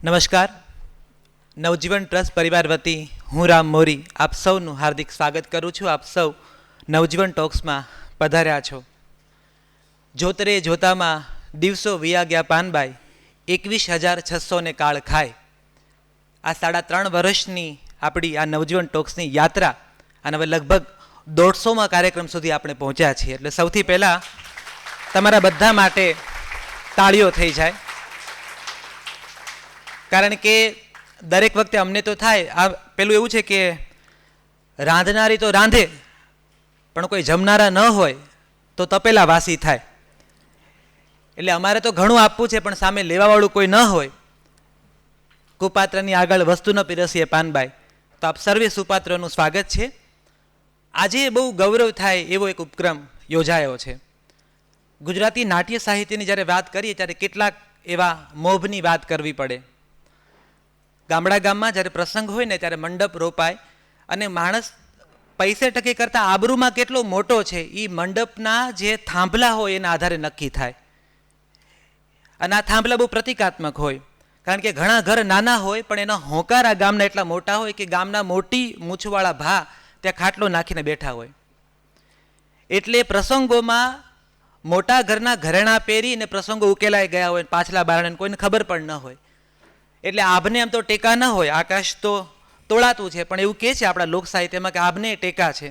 નમસ્કાર. નવજીવન ટ્રસ્ટ પરિવાર વતી હું રામ મોરી આપ સૌનું હાર્દિક સ્વાગત કરું છું. આપ સૌ નવજીવન ટોક્સમાં પધાર્યા છો. જોતરે જોતામાં દિવસો વિયા ગયા પાનબાઈ, 21,600 ને કાળ ખાય. આ 3.5 વર્ષની આપણી આ નવજીવન ટોક્સની યાત્રા અને હવે લગભગ 150માં કાર્યક્રમ સુધી આપણે પહોંચ્યા છીએ. એટલે સૌથી પહેલાં તમારા બધા માટે તાળીઓ થઈ જાય, કારણ કે દરેક વખતે અમને તો થાય આ પેલું એવું છે કે રાંધનારી તો રાંધે પણ કોઈ જમનારા ન હોય તો તપેલા વાસી થાય. એટલે અમારે તો ઘણું આપવું છે પણ સામે લેવાવાળું કોઈ ન હોય. કુપાત્રની આગળ વસ્તુ ન પીરસીએ પાનબાઈ, તો આપ સર્વે સુપાત્રોનું સ્વાગત છે. આજે બહુ ગૌરવ થાય એવો એક ઉપક્રમ યોજાયો છે. ગુજરાતી નાટ્ય સાહિત્યની જ્યારે વાત કરીએ ત્યારે કેટલાક એવા મોભની વાત કરવી પડે. ગામડા ગામમાં જ્યારે પ્રસંગ હોય ને ત્યારે મંડપ રોપાય અને માણસ પૈસે ટકે કરતાં આબરૂમાં કેટલો મોટો છે એ મંડપના જે થાંભલા હોય એના આધારે નક્કી થાય. અને આ થાંભલા બહુ પ્રતિકાત્મક હોય, કારણ કે ઘણા ઘર નાના હોય પણ એના હોંકારા ગામના એટલા મોટા હોય કે ગામના મોટી મૂછવાળા ભા ત્યાં ખાટલો નાખીને બેઠા હોય. એટલે પ્રસંગોમાં મોટા ઘરના ઘરેણા પહેરી અને પ્રસંગો ઉકેલાઈ ગયા હોય, પાછલા બારણે કોઈને ખબર પણ ન હોય. એટલે આભને એમ તો ટેકા ન હોય, આકાશ તો તોળાતું છે, પણ એવું કહે છે આપણા લોક સાહિત્યમાં કે આભને ટેકા છે.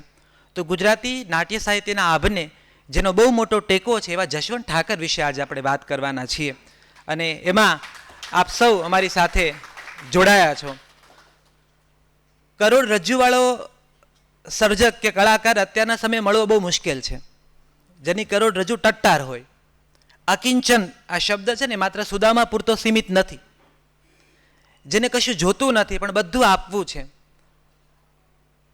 તો ગુજરાતી નાટ્ય સાહિત્યના આભને જેનો બહુ મોટો ટેકો છે એવા જશવંત ઠાકર વિશે આજે આપણે વાત કરવાના છીએ. અને એમાં આપ સૌ અમારી સાથે જોડાયા છો. કરોડરજ્જુવાળો સર્જક કે કલાકાર અત્યારના સમયે મળવો બહુ મુશ્કેલ છે, જેની કરોડરજ્જુ ટટ્ટાર હોય. અકિંચન આ શબ્દ છે ને માત્ર સુદામા પૂરતો સીમિત નથી, જેને કશું જોતું નથી પણ બધું આપવું છે.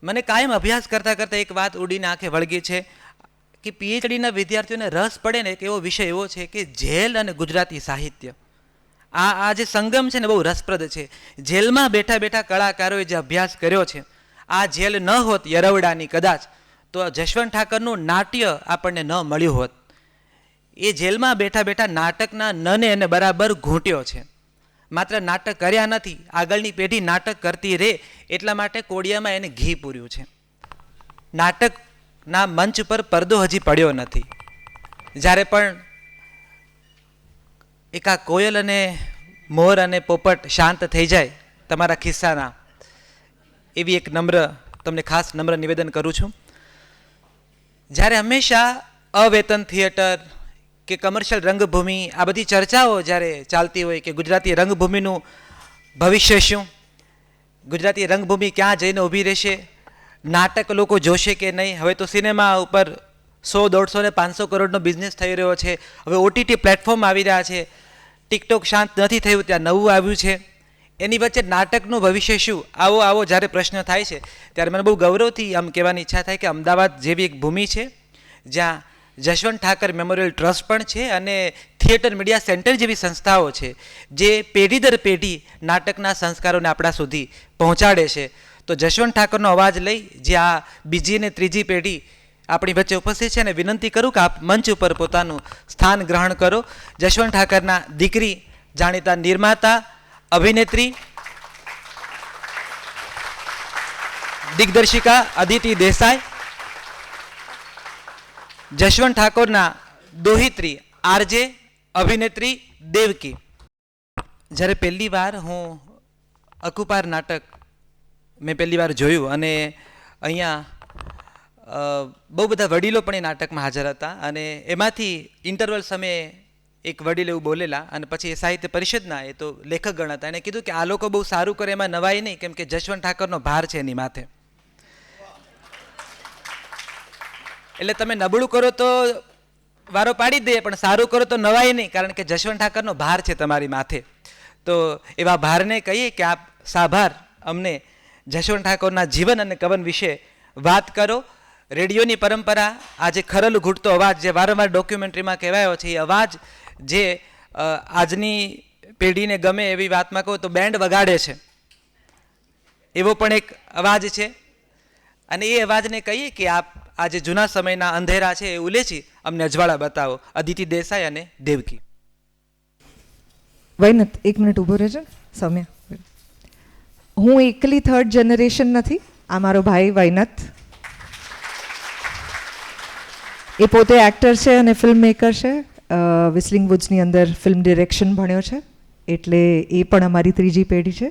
મને કાયમ અભ્યાસ કરતાં કરતાં એક વાત ઉડીને આંખે વળગી છે કે પીએચડીના વિદ્યાર્થીઓને રસ પડે ને એક એવો વિષય એવો છે કે જેલ અને ગુજરાતી સાહિત્ય. આ જે સંગમ છે ને બહુ રસપ્રદ છે. જેલમાં બેઠા બેઠા કલાકારોએ જે અભ્યાસ કર્યો છે, આ જેલ ન હોત યરવડાની કદાચ તો જશવંત ઠાકરનું નાટ્ય આપણને ન મળ્યું હોત. એ જેલમાં બેઠા બેઠા નાટકના નને એને બરાબર ઘૂંટ્યો છે. માત્ર નાટક કર્યા નથી, આગળની પેઢી નાટક કરતી રહે એટલા માટે કોડિયામાં એને ઘી પૂર્યું છે. નાટકના મંચ પર પડદો હજી પડ્યો નથી. જ્યારે પણ એકા કોયલ અને મોર અને પોપટ શાંત થઈ જાય તમારા ખિસ્સાના, એવી એક તમને ખાસ નમ્ર નિવેદન કરું છું. જ્યારે હંમેશા અવેતન થિયેટર કે કમર્શિયલ રંગભૂમિ આ બધી ચર્ચાઓ જ્યારે ચાલતી હોય કે ગુજરાતી રંગભૂમિનું ભવિષ્ય શું, ગુજરાતી રંગભૂમિ ક્યાં જઈને ઊભી રહેશે, નાટક લોકો જોશે કે નહીં. હવે તો સિનેમા ઉપર 100, 150 ને 500 કરોડનો બિઝનેસ થઈ રહ્યો છે. હવે ઓટીટી પ્લેટફોર્મ આવી રહ્યા છે. ટિકટોક શાંત નથી થયું, ત્યાં નવું આવ્યું છે. એની વચ્ચે નાટકનું ભવિષ્ય શું, આવો જ્યારે પ્રશ્ન થાય છે ત્યારે મને બહુ ગૌરવથી આમ કહેવાની ઈચ્છા થાય કે અમદાવાદ જેવી એક ભૂમિ છે જ્યાં જશવંત ઠાકર મેમોરિયલ ટ્રસ્ટ પણ છે અને થિયેટર મીડિયા સેન્ટર જેવી સંસ્થાઓ છે જે પેઢી દર પેઢી નાટકના સંસ્કારોને આપણા સુધી પહોંચાડે છે. તો જશવંત ઠાકરનો અવાજ લઈ જે આ બીજી અને ત્રીજી પેઢી આપણી વચ્ચે ઉપસ્થિત છે અને વિનંતી કરું કે આપ મંચ ઉપર પોતાનું સ્થાન ગ્રહણ કરો. જશવંત ઠાકરના દીકરી, જાણીતા નિર્માતા, અભિનેત્રી, દિગ્દર્શિકા અદિતિ દેસાઈ, જશવંત ઠાકોરના દોહિત્રી આરજે અભિનેત્રી દેવકી. જ્યારે પહેલી વાર હું અકુપાર નાટક મેં પહેલી વાર જોયું અને અહીંયા બહુ બધા વડીલો પણ એ નાટકમાં હાજર હતા અને એમાંથી ઇન્ટરવલ સમયે એક વડીલ એવું બોલેલા અને પછી એ સાહિત્ય પરિષદના એ તો લેખકગણ હતા, એણે કીધું કે આ લોકો બહુ સારું કરે એમાં નવાઈ નહીં, કેમ કે જશવંત ઠાકરનો ભાર છે એની માથે. એટલે તમે નબળું કરો તો વારો પાડી જ દઈએ પણ સારું કરો તો નવાય નહીં, કારણ કે જશવંત ઠાકરનો ભાર છે તમારી માથે. તો એવા ભારને કહીએ કે આપ સાભાર અમને જશવંત ઠાકોરના જીવન અને કવન વિશે વાત કરો. રેડિયોની પરંપરા, આજે ખરલ ઘૂંટતો અવાજ જે વારંવાર ડોક્યુમેન્ટરીમાં કહેવાયો છે, એ અવાજ જે આજની પેઢીને ગમે એવી વાતમાં કહું તો બેન્ડ વગાડે છે એવો પણ એક અવાજ છે. અને એ અવાજને કહીએ કે આપ આજે જૂના સમયના અંધેરા છે એ ઉલેચી અમને અજવાળા બતાવો. અદિતિ દેસાઈ અને દેવકી. વૈનત એક મિનિટ ઊભો રહેજો. સૌમ્યા, હું એકલી થર્ડ જનરેશન નથી. આ મારો ભાઈ વૈનત, એ પોતે એક્ટર છે અને ફિલ્મ મેકર છે. વિસ્લિંગ વુડ્સની અંદર ફિલ્મ ડિરેક્શન ભણ્યો છે, એટલે એ પણ અમારી ત્રીજી પેઢી છે.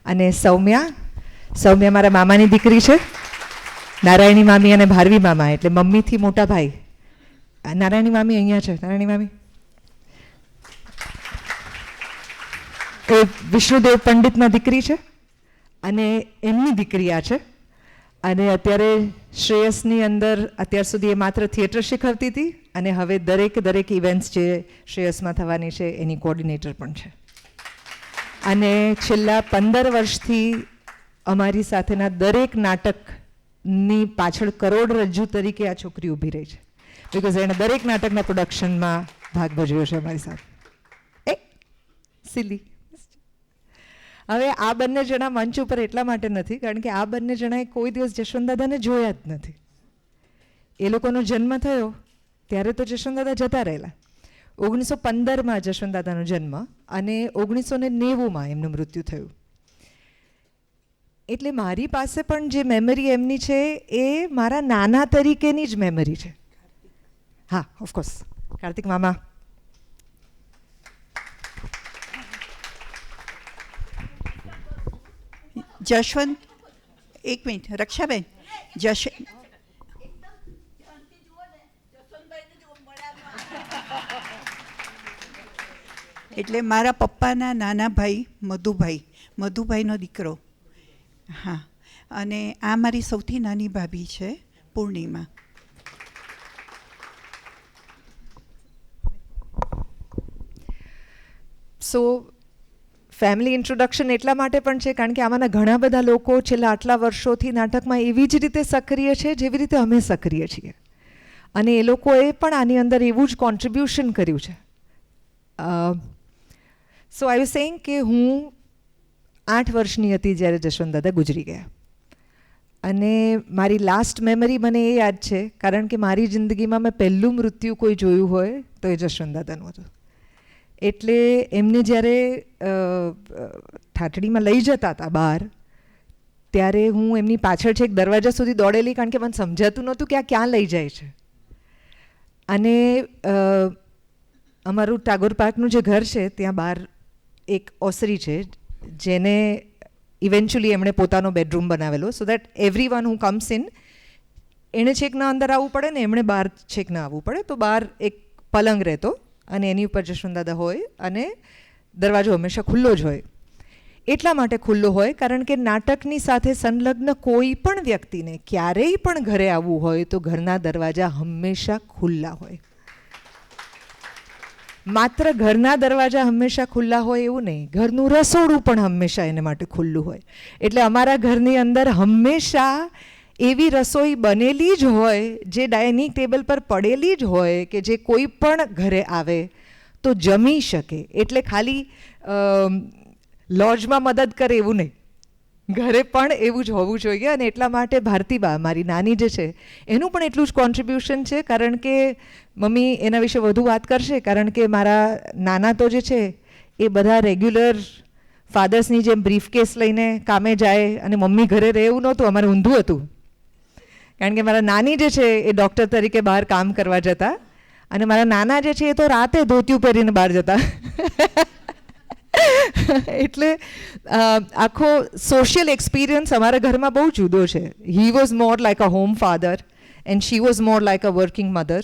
અને સૌમ્યા મારા મામાની દીકરી છે. નારાયણી મામી અને ભારવી મામા, એટલે મમ્મીથી મોટા ભાઈ. નારાયણી મામી અહીંયા છે. નારાયણી મામી એ વિષ્ણુદેવ પંડિતના દીકરી છે અને એમની દીકરી આ છે. અને અત્યારે શ્રેયસની અંદર અત્યાર સુધી એ માત્ર થિયેટર શીખવતી હતી અને હવે દરેક ઇવેન્ટ્સ જે શ્રેયસમાં થવાની છે એની કોર્ડિનેટર પણ છે. અને છેલ્લા 15 વર્ષથી અમારી સાથેના દરેક નાટકની પાછળ કરોડરજ્જુ તરીકે આ છોકરી ઊભી રહી છે, બિકોઝ એણે દરેક નાટકના પ્રોડક્શનમાં ભાગ ભજવ્યો છે અમારી સાથે. સિલી. હવે આ બંને જણા મંચ ઉપર એટલા માટે નથી કારણ કે આ બંને જણાએ કોઈ દિવસ જશવંતદાદાને જોયા જ નથી. એ લોકોનો જન્મ થયો ત્યારે તો જશવંતદાદા જતા રહેલા. 1915માં જશવંતદાદાનો જન્મ અને 1990માં એમનું મૃત્યુ થયું. એટલે મારી પાસે પણ જે મેમરી એમની છે એ મારા નાના તરીકેની જ મેમરી છે. હા, ઓફકોર્સ. કાર્તિક મામા. જશવંત, એક મિનિટ રક્ષાબેન. એટલે મારા પપ્પાના નાના ભાઈ મધુભાઈનો દીકરો. હા, અને આ મારી સૌથી નાની ભાભી છે પૂર્ણિમા. સો ફેમિલી ઇન્ટ્રોડક્શન એટલા માટે પણ છે કારણ કે આમાંના ઘણા બધા લોકો છેલ્લા આટલા વર્ષોથી નાટકમાં એવી જ રીતે સક્રિય છે જેવી રીતે અમે સક્રિય છીએ. અને એ લોકોએ પણ આની અંદર એવું જ કોન્ટ્રીબ્યુશન કર્યું છે. સો આઈ વોઝ સેઇંગ કે હું 8 વર્ષની હતી જ્યારે જશવંતદાદા ગુજરી ગયા. અને મારી લાસ્ટ મેમરી મને એ યાદ છે કારણ કે મારી જિંદગીમાં મેં પહેલું મૃત્યુ કોઈ જોયું હોય તો એ જશવંતદાદાનું હતું. એટલે એમને જ્યારે ઠાઠડીમાં લઈ જતા હતા બહાર, ત્યારે હું એમની પાછળ છે એક દરવાજા સુધી દોડેલી કારણ કે મને સમજાતું નહોતું કે આ ક્યાં લઈ જાય છે. અને અમારું ટાગોર પાર્કનું જે ઘર છે ત્યાં બહાર એક ઓસરી છે જેને ઇવેન્ચ્યુઅલી એમણે પોતાનો બેડરૂમ બનાવેલો, so that every one who comes in એણે છેક ના અંદર આવવું પડે ને એમણે બહાર છેક ના આવવું પડે. તો બહાર એક પલંગ રહેતો અને એની ઉપર જશવંતદાદા હોય અને દરવાજો હંમેશા ખુલ્લો જ હોય. એટલા માટે ખુલ્લો હોય કારણ કે નાટકની સાથે સંલગ્ન કોઈ પણ વ્યક્તિને ક્યારેય પણ ઘરે આવવું હોય તો ઘરના દરવાજા હંમેશા ખુલ્લા હોય. માત્ર ઘરના દરવાજા હંમેશા ખુલ્લા હોય એવું નહીં, ઘરનું રસોડું પણ હંમેશા એને માટે ખુલ્લું હોય. એટલે અમારા ઘરની અંદર હંમેશા એવી રસોઈ બનેલી જ હોય જે ડાઇનિંગ ટેબલ પર પડેલી જ હોય કે જે કોઈ પણ ઘરે આવે તો જમી શકે. એટલે ખાલી લોજમાં મદદ કરે એવું નહીં, ઘરે પણ એવું જ હોવું જોઈએ. અને એટલા માટે ભારતીબા મારી નાની જે છે એનું પણ એટલું જ કોન્ટ્રીબ્યુશન છે. કારણ કે મમ્મી એના વિશે વધુ વાત કરશે કારણ કે મારા નાના તો જે છે એ બધા રેગ્યુલર ફાધર્સની જેમ બ્રીફકેસ લઈને કામે જાય અને મમ્મી ઘરે રહે એવું નહોતું, અમારે ઊંધું હતું. કારણ કે મારા નાની જે છે એ ડૉક્ટર તરીકે બહાર કામ કરવા જતા અને મારા નાના જે છે એ તો રાતે ધોતિયું પહેરીને બહાર જતા. એટલે આખો સોશિયલ એક્સપિરિયન્સ અમારા ઘરમાં બહુ જુદો છે. He was more like a home father and she was more like a working mother.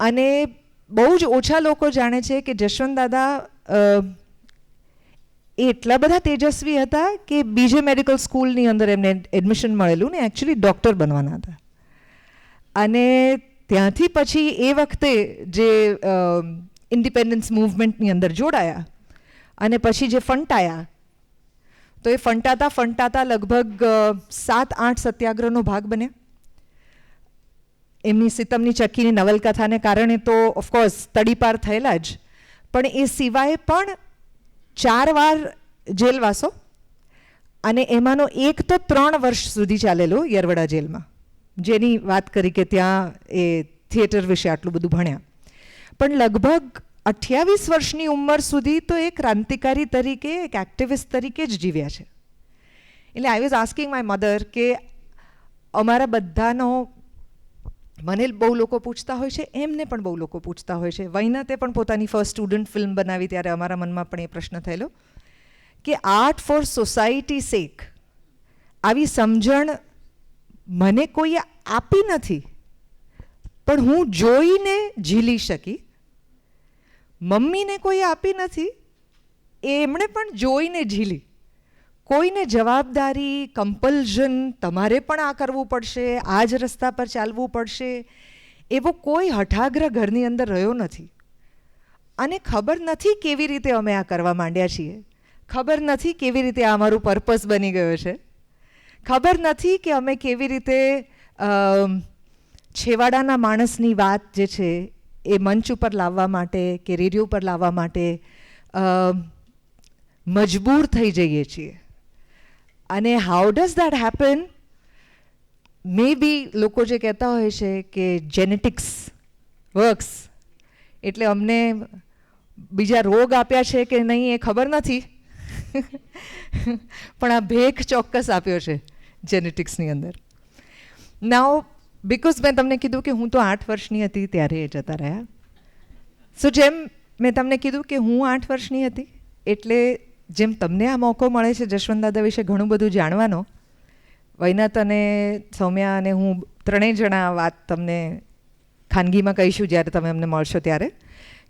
અને બહુ જ ઓછા લોકો જાણે છે કે જશવંતદાદા એ એટલા બધા તેજસ્વી હતા કે બીજે મેડિકલ સ્કૂલની અંદર એમને એડમિશન મળેલું ને એકચ્યુઅલી ડૉક્ટર બનવાના હતા. અને ત્યાંથી પછી એ વખતે જે ઇન્ડિપેન્ડન્સ મૂવમેન્ટની અંદર જોડાયા અને પછી જે ફંટાયા તો એ ફંટાતા લગભગ 7-8 સત્યાગ્રહનો ભાગ બન્યા. એમની સિતમની ચક્કીની નવલકથાને કારણે તો ઓફકોર્સ તડીપાર થયેલા જ, પણ એ સિવાય પણ 4 વાર જેલવાસો અને એમાંનો એક તો 3 વર્ષ સુધી ચાલેલો યરવડા જેલમાં, જેની વાત કરી કે ત્યાં એ થિયેટર વિશે આટલું બધું ભણ્યા. પણ લગભગ 28 વર્ષની ઉંમર સુધી તો એક ક્રાંતિકારી તરીકે, એક એક્ટિવિસ્ટ તરીકે જ જીવ્યા છે. એટલે I was asking my mother કે અમારા બધાનો, મને બહુ લોકો પૂછતા હોય છે, એમને પણ બહુ લોકો પૂછતા હોય છે. વૈનાતે પણ પોતાની ફર્સ્ટ સ્ટુડન્ટ ફિલ્મ બનાવી ત્યારે અમારા મનમાં પણ એ પ્રશ્ન થયેલો કે આર્ટ ફોર સોસાયટી સેક, આવી સમજણ મને કોઈએ આપી નથી, પણ હું જોઈને ઝીલી શકી. મમ્મીને કોઈ આપી નથી, એમણે પણ જોઈને ઝીલી. કોઈને જવાબદારી, કમ્પલ્ઝન, તમારે પણ આ કરવું પડશે, આ જ રસ્તા પર ચાલવું પડશે, એવો કોઈ હઠાગ્રહ ઘરની અંદર રહ્યો નથી. અને ખબર નથી કેવી રીતે અમે આ કરવા માંડ્યા છીએ, ખબર નથી કેવી રીતે આ અમારું પર્પસ બની ગયો છે, ખબર નથી કે અમે કેવી રીતે છેવાડાના માણસની વાત જે છે એ મંચ ઉપર લાવવા માટે કે રેડિયો પર લાવવા માટે મજબૂર થઈ જઈએ છીએ. અને હાઉ ડઝ દેટ હેપન? મે બી લોકો જે કહેતા હોય છે કે જેનેટિક્સ વર્ક્સ, એટલે અમને બીજા રોગ આપ્યા છે કે નહીં એ ખબર નથી, પણ આ ભેખ ચોક્કસ આપ્યો છે જેનેટિક્સની અંદર. નાઉ બિકોઝ મેં તમને કીધું કે હું તો 8 વર્ષની હતી ત્યારે એ જતા રહ્યા. સો જેમ મેં તમને કીધું કે હું 8 વર્ષની હતી, એટલે જેમ તમને આ મોકો મળે છે જશવંત દાદા વિશે ઘણું બધું જાણવાનો, વૈનાત અને સૌમ્યા અને હું ત્રણેય જણા વાત તમને ખાનગીમાં કહીશું જ્યારે તમે અમને મળશો ત્યારે,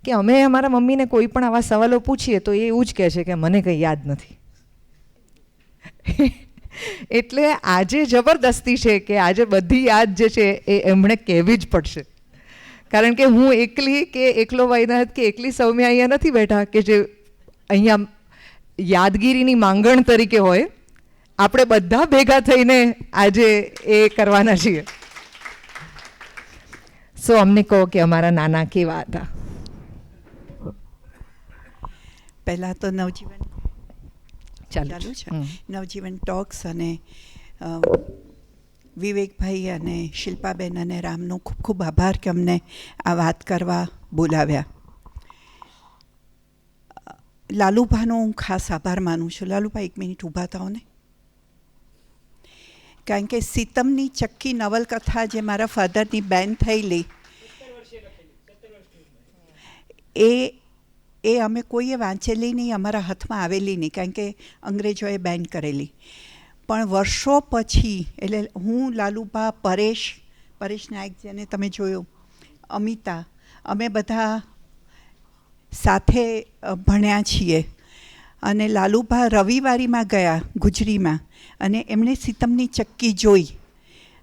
કે અમે અમારા મમ્મીને કોઈ પણ આવા સવાલો પૂછીએ તો એ એવું જ કહે છે કે મને કંઈ યાદ નથી. એટલે આજે જબરદસ્તી છે કે આજે બધી યાદ જે છે એ એમણે કહેવી જ પડશે, કારણ કે હું એકલી કે એકલો વૈનાત કે એકલી સૌમ્યા અહીંયા નથી બેઠા કે જે અહીંયા યાદગીરીની માંગણ તરીકે હોય. આપણે બધા ભેગા થઈને આજે એ કરવાના છીએ. સો અમને કહો કે અમારા નાના કેવા હતા. પહેલાં તો નવજીવન ચાલુ છે, નવજીવન ટોક્સ અને વિવેકભાઈ અને શિલ્પાબેન અને રામનો ખૂબ ખૂબ આભાર કે અમને આ વાત કરવા બોલાવ્યા. લાલુભાનો હું ખાસ આભાર માનું છું. લાલુભા 1 મિનિટ ઊભા થાઓ ને. કારણ કે સીતમની ચક્કી નવલકથા જે મારા ફાધરની બેન થયેલી, એ અમે કોઈએ વાંચેલી નહીં, અમારા હાથમાં આવેલી નહીં, કારણ કે અંગ્રેજોએ બેન કરેલી. પણ વર્ષો પછી, એટલે હું, લાલુભા, પરેશ નાયક જેને તમે જોયો, અમિતા, અમે બધા સાથે ભણ્યા છીએ. અને લાલુભા રવિવારીમાં ગયા ગુજરીમાં, અને એમણે સીતમની ચક્કી જોઈ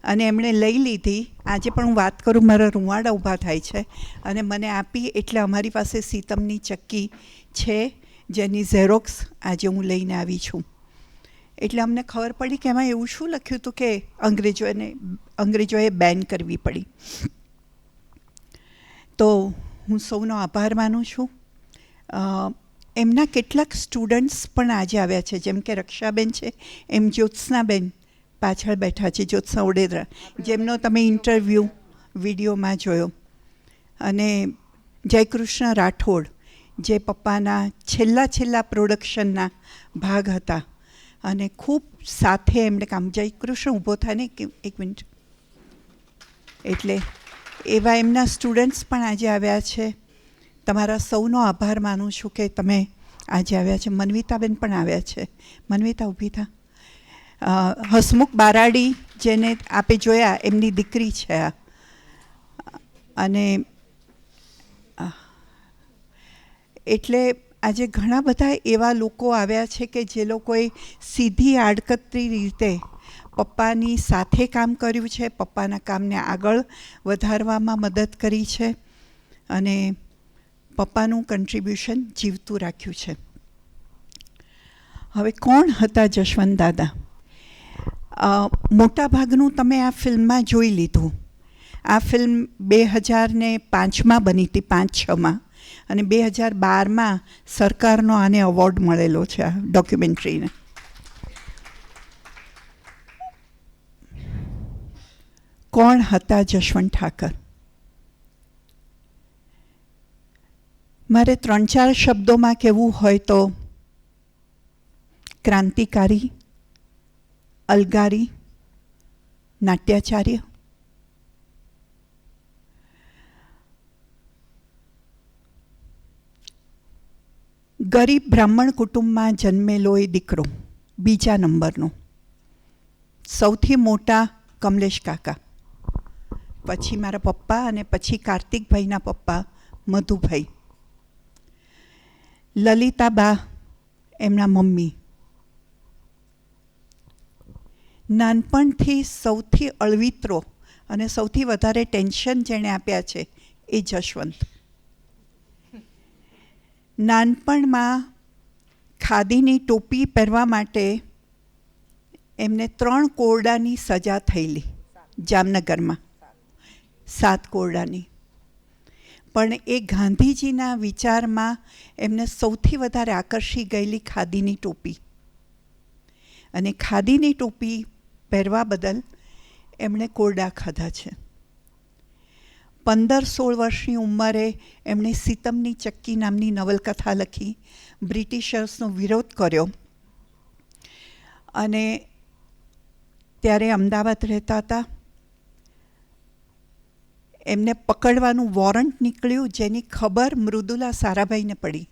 અને એમણે લઈ લીધી. આજે પણ હું વાત કરું મારા રૂંવાડા ઊભા થાય છે. અને મને આપી, એટલે અમારી પાસે સીતમની ચક્કી છે જેની ઝેરોક્સ આજે હું લઈને આવી છું. એટલે અમને ખબર પડી કે એમાં એવું શું લખ્યું હતું કે અંગ્રેજોએ બેન કરવી પડી. તો હું સૌનો આભાર માનું છું. એમના કેટલાક સ્ટુડન્ટ્સ પણ આજે આવ્યા છે, જેમ કે રક્ષાબેન છે, એમ જ્યોત્સનાબેન પાછળ બેઠા છે, જ્યોત્સના ઓડેદરા, જેમનો તમે ઇન્ટરવ્યૂ વિડીયોમાં જોયો. અને જયકૃષ્ણ રાઠોડ, જે પપ્પાના છેલ્લા પ્રોડક્શનના ભાગ હતા અને ખૂબ સાથે એમણે કામ. જયકૃષ્ણ ઊભો થાય ને 1 મિનિટ. એટલે એવા એમના સ્ટુડન્ટ્સ પણ આજે આવ્યા છે. તમારા સૌનો આભાર માનું છું કે તમે આજે આવ્યા છે. મનવિતાબેન પણ આવ્યા છે. મનવિતા ઊભી થા. હસમુખ બારાડી, જેને આપે જોયા, એમની દીકરી છે આ. અને એટલે આજે ઘણા બધા એવા લોકો આવ્યા છે કે જે લોકોએ સીધી આડકતરી રીતે પપ્પાની સાથે કામ કર્યું છે, પપ્પાના કામને આગળ વધારવામાં મદદ કરી છે અને પપ્પાનું કન્ટ્રીબ્યુશન જીવતું રાખ્યું છે. હવે કોણ હતા જશવંત દાદા? મોટાભાગનું તમે આ ફિલ્મમાં જોઈ લીધું. આ ફિલ્મ 2005માં બની હતી, 5-6માં, અને 2012માં સરકારનો આને એવોર્ડ મળેલો છે આ ડોક્યુમેન્ટરીને. કોણ હતા જશવંત ઠાકર? મારે 3-4 શબ્દોમાં કહેવું હોય તો ક્રાંતિકારી, અલગારી, નાટ્યાચાર્ય, ગરીબ બ્રાહ્મણ કુટુંબમાં જન્મેલો એ દીકરો, બીજા નંબરનો, સૌથી મોટા કમલેશ કાકા, પછી મારા પપ્પા અને પછી કાર્તિકભાઈના પપ્પા મધુભાઈ, લલિતાબા એમના મમ્મી. નાનપણથી સૌથી અળવિત્રો અને સૌથી વધારે ટેન્શન જેણે આપ્યા છે એ જશવંત. નાનપણમાં ખાદીની ટોપી પહેરવા માટે એમને 3 કોરડાની સજા થયેલી જામનગરમાં, 7 કોરડાની. પણ એ ગાંધીજીના વિચારમાં એમને સૌથી વધારે આકર્ષી ગયેલી ખાદીની ટોપી, અને ખાદીની ટોપી પહેરવા બદલ એમણે કોરડા ખાધા છે. 15-16 વર્ષની ઉંમરે એમણે સિતમની ચક્કી નામની નવલકથા લખી, બ્રિટિશર્સનો વિરોધ કર્યો, અને ત્યારે અમદાવાદ રહેતા હતા. એમને પકડવાનું વોરંટ નીકળ્યું, જેની ખબર મૃદુલા સારાભાઈને પડી.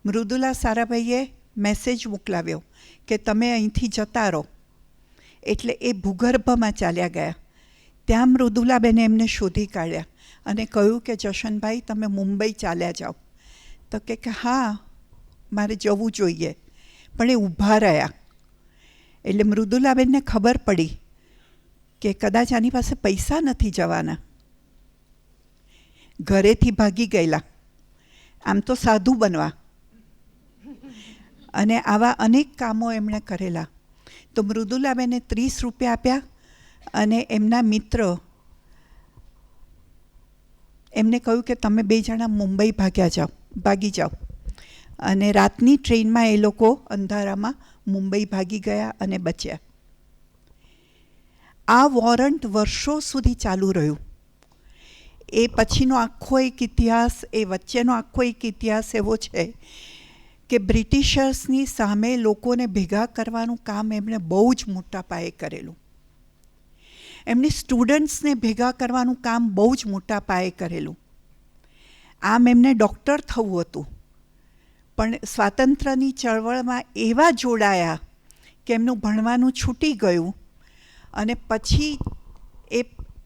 મૃદુલા સારાભાઈએ મેસેજ મોકલાવ્યો કે તમે અહીંથી જતા રહો. એટલે એ ભૂગર્ભમાં ચાલ્યા ગયા. ત્યાં મૃદુલાબેને એમને શોધી કાઢ્યા અને કહ્યું કે જશનભાઈ તમે મુંબઈ ચાલ્યા જાઓ. તો કે હા મારે જવું જોઈએ, પણ એ ઊભા રહ્યા. એટલે મૃદુલાબેનને ખબર પડી કે કદાચ આની પાસે પૈસા નથી જવાના. ઘરેથી ભાગી ગયેલા, આમ તો સાધુ બનવા, અને આવા અનેક કામો એમણે કરેલા. તો મૃદુલાબેને 30 રૂપિયા આપ્યા અને એમના મિત્ર એમને કહ્યું કે તમે 2 જણા મુંબઈ ભાગી જાઓ. અને રાતની ટ્રેનમાં એ લોકો અંધારામાં મુંબઈ ભાગી ગયા અને બચ્યા. આ વોરંટ વર્ષો સુધી ચાલુ રહ્યું. એ પછીનો આખો એક ઇતિહાસ, એ વચ્ચેનો આખો એક ઇતિહાસ એવો છે કે બ્રિટિશર્સની સામે લોકોને ભેગા કરવાનું કામ એમણે બહુ જ મોટા પાયે કરેલું. એમની સ્ટુડન્ટ્સને ભેગા કરવાનું કામ બહુ જ મોટા પાયે કરેલું. આમ એમને ડૉક્ટર થવું હતું, પણ સ્વાતંત્ર્યની ચળવળમાં એવા જોડાયા કે એમનું ભણવાનું છૂટી ગયું, અને પછી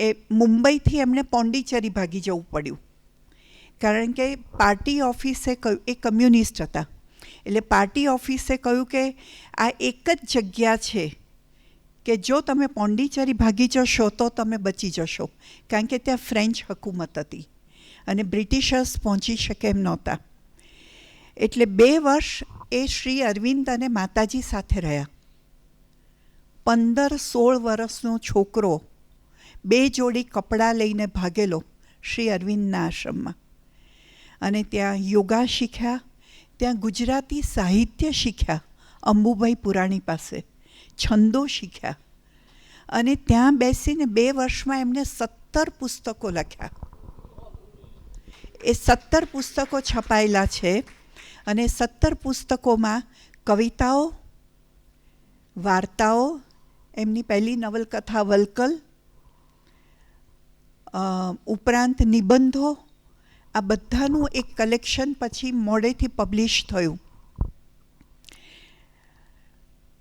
એ મુંબઈથી એમણે પોંડિચેરી ભાગી જવું પડ્યું. કારણ કે પાર્ટી ઓફિસે કહ્યું, એ કમ્યુનિસ્ટ હતા, એટલે પાર્ટી ઓફિસે કહ્યું કે આ એક જ જગ્યા છે કે જો તમે પોંડિચેરી ભાગી જશો તો તમે બચી જશો, કારણ કે ત્યાં ફ્રેન્ચ હકુમત હતી અને બ્રિટિશર્સ પહોંચી શકે એમ નહોતા. એટલે 2 વર્ષ એ શ્રી અરવિંદ અને માતાજી સાથે રહ્યા. 15-16 વર્ષનો છોકરો 2 જોડી કપડાં લઈને ભાગેલો શ્રી અરવિંદના આશ્રમમાં, અને ત્યાં યોગા શીખ્યા, ત્યાં ગુજરાતી સાહિત્ય શીખ્યા અંબુભાઈ પુરાણી પાસે, છંદો શીખ્યા, અને ત્યાં બેસીને 2 વર્ષમાં એમણે 17 પુસ્તકો લખ્યા. એ 17 પુસ્તકો છપાયેલા છે, અને 17 પુસ્તકોમાં કવિતાઓ, વાર્તાઓ, એમની પહેલી નવલકથા વલકલ, ઉપરાંત નિબંધો, આ બધાનું એક કલેક્શન પછી મોડેથી પબ્લિશ થયું.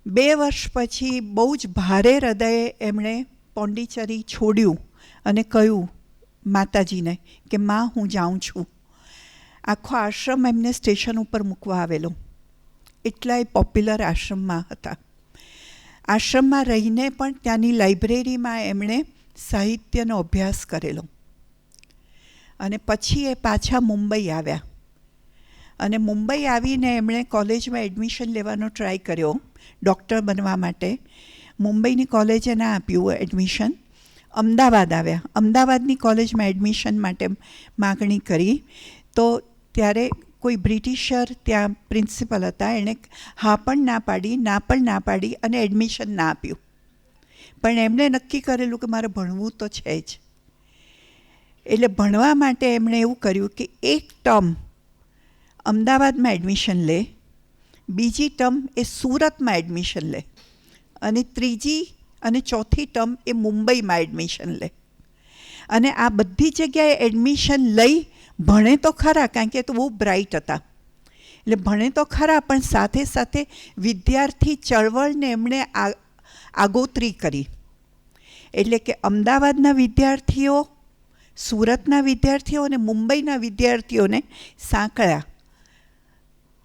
2 વર્ષ પછી બહુ જ ભારે હૃદયે એમણે પોંડિચેરી છોડ્યું અને કહ્યું માતાજીને કે માં હું જાઉં છું. આખો આશ્રમ એમને સ્ટેશન ઉપર મૂકવા આવેલો, એટલા એ પોપ્યુલર આશ્રમમાં હતા. આશ્રમમાં રહીને પણ ત્યાંની લાઇબ્રેરીમાં એમણે સાહિત્યનો અભ્યાસ કરેલો, અને પછી એ પાછા મુંબઈ આવ્યા. અને મુંબઈ આવીને એમણે કોલેજમાં એડમિશન લેવાનો ટ્રાય કર્યો ડૉક્ટર બનવા માટે. મુંબઈની કોલેજે ના આપ્યું એડમિશન. અમદાવાદ આવ્યા. અમદાવાદની કોલેજમાં એડમિશન માટે માગણી કરી, તો ત્યારે કોઈ બ્રિટિશર ત્યાં પ્રિન્સિપલ હતા, એણે હા પણ ના પાડી અને એડમિશન ના આપ્યું. પણ એમણે નક્કી કરેલું કે મારે ભણવું તો છે જ. એટલે ભણવા માટે એમણે એવું કર્યું કે 1 ટર્મ અમદાવાદમાં એડમિશન લે, બીજી ટર્મ એ સુરતમાં એડમિશન લે, અને ત્રીજી અને ચોથી ટર્મ એ મુંબઈમાં એડમિશન લે. અને આ બધી જગ્યાએ એડમિશન લઈ ભણે તો ખરા, કારણ કે તો બહુ બ્રાઇટ હતા, એટલે ભણે તો ખરા, પણ સાથે સાથે વિદ્યાર્થી ચળવળને એમણે આગોતરી કરી. એટલે કે અમદાવાદના વિદ્યાર્થીઓ, સુરતના વિદ્યાર્થીઓ અને મુંબઈના વિદ્યાર્થીઓને સાંકળ્યા.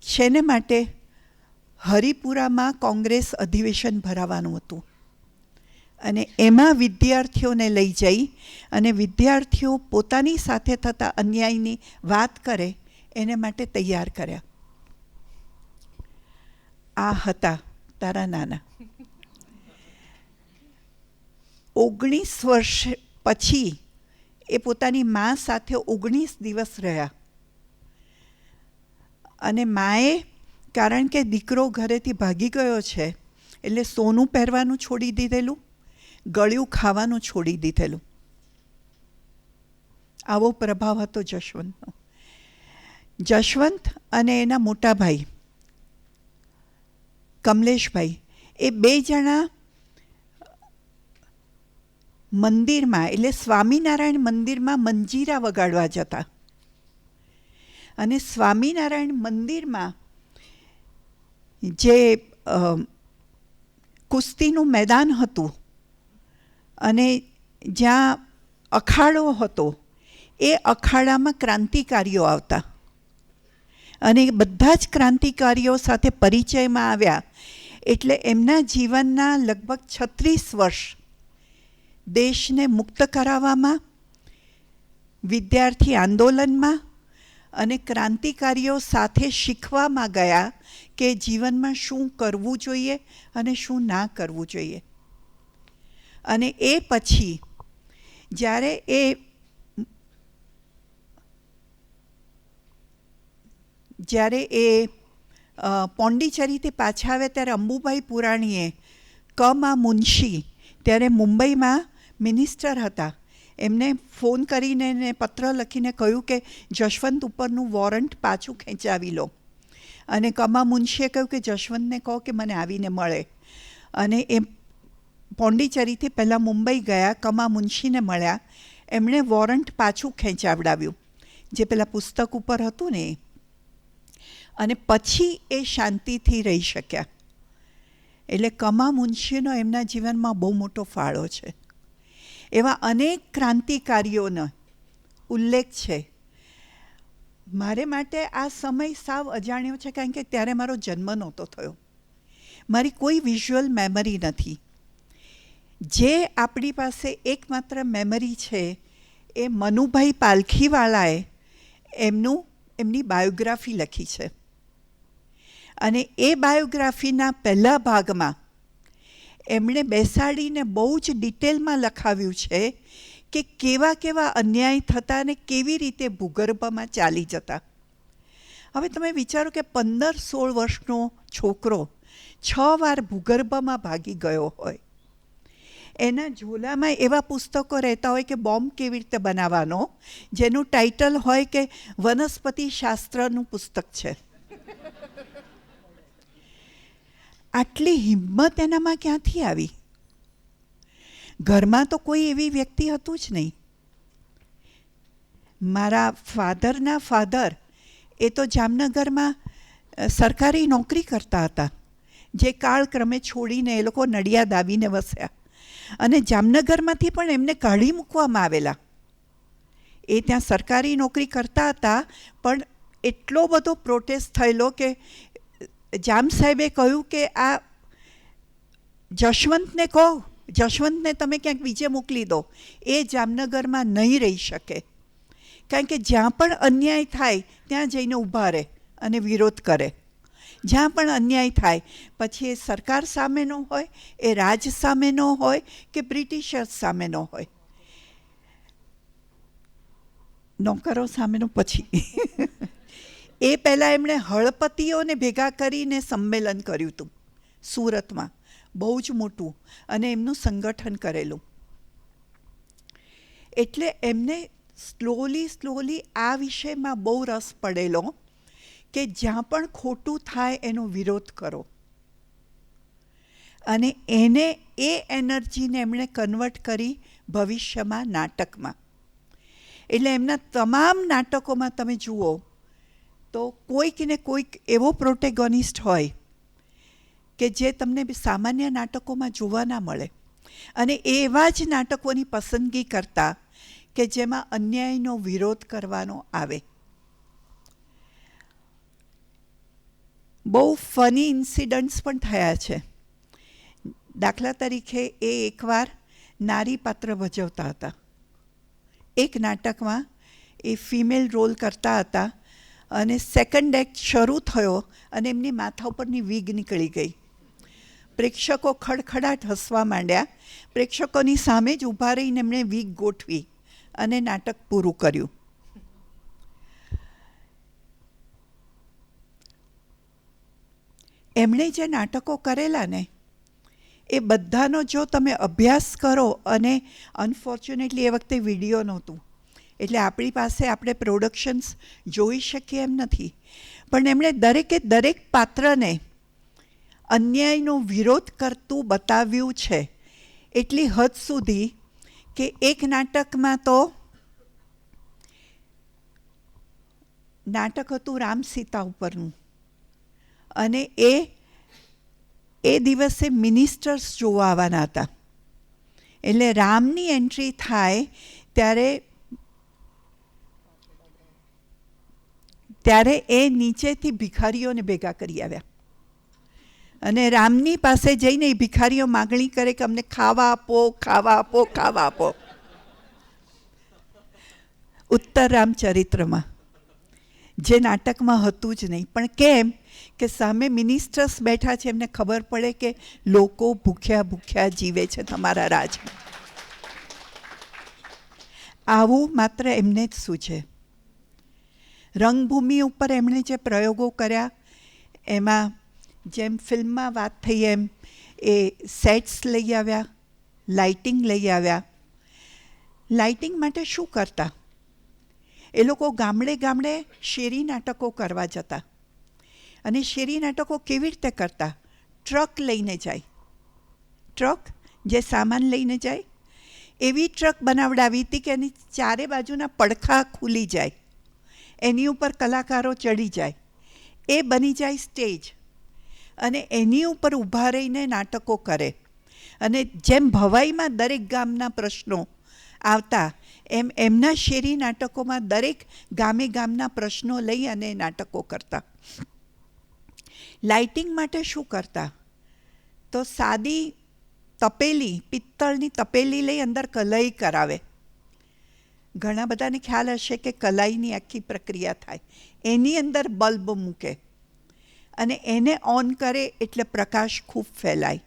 શેને માટે? હરિપુરામાં કોંગ્રેસ અધિવેશન ભરાવાનું હતું, અને એમાં વિદ્યાર્થીઓને લઈ જઈ અને વિદ્યાર્થીઓ પોતાની સાથે થતા અન્યાયની વાત કરે એને માટે તૈયાર કર્યા. આ હતા તારા નાના. 19 વર્ષ પછી એ પોતાની મા સાથે 19 દિવસ રહ્યા. અને માએ, કારણ કે દીકરો ઘરેથી ભાગી ગયો છે એટલે સોનું પહેરવાનું છોડી દીધેલું, ગળ્યું ખાવાનું છોડી દીધેલું. આવો પ્રભાવ હતો જશવંતનો. જશવંત અને એના મોટા ભાઈ કમલેશભાઈ, એ 2 જણા મંદિરમાં, એટલે સ્વામિનારાયણ મંદિરમાં મંજીરા વગાડવા જતા. અને સ્વામિનારાયણ મંદિરમાં જે કુસ્તીનું મેદાન હતું અને જ્યાં અખાડો હતો, એ અખાડામાં ક્રાંતિકારીઓ આવતા, અને બધા જ ક્રાંતિકારીઓ સાથે પરિચયમાં આવ્યા. એટલે એમના જીવનના લગભગ 36 વર્ષ દેશને મુક્ત કરાવવામાં, વિદ્યાર્થી આંદોલનમાં અને ક્રાંતિકારીઓ સાથે શીખવામાં ગયા કે જીવનમાં શું કરવું જોઈએ અને શું ના કરવું જોઈએ. અને એ પછી જ્યારે એ પોંડિચેરીથી પાછા આવ્યા ત્યારે અંબુભાઈ પુરાણીએ કમા મુનશી, ત્યારે મુંબઈમાં મિનિસ્ટર હતા, એમને ફોન કરીને એને પત્ર લખીને કહ્યું કે જશવંત ઉપરનું વોરંટ પાછું ખેંચાવી લો. અને કમા મુનશીએ કહ્યું કે જશવંતને કહો કે મને આવીને મળે. અને એ પોંડિચેરીથી પહેલાં મુંબઈ ગયા, કમા મુનશીને મળ્યા, એમણે વોરંટ પાછું ખેંચાવડાવ્યું જે પેલા પુસ્તક ઉપર હતું ને. અને પછી એ શાંતિથી રહી શક્યા. એટલે કમા મુનશીનો એમના જીવનમાં બહુ મોટો ફાળો છે. એવા અનેક ક્રાંતિકારીઓનો ઉલ્લેખ છે. મારે માટે આ સમય સાવ અજાણ્યો છે, કારણ કે ત્યારે મારો જન્મ નહોતો થયો. મારી કોઈ વિઝ્યુઅલ મેમરી નથી. જે આપણી પાસે એકમાત્ર મેમરી છે એ મનુભાઈ પાલખીવાળાએ એમની બાયોગ્રાફી લખી છે. અને એ બાયોગ્રાફીના પહેલા ભાગમાં એમણે બેસાડીને બહુ જ ડિટેલમાં લખાવ્યું છે કે કેવા કેવા અન્યાય થતા અને કેવી રીતે ભૂગર્ભમાં ચાલી જતા. હવે તમે વિચારો કે 15-16 વર્ષનો છોકરો 6 વાર ભૂગર્ભમાં ભાગી ગયો હોય, એના ઝોલામાં એવા પુસ્તકો રહેતા હોય કે બોમ્બ કેવી રીતે બનાવવાનો, જેનું ટાઇટલ હોય કે વનસ્પતિ શાસ્ત્રનું પુસ્તક છે. આટલી હિંમત એનામાં ક્યાંથી આવી? ઘરમાં તો કોઈ એવી વ્યક્તિ હતું જ નહીં. મારા ફાધરના ફાધર એ તો જામનગરમાં સરકારી નોકરી કરતા હતા, જે કાળક્રમે છોડીને એ લોકો નડિયાદ આવીને વસ્યા. અને જામનગરમાંથી પણ એમને કાઢી મૂકવામાં આવેલા. એ ત્યાં સરકારી નોકરી કરતા હતા, પણ એટલો બધો પ્રોટેસ્ટ થયેલો કે જામ સાહેબે કહ્યું કે આ જશવંતને કહો, જશવંતને તમે ક્યાંક બીજે મોકલી દો, એ જામનગરમાં નહીં રહી શકે. કારણ કે જ્યાં પણ અન્યાય થાય ત્યાં જઈને ઊભા રહે અને વિરોધ કરે. જ્યાં પણ અન્યાય થાય, પછી એ સરકાર સામેનો હોય, એ રાજ સામેનો હોય કે બ્રિટિશર્સ સામેનો હોય, નોકરો સામેનો પછી. એ પહેલાં એમણે હળપતિઓને ભેગા કરીને સંમેલન કર્યું હતું સુરતમાં, બહુ જ મોટું, અને એમનું સંગઠન કરેલું. એટલે એમને સ્લોલી આ વિષયમાં બહુ રસ પડેલો કે જ્યાં પણ ખોટું થાય એનો વિરોધ કરો, અને એને એ એનર્જીને એમણે કન્વર્ટ કરી ભવિષ્યમાં નાટકમાં. એટલે એમના તમામ નાટકોમાં તમે જુઓ તો કોઈક ને કોઈક એવો પ્રોટેગોનિસ્ટ હોય કે જે તમને સામાન્ય નાટકોમાં જોવા ના મળે, અને એવા જ નાટકોની પસંદગી કરતા કે જેમાં અન્યાયનો વિરોધ કરવાનો આવે. બહુ ફની ઇન્સિડન્ટ્સ પણ થયા છે. દાખલા તરીકે એ એકવાર નારી પાત્ર ભજવતા હતા. એક નાટકમાં એ ફિમેલ રોલ કરતા હતા, અને સેકન્ડ એક્ટ શરૂ થયો અને એમની માથા ઉપરની વીગ નીકળી ગઈ. પ્રેક્ષકો ખડખડાટ હસવા માંડ્યા. પ્રેક્ષકોની સામે જ ઊભા રહીને એમણે વીગ ગોઠવી અને નાટક પૂરું કર્યું. એમણે જે નાટકો કરેલા ને એ બધાનો જો તમે અભ્યાસ કરો, અને અનફોર્ચ્યુનેટલી એ વખતે વિડીયો નહોતું એટલે આપણી પાસે આપણે પ્રોડક્શન્સ જોઈ શકીએ એમ નથી, પણ એમણે દરેકે દરેક પાત્રને અન્યાયનો વિરોધ કરતું બતાવ્યું છે. એટલી હદ સુધી કે એક નાટકમાં તો નાટક હતું રામ સીતા ઉપરનું, અને એ દિવસે મિનિસ્ટર્સ જોવા આવવાના હતા. એટલે રામની એન્ટ્રી થાય ત્યારે એ નીચેથી ભિખારીઓને ભેગા કરી આવ્યા, અને રામની પાસે જઈને એ ભિખારીઓ માગણી કરે કે અમને ખાવા આપો, ખાવા આપો, ખાવા આપો. ઉત્તર રામચરિત્રમાં, જે નાટકમાં હતું જ નહીં. પણ કેમ કે સામે મિનિસ્ટર્સ બેઠા છે, એમને ખબર પડે કે લોકો ભૂખ્યા ભૂખ્યા જીવે છે તમારા રાજમાં. આવું માત્ર એમને જ સૂઝે. રંગભૂમિ ઉપર એમણે જે પ્રયોગો કર્યા એમાં જેમ ફિલ્મમાં વાત થઈ એમ એ સેટ્સ લઈ આવ્યા, લાઇટિંગ લઈ આવ્યા. લાઇટિંગ માટે શું કરતા? એ લોકો ગામડે ગામડે શેરી નાટકો કરવા જતા, અને શેરી નાટકો કેવી રીતે કરતા? ટ્રક લઈને જાય, ટ્રક જે સામાન લઈને જાય એવી ટ્રક બનાવડાવી હતી કે એની ચારે બાજુના પડખા ખુલી જાય, એની ઉપર કલાકારો ચડી જાય, એ બની જાય સ્ટેજ, અને એની ઉપર ઊભા રહીને નાટકો કરે. અને જેમ ભવાઈમાં દરેક ગામના પ્રશ્નો આવતા એમ એમના શેરી નાટકોમાં દરેક ગામે ગામના પ્રશ્નો લઈ અને નાટકો કરતા. લાઇટિંગ માટે શું કરતા? તો સાદી તપેલી, પિત્તળની તપેલી લઈ અંદર કલાઈ કરાવે. ઘણા બધાને ખ્યાલ હશે કે કલાઈની આખી પ્રક્રિયા થાય. એની અંદર બલ્બ મૂકે અને એને ઓન કરે એટલે પ્રકાશ ખૂબ ફેલાય.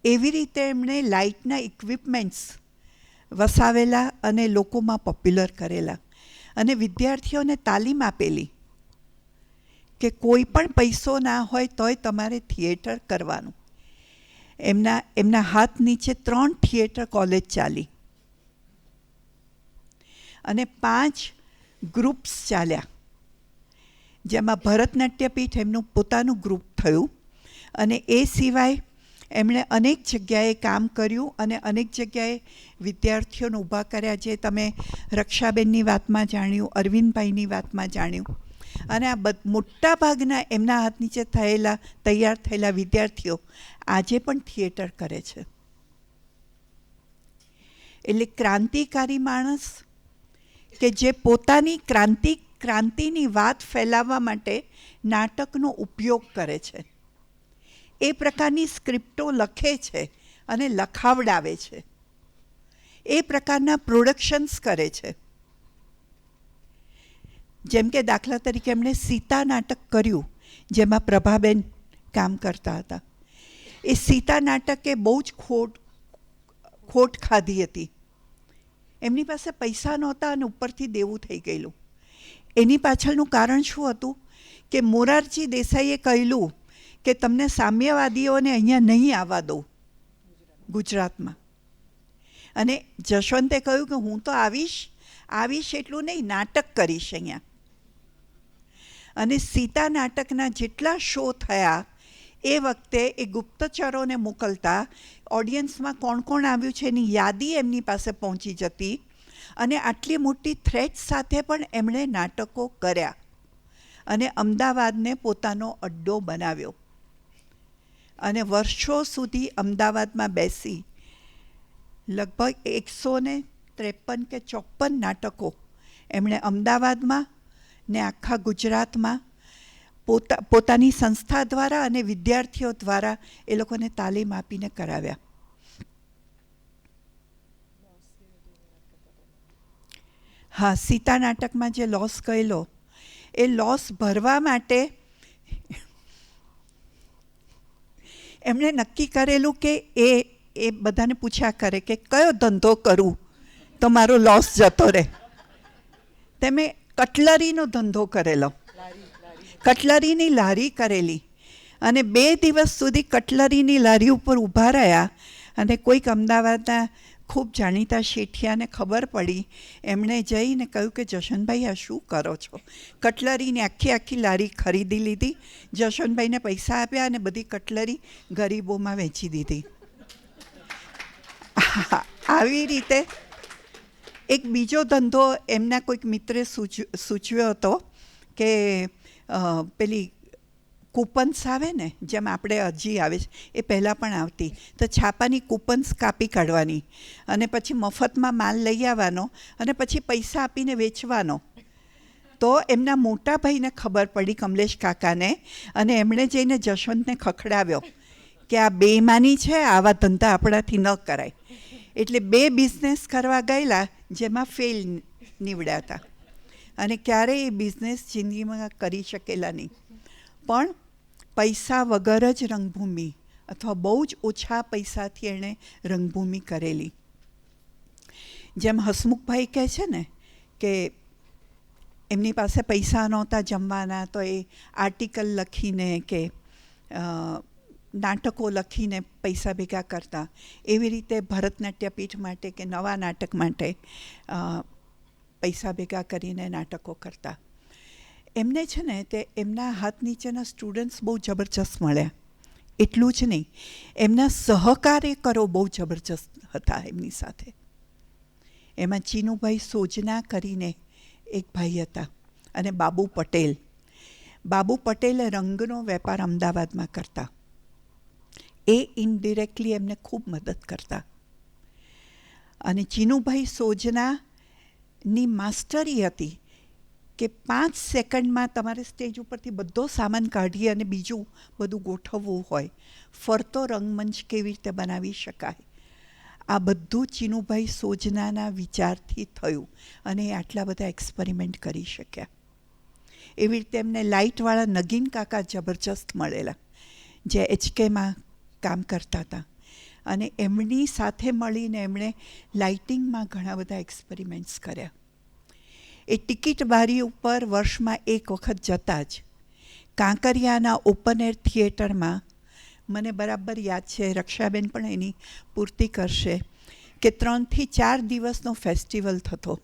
એવી રીતે એમણે લાઇટના ઇક્વિપમેન્ટ્સ વસાવેલા અને લોકોમાં પોપ્યુલર કરેલા, અને વિદ્યાર્થીઓને તાલીમ આપેલી કે કોઈ પણ પૈસો ના હોય તોય તમારે થિયેટર કરવાનું. એમના હાથ નીચે 3 થિયેટર કોલેજ ચાલી, અને 5 ગ્રુપ્સ ચાલ્યા, જેમાં ભરતનાટ્યપીઠ એમનું પોતાનું ગ્રુપ થયું. અને એ સિવાય એમણે અનેક જગ્યાએ કામ કર્યું અને અનેક જગ્યાએ વિદ્યાર્થીઓને ઊભા કર્યા, જે તમે રક્ષાબેનની વાતમાં જાણ્યું, અરવિંદભાઈની વાતમાં જાણ્યું. અને આ મોટા ભાગના એમના હાથ નીચે તૈયાર થયેલા વિદ્યાર્થીઓ આજે પણ થિયેટર કરે છે. એટલે ક્રાંતિકારી માણસ કે જે પોતાની ક્રાંતિની વાત ફેલાવવા માટે નાટકનો ઉપયોગ કરે છે, એ પ્રકારની સ્ક્રિપ્ટો લખે છે અને લખાવડાવે છે, એ પ્રકારના પ્રોડક્શન્સ કરે છે. જેમ કે દાખલા તરીકે એમણે સીતા નાટક કર્યું, જેમાં પ્રભાબેન કામ કરતા હતા. એ સીતા નાટકે બહુ જ ખોટ ખાધી હતી. એમની પાસે પૈસા નહોતા અને ઉપરથી દેવું થઈ ગયેલું. એની પાછળનું કારણ શું હતું કે મોરારજી દેસાઈએ કહેલું કે તમને સામ્યવાદીઓને અહીંયા નહીં આવવા દઉં ગુજરાતમાં. અને જશવંતે કહ્યું કે હું તો આવીશ એટલું નહીં, નાટક કરીશ અહીંયા. અને સીતા નાટકના જેટલા શો થયા એ વખતે એ ગુપ્તચરોને મોકલતા, ઓડિયન્સમાં કોણ કોણ આવ્યું છે એની યાદી એમની પાસે પહોંચી જતી, અને આટલી મોટી થ્રેટ સાથે પણ એમણે નાટકો કર્યા અને અમદાવાદને પોતાનો અડ્ડો બનાવ્યો. અને વર્ષો સુધી અમદાવાદમાં બેસી લગભગ 153 કે 54 નાટકો એમણે અમદાવાદમાં ને આખા ગુજરાતમાં પોતાની સંસ્થા દ્વારા અને વિદ્યાર્થીઓ દ્વારા એ લોકોને તાલીમ આપીને કરાવ્યા. હા, સીતા નાટકમાં જે લોસ ગયેલો એ લોસ ભરવા માટે એમણે નક્કી કરેલું કે એ બધાને પૂછ્યા કરે કે કયો ધંધો કરું તો મારો લોસ જતો રહે. તેમે કટલરીનો ધંધો કરેલો, કટલરીની લારી કરેલી, અને 2 દિવસ સુધી કટલરીની લારી ઉપર ઊભા રહ્યા. અને કોઈક અમદાવાદના ખૂબ જાણીતા શેઠિયાને ખબર પડી. એમણે જઈને કહ્યું કે જશનભાઈ આ શું કરો છો? કટલરીની આખી લારી ખરીદી લીધી, જશનભાઈને પૈસા આપ્યા અને બધી કટલરી ગરીબોમાં વેચી દીધી. આવી રીતે એક બીજો ધંધો એમના કોઈક મિત્રે સૂચવ્યો હતો કે પેલી કૂપન્સ આવે ને, જેમ આપણે હજી આવે છે એ પહેલાં પણ આવતી, તો છાપાની કૂપન્સ કાપી કાઢવાની અને પછી મફતમાં માલ લઈ આવવાનો અને પછી પૈસા આપીને વેચવાનો. તો એમના મોટા ભાઈને ખબર પડી, કમલેશ કાકાને, અને એમણે જઈને જશવંતને ખખડાવ્યો કે આ બેઈમાની છે, આવા ધંધા આપણાથી ન કરાય. એટલે 2 બિઝનેસ કરવા ગયેલા જેમાં ફેલ નીવડ્યા હતા અને ક્યારેય એ બિઝનેસ જિંદગીમાં કરી શકેલા નહીં. પણ પૈસા વગર જ રંગભૂમિ, અથવા બહુ જ ઓછા પૈસાથી એણે રંગભૂમિ કરેલી. જેમ હસમુખભાઈ કહે છે ને કે એમની પાસે પૈસા નહોતા જમવાના, તો એ આર્ટિકલ લખીને કે નાટકો લખીને પૈસા ભેગા કરતા. એવી રીતે ભરતનાટ્ય પીઠ માટે કે નવા નાટક માટે પૈસા ભેગા કરીને નાટકો કરતા. એમને છે ને તે એમના હાથ નીચેના સ્ટુડન્ટ્સ બહુ જબરજસ્ત મળ્યા. એટલું જ નહીં, એમના સહકાર્યકરો બહુ જબરજસ્ત હતા એમની સાથે. એમાં ચીનુભાઈ સોજના કરીને એક ભાઈ હતા, અને બાબુ પટેલ. બાબુ પટેલે રંગનો વેપાર અમદાવાદમાં કરતા. એ ઇનડિરેક્ટલી એમને ખૂબ મદદ કરતા. અને ચીનુભાઈ સોજનાની માસ્ટરી હતી કે 5 સેકન્ડમાં તમારે સ્ટેજ ઉપરથી બધો સામાન કાઢી અને બીજું બધું ગોઠવવું હોય, ફરતો રંગમંચ કેવી રીતે બનાવી શકાય, આ બધું ચીનુભાઈ સોજનાના વિચારથી થયું અને એ આટલા બધા એક્સપેરિમેન્ટ કરી શક્યા. એવી રીતે એમને લાઇટવાળા નગીન કાકા જબરજસ્ત મળેલા, જે HKમાં કામ કરતા હતા, અને એમની સાથે મળીને એમણે લાઇટિંગમાં ઘણા બધા એક્સપેરિમેન્ટ્સ કર્યા. એ ટિકિટ બારી ઉપર વર્ષમાં 1 વખત જતા જ કાંકરિયાના ઓપન એર થિયેટરમાં, મને બરાબર યાદ છે, રક્ષાબેન પણ એની પૂર્તિ કરશે, કે 3 થી 4 દિવસનો ફેસ્ટિવલ થતો.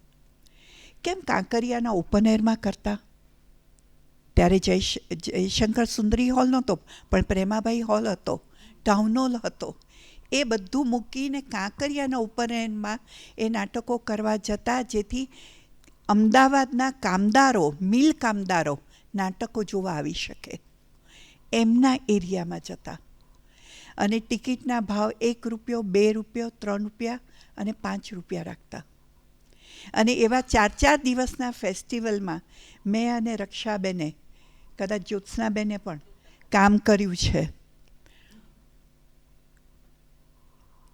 કેમ કાંકરિયાના ઓપન એરમાં કરતા? ત્યારે જયશંકર સુંદરી હોલ નહોતો, પણ પ્રેમાભાઈ હોલ હતો, ટાઉન હોલ હતો. એ બધું મૂકીને કાંકરિયાના ઓપન એરમાં એ નાટકો કરવા જતા, જેથી અમદાવાદના કામદારો, મિલ કામદારો નાટકો જોવા આવી શકે. એમના એરિયામાં જતા અને ટિકિટના ભાવ 1 રૂપિયો, 2 રૂપિયો, 3 રૂપિયા અને 5 રૂપિયા રાખતા. અને એવા 4 દિવસના ફેસ્ટિવલમાં મેં અને રક્ષાબેને, કદાચ જ્યોત્સનાબેને પણ કામ કર્યું છે.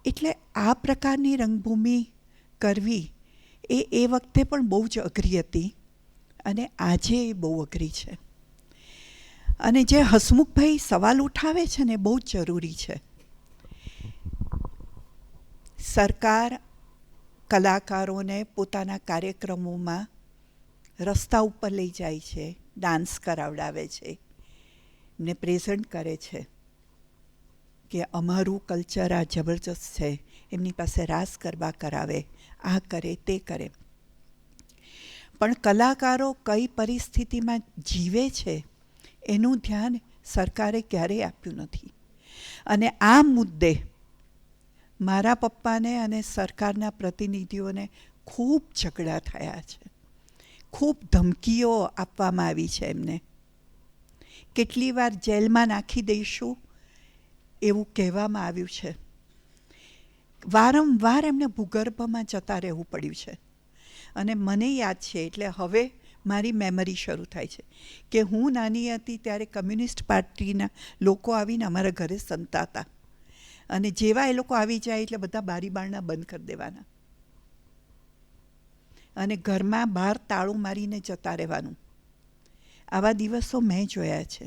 એટલે આ પ્રકારની રંગભૂમિ કરવી એ વખતે પણ બહુ જ અઘરી હતી, અને આજે એ બહુ અઘરી છે. અને જે હસમુખભાઈ સવાલ ઉઠાવે છે ને, બહુ જ જરૂરી છે. સરકાર કલાકારોને પોતાના કાર્યક્રમોમાં રસ્તા ઉપર લઈ જાય છે, ડાન્સ કરાવડાવે છે, ને પ્રેઝન્ટ કરે છે કે અમારું કલ્ચર આ જબરજસ્ત છે, એમની પાસે રાસ ગરબા કરાવે, આ કરે તે કરે. પણ કલાકારો કઈ પરિસ્થિતિમાં જીવે છે એનું ધ્યાન સરકારે ક્યારેય આપ્યું નથી. અને આ મુદ્દે મારા પપ્પાને અને સરકારના પ્રતિનિધિઓને ખૂબ ઝઘડા થયા છે, ખૂબ ધમકીઓ આપવામાં આવી છે એમને. કેટલી વાર જેલમાં નાખી દઈશું એવું કહેવામાં આવ્યું છે. વારંવાર એમને ભૂગર્ભમાં જતા રહેવું પડ્યું છે. અને મને યાદ છે, એટલે હવે મારી મેમરી શરૂ થાય છે કે હું નાની હતી ત્યારે કમ્યુનિસ્ટ પાર્ટીના લોકો આવીને અમારા ઘરે સંતાતા, અને જેવા એ લોકો આવી જાય એટલે બધા બારી બારણા બંધ કરી દેવાના અને ઘરમાં બહાર તાળું મારીને જતા રહેવાનું. આવા દિવસો મેં જોયા છે.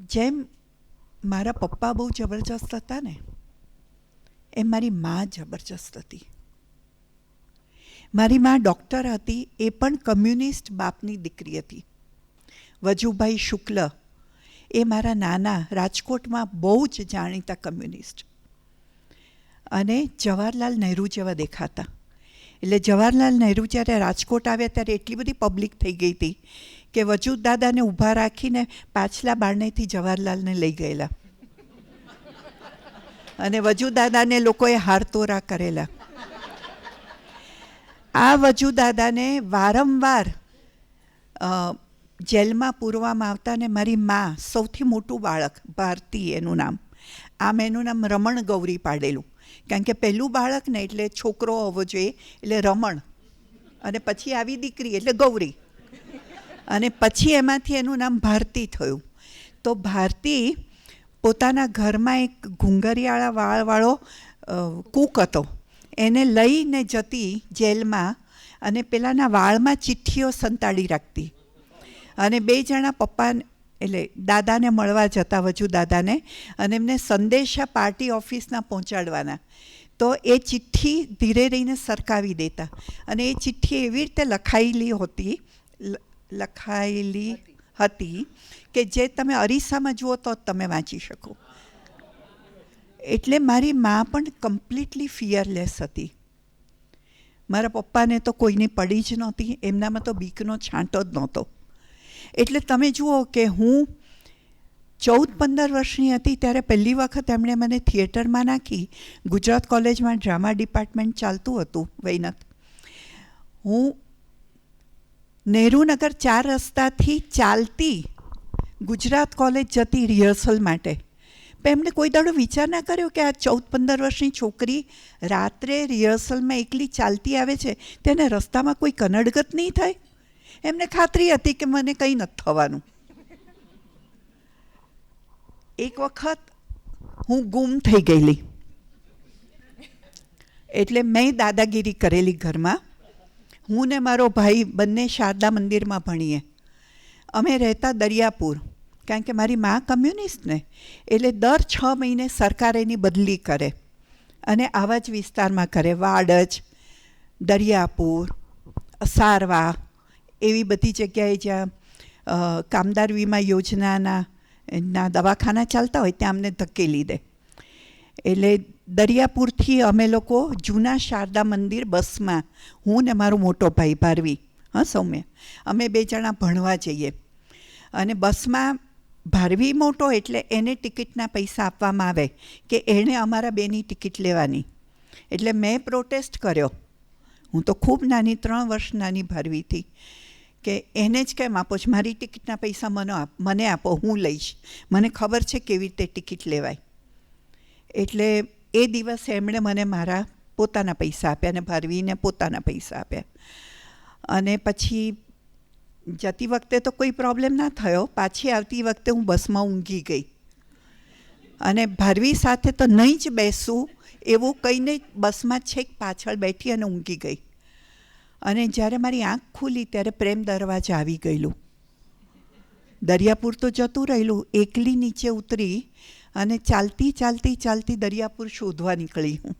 જેમ મારા પપ્પા બહુ જબરજસ્ત હતા ને, એમ મારી મા જબરજસ્ત હતી. મારી મા ડૉક્ટર હતી, એ પણ કમ્યુનિસ્ટ બાપની દીકરી હતી. વજુભાઈ શુક્લ એ મારા નાના રાજકોટમાં બહુ જ જાણીતા કમ્યુનિસ્ટ, અને જવાહરલાલ નહેરુ જેવા દેખાતા. એટલે જવાહરલાલ નહેરુ જ્યારે રાજકોટ આવ્યા ત્યારે એટલી બધી પબ્લિક થઈ ગઈ હતી કે વજૂદ દાદાને ઊભા રાખીને પાછલા બારણેથી જવાહરલાલને લઈ ગયેલા, અને વજૂદ દાદાને લોકોએ હારતોરા કરેલા. આ વજૂદ દાદાને વારંવાર જેલમાં પૂરવામાં આવતા, ને મારી મા સૌથી મોટું બાળક ભારતી એનું નામ, આમ એનું નામ રમણ ગૌરી પાડેલું, કારણ કે પહેલું બાળક ને એટલે છોકરો હોવો જોઈએ એટલે રમણ, અને પછી આવી દીકરી એટલે ગૌરી, અને પછી એમાંથી એનું નામ ભારતી થયું. તો ભારતી પોતાના ઘરમાં એક ઘૂંઘરિયાળા વાળવાળો કૂક હતો, એને લઈને જતી જેલમાં, અને પેલાના વાળમાં ચિઠ્ઠીઓ સંતાડી રાખતી, અને બે જણા પપ્પા એટલે દાદાને મળવા જતા, વજુ દાદાને, અને એમને સંદેશા પાર્ટી ઓફિસના પહોંચાડવાના. તો એ ચિઠ્ઠી ધીરે રહીને સરકાવી દેતા, અને એ ચિઠ્ઠી એવી રીતે લખાયેલી હતી કે જે તમે અરીસામાં જુઓ તો જ તમે વાંચી શકો. એટલે મારી મા પણ કમ્પ્લીટલી ફિયરલેસ હતી. મારા પપ્પાને તો કોઈની પડી જ નહોતી, એમનામાં તો બીકનો છાંટો જ નહોતો. એટલે તમે જુઓ કે હું 14-15 વર્ષની હતી ત્યારે પહેલી વખત એમણે મને થિયેટરમાં નાખી. ગુજરાત કોલેજમાં ડ્રામા ડિપાર્ટમેન્ટ ચાલતું હતું વૈનત. હું નહેરુનગર 4 રસ્તાથી ચાલતી ગુજરાત કોલેજ જતી રિહર્સલ માટે. પણ એમણે કોઈ દાડો વિચાર ના કર્યો કે આ 14-15 વર્ષની છોકરી રાત્રે રિહર્સલમાં એકલી ચાલતી આવે છે, તેને રસ્તામાં કોઈ કનડગત નહીં થાય. એમને ખાતરી હતી કે મને કંઈ નથી થવાનું. એક વખત હું ગુમ થઈ ગયેલી, એટલે મેં દાદાગીરી કરેલી ઘરમાં. હું ને મારો ભાઈ બંને શારદા મંદિરમાં ભણીએ. અમે રહેતા દરિયાપુર, કારણ કે મારી મા કમ્યુનિસ્ટ ને, એટલે દર 6 મહિને સરકાર એની બદલી કરે, અને આવા જ વિસ્તારમાં કરે. વાડજ, દરિયાપુર, સારવા, એવી બધી જગ્યાએ જ્યાં કામદાર વીમા યોજનાના દવાખાના ચાલતા હોય ત્યાં અમને ધકેલી દે. એટલે દરિયાપુરથી અમે લોકો જૂના શારદા મંદિર બસમાં, હું ને મારો મોટો ભાઈ ભારવી, સૌમ્ય, અમે 2 જણા ભણવા જઈએ. અને બસમાં ભારવી મોટો એટલે એને ટિકિટના પૈસા આપવામાં આવે કે એણે અમારા બેની ટિકિટ લેવાની. એટલે મેં પ્રોટેસ્ટ કર્યો. હું તો ખૂબ નાની, 3 વર્ષ નાની ભારવીથી, કે એને જ કેમ આપો છો, મારી ટિકિટના પૈસા મને આપો, હું લઈશ, મને ખબર છે કેવી રીતે ટિકિટ લેવાય. એટલે એ દિવસે એમણે મને મારા પોતાના પૈસા આપ્યા, અને ભારવીને પોતાના પૈસા આપ્યા. અને પછી જતી વખતે તો કોઈ પ્રોબ્લેમ ના થયો. પાછી આવતી વખતે હું બસમાં ઊંઘી ગઈ, અને ભારવી સાથે તો નહીં જ બેસું એવું કહીને બસમાં છેક પાછળ બેઠી અને ઊંઘી ગઈ. અને જ્યારે મારી આંખ ખુલી ત્યારે પ્રેમ દરવાજા આવી ગયેલું. દરિયાપુર તો જતું રહેલું. એકલી નીચે ઉતરી અને ચાલતી દરિયાપુર શોધવા નીકળી હું.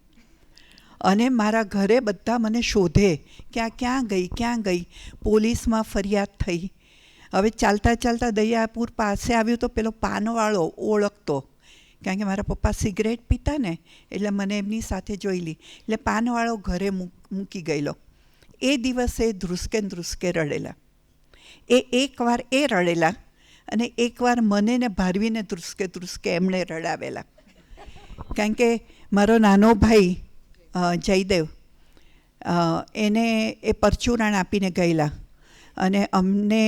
અને મારા ઘરે બધા મને શોધે કે આ ક્યાં ગઈ. પોલીસમાં ફરિયાદ થઈ. હવે ચાલતા દરિયાપુર પાસે આવ્યું તો પેલો પાનવાળો ઓળખતો કારણ કે મારા પપ્પા સિગરેટ પીતા ને, એટલે મને એમની સાથે જોયેલી. એટલે પાનવાળો ઘરે મૂકી ગયેલો. એ દિવસે ધ્રુસકે ને ધ્રુસકે રડેલા. એકવાર એ રડેલા અને એકવાર મને ને ભારવીને ધ્રુસકે ધ્રુસકે એમણે રડાવેલા. કારણ કે મારો નાનો ભાઈ જયદેવ, એને એ પરચુરણ આપીને ગયેલા અને અમને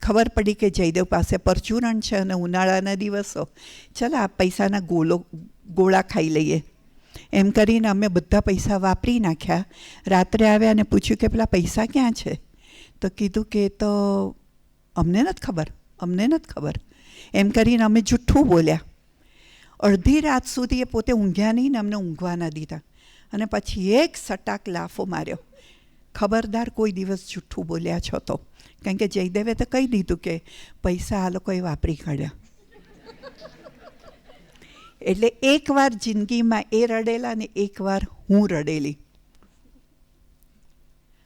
ખબર પડી કે જયદેવ પાસે પરચુરણ છે અને ઉનાળાના દિવસો, ચાલો આ પૈસાના ગોળા ખાઈ લઈએ એમ કરીને અમે બધા પૈસા વાપરી નાખ્યા. રાત્રે આવ્યા અને પૂછ્યું કે પેલા પૈસા ક્યાં છે? તો કીધું કે તો અમને નથી ખબર એમ કરીને અમે જૂઠું બોલ્યા. અડધી રાત સુધી એ પોતે ઊંઘ્યા નહીં ને અમને ઊંઘવા ના દીધા. અને પછી એક સટાક લાફો માર્યો, ખબરદાર કોઈ દિવસ જૂઠું બોલ્યા છો તો. કારણ કે જયદેવે તો કહી દીધું કે પૈસા આ લોકોએ વાપરી કાઢ્યા. એટલે એકવાર જિંદગીમાં એ રડેલા ને એકવાર હું રડેલી.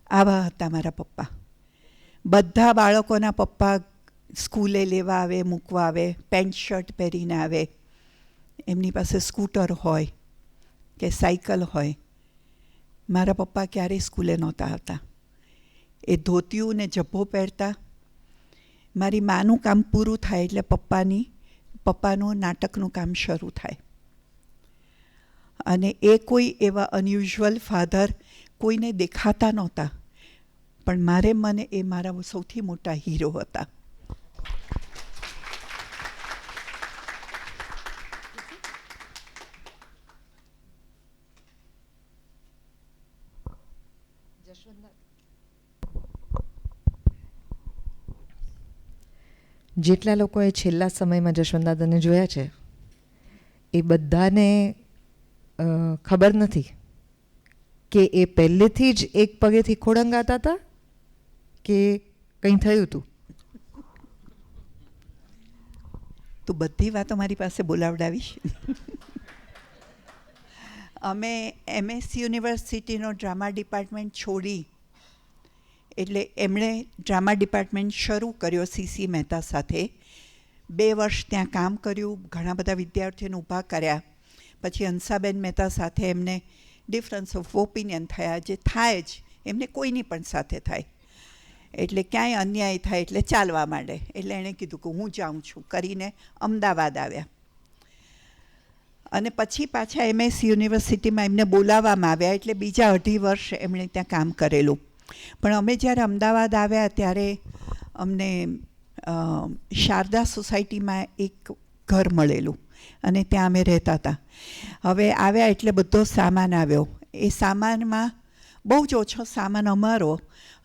આવા હતા મારા પપ્પા. બધા બાળકોના પપ્પા સ્કૂલે લેવા આવે, મૂકવા આવે, પેન્ટ શર્ટ પહેરીને આવે. એમની પાસે સ્કૂટર હોય કે સાયકલ હોય. મારા પપ્પા ક્યારેય સ્કૂલે નહોતા આવતા. એ ધોતિયું ને જબ્બો પહેરતા. મારી માનું કામ પૂરું થાય એટલે પપ્પાનું નાટકનું કામ શરૂ થાય. અને એ કોઈ એવા અનયુઝ્યુઅલ ફાધર કોઈને દેખાતા નહોતા, પણ મને એ મારા સૌથી મોટા હીરો હતા. જેટલા લોકોએ છેલ્લા સમયમાં જશવંતદાદાને જોયા છે એ બધાને ખબર નથી કે એ પહેલેથી જ એક પગેથી ખોળંગાતા હતા કે કંઈ થયું હતું. તું બધી વાતો મારી પાસે બોલાવડાવીશ. અમે MS યુનિવર્સિટીનો ડ્રામા ડિપાર્ટમેન્ટ છોડી એટલે એમણે ડ્રામા ડિપાર્ટમેન્ટ શરૂ કર્યો CC મહેતા સાથે. 2 વર્ષ ત્યાં કામ કર્યું, ઘણા બધા વિદ્યાર્થીઓને ઊભા કર્યા. પછી હંસાબેન મહેતા સાથે એમને ડિફરન્સ ઓફ ઓપિનિયન થયા, જે થાય જ એમને કોઈની પણ સાથે થાય. એટલે ક્યાંય અન્યાય થાય એટલે ચાલવા માંડે. એટલે એણે કીધું કે હું જાઉં છું કરીને અમદાવાદ આવ્યા. અને પછી પાછા MS યુનિવર્સિટીમાં એમને બોલાવવામાં આવ્યા. એટલે બીજા 2.5 વર્ષ એમણે ત્યાં કામ કરેલું. પણ અમે જ્યારે અમદાવાદ આવ્યા ત્યારે અમને શારદા સોસાયટીમાં એક ઘર મળેલું અને ત્યાં અમે રહેતા હતા. હવે આવ્યા એટલે બધો સામાન આવ્યો. એ સામાનમાં બહુ જ ઓછો સામાન અમારો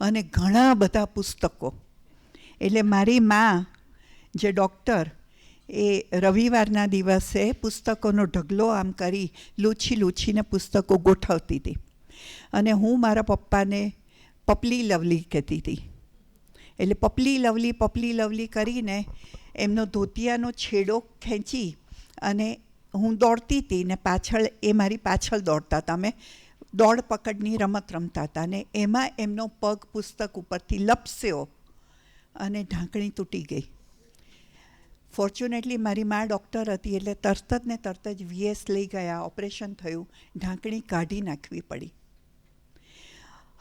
અને ઘણા બધા પુસ્તકો. એટલે મારી મા જે ડૉક્ટર, એ રવિવારના દિવસે પુસ્તકોનો ઢગલો આમ કરી લૂછીને પુસ્તકો ગોઠવતી હતી. અને હું મારા પપ્પાને પપલી લવલી કહેતી હતી. એટલે પપલી લવલી કરીને એમનો ધોતિયાનો છેડો ખેંચી અને હું દોડતી હતી ને પાછળ એ મારી પાછળ દોડતા હતા. અમે દોડ પકડની રમત રમતા હતા અને એમાં એમનો પગ પુસ્તક ઉપરથી લપસ્યો અને ઢાંકણી તૂટી ગઈ. ફોર્ચ્યુનેટલી મારી મા ડૉક્ટર હતી એટલે તરત જ VS લઈ ગયા, ઓપરેશન થયું, ઢાંકણી કાઢી નાખવી પડી.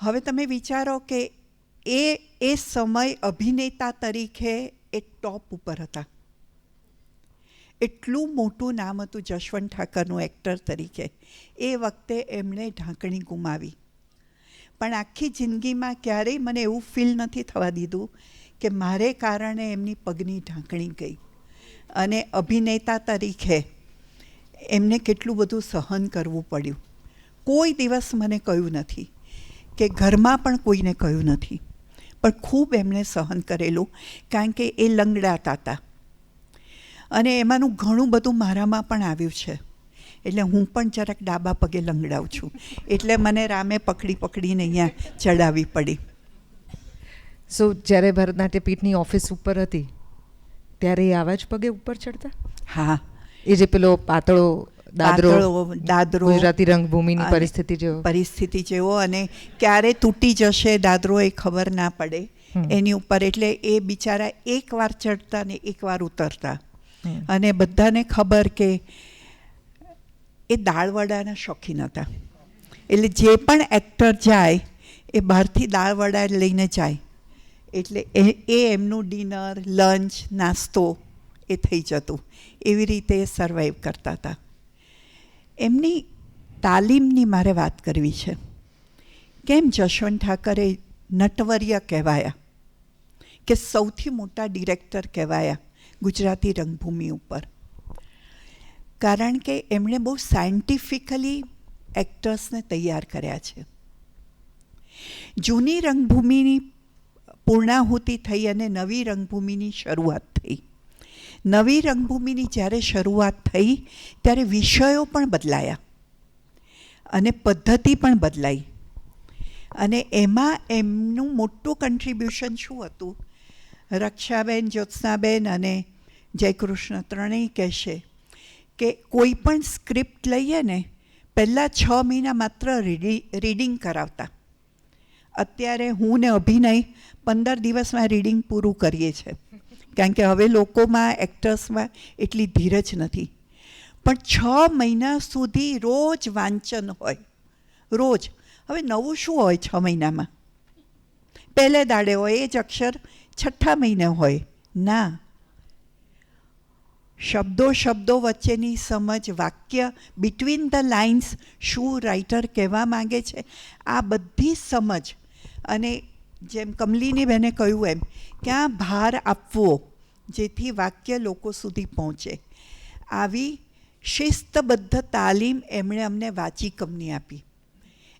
હવે તમે વિચારો કે એ સમય અભિનેતા તરીકે એ ટોપ ઉપર હતા. એટલું મોટું નામ હતું જશવંત ઠાકરનું એક્ટર તરીકે. એ વખતે એમણે ઢાંકણી ગુમાવી. પણ આખી જિંદગીમાં ક્યારેય મને એવું ફીલ નથી થવા દીધું કે મારે કારણે એમની પગની ઢાંકણી ગઈ. અને અભિનેતા તરીકે એમને કેટલું બધું સહન કરવું પડ્યું. કોઈ દિવસ મને કહ્યું નથી કે ઘરમાં પણ કોઈને કહ્યું નથી, પણ ખૂબ એમણે સહન કરેલું. કારણ કે એ લંગડાતા હતા અને એમાંનું ઘણું બધું મારામાં પણ આવ્યું છે. એટલે હું પણ જરાક ડાબા પગે લંગડાવું છું. એટલે મને રામે પકડીને અહીંયા ચડાવવી પડી. સો જ્યારે ભરતનાટ્ય પીઠની ઓફિસ ઉપર હતી ત્યારે એ આવા જ પગે ઉપર ચડતા? હા, એ જે પેલો પાતળો દાદરો ગુજરાતી રંગભૂમિની પરિસ્થિતિ જેવો, અને ક્યારે તૂટી જશે દાદરો એ ખબર ના પડે એની ઉપર. એટલે એ બિચારા એકવાર ચડતા ને એકવાર ઉતરતા. અને બધાને ખબર કે એ દાળવડાના શોખીન હતા. એટલે જે પણ એક્ટર જાય એ બહારથી દાળવડા લઈને જાય, એટલે એ એમનું ડિનર, લંચ, નાસ્તો એ થઈ જતું. એવી રીતે એ સર્વાઈવ કરતા હતા. એમની તાલીમની મારે વાત કરવી છે. કેમ જશવંત ઠાકરે નટવર્ય કહેવાયા, કે સૌથી મોટા ડિરેક્ટર કહેવાયા ગુજરાતી રંગભૂમિ ઉપર? કારણ કે એમણે બહુ સાયન્ટિફિકલી એક્ટર્સને તૈયાર કર્યા છે. જૂની રંગભૂમિની પૂર્ણાહુતિ થઈ અને નવી રંગભૂમિની શરૂઆત થઈ. નવી રંગભૂમિની જ્યારે શરૂઆત થઈ ત્યારે વિષયો પણ બદલાયા અને પદ્ધતિ પણ બદલાઈ. અને એમાં એમનું મોટું કન્ટ્રીબ્યુશન શું હતું? રક્ષાબેન, જ્યોત્સનાબેન અને જયકૃષ્ણ ત્રણેય કહેશે કે કોઈ પણ સ્ક્રિપ્ટ લઈએ ને પહેલાં 6 મહિના માત્ર રીડિંગ કરાવતા. અત્યારે હું ને અભિનય 15 દિવસમાં રીડિંગ પૂરું કરીએ છીએ, કારણ કે હવે લોકોમાં, એક્ટર્સમાં એટલી ધીરજ નથી. પણ 6 મહિના સુધી રોજ વાંચન હોય, રોજ. હવે નવું શું હોય 6 મહિનામાં? પહેલે દાડે હોય એ જ અક્ષર 6ઠ્ઠા મહિને હોય ના. શબ્દો વચ્ચેની સમજ, વાક્ય, બિટવીન ધ લાઇન્સ, શું રાઇટર કહેવા માગે છે, આ બધી સમજ. અને જેમ કમલીની બેને કહ્યું એમ, ક્યાં ભાર આપવો જેથી વાક્ય લોકો સુધી પહોંચે, આવી શિસ્તબદ્ધ તાલીમ એમણે અમને વાચિકમની આપી.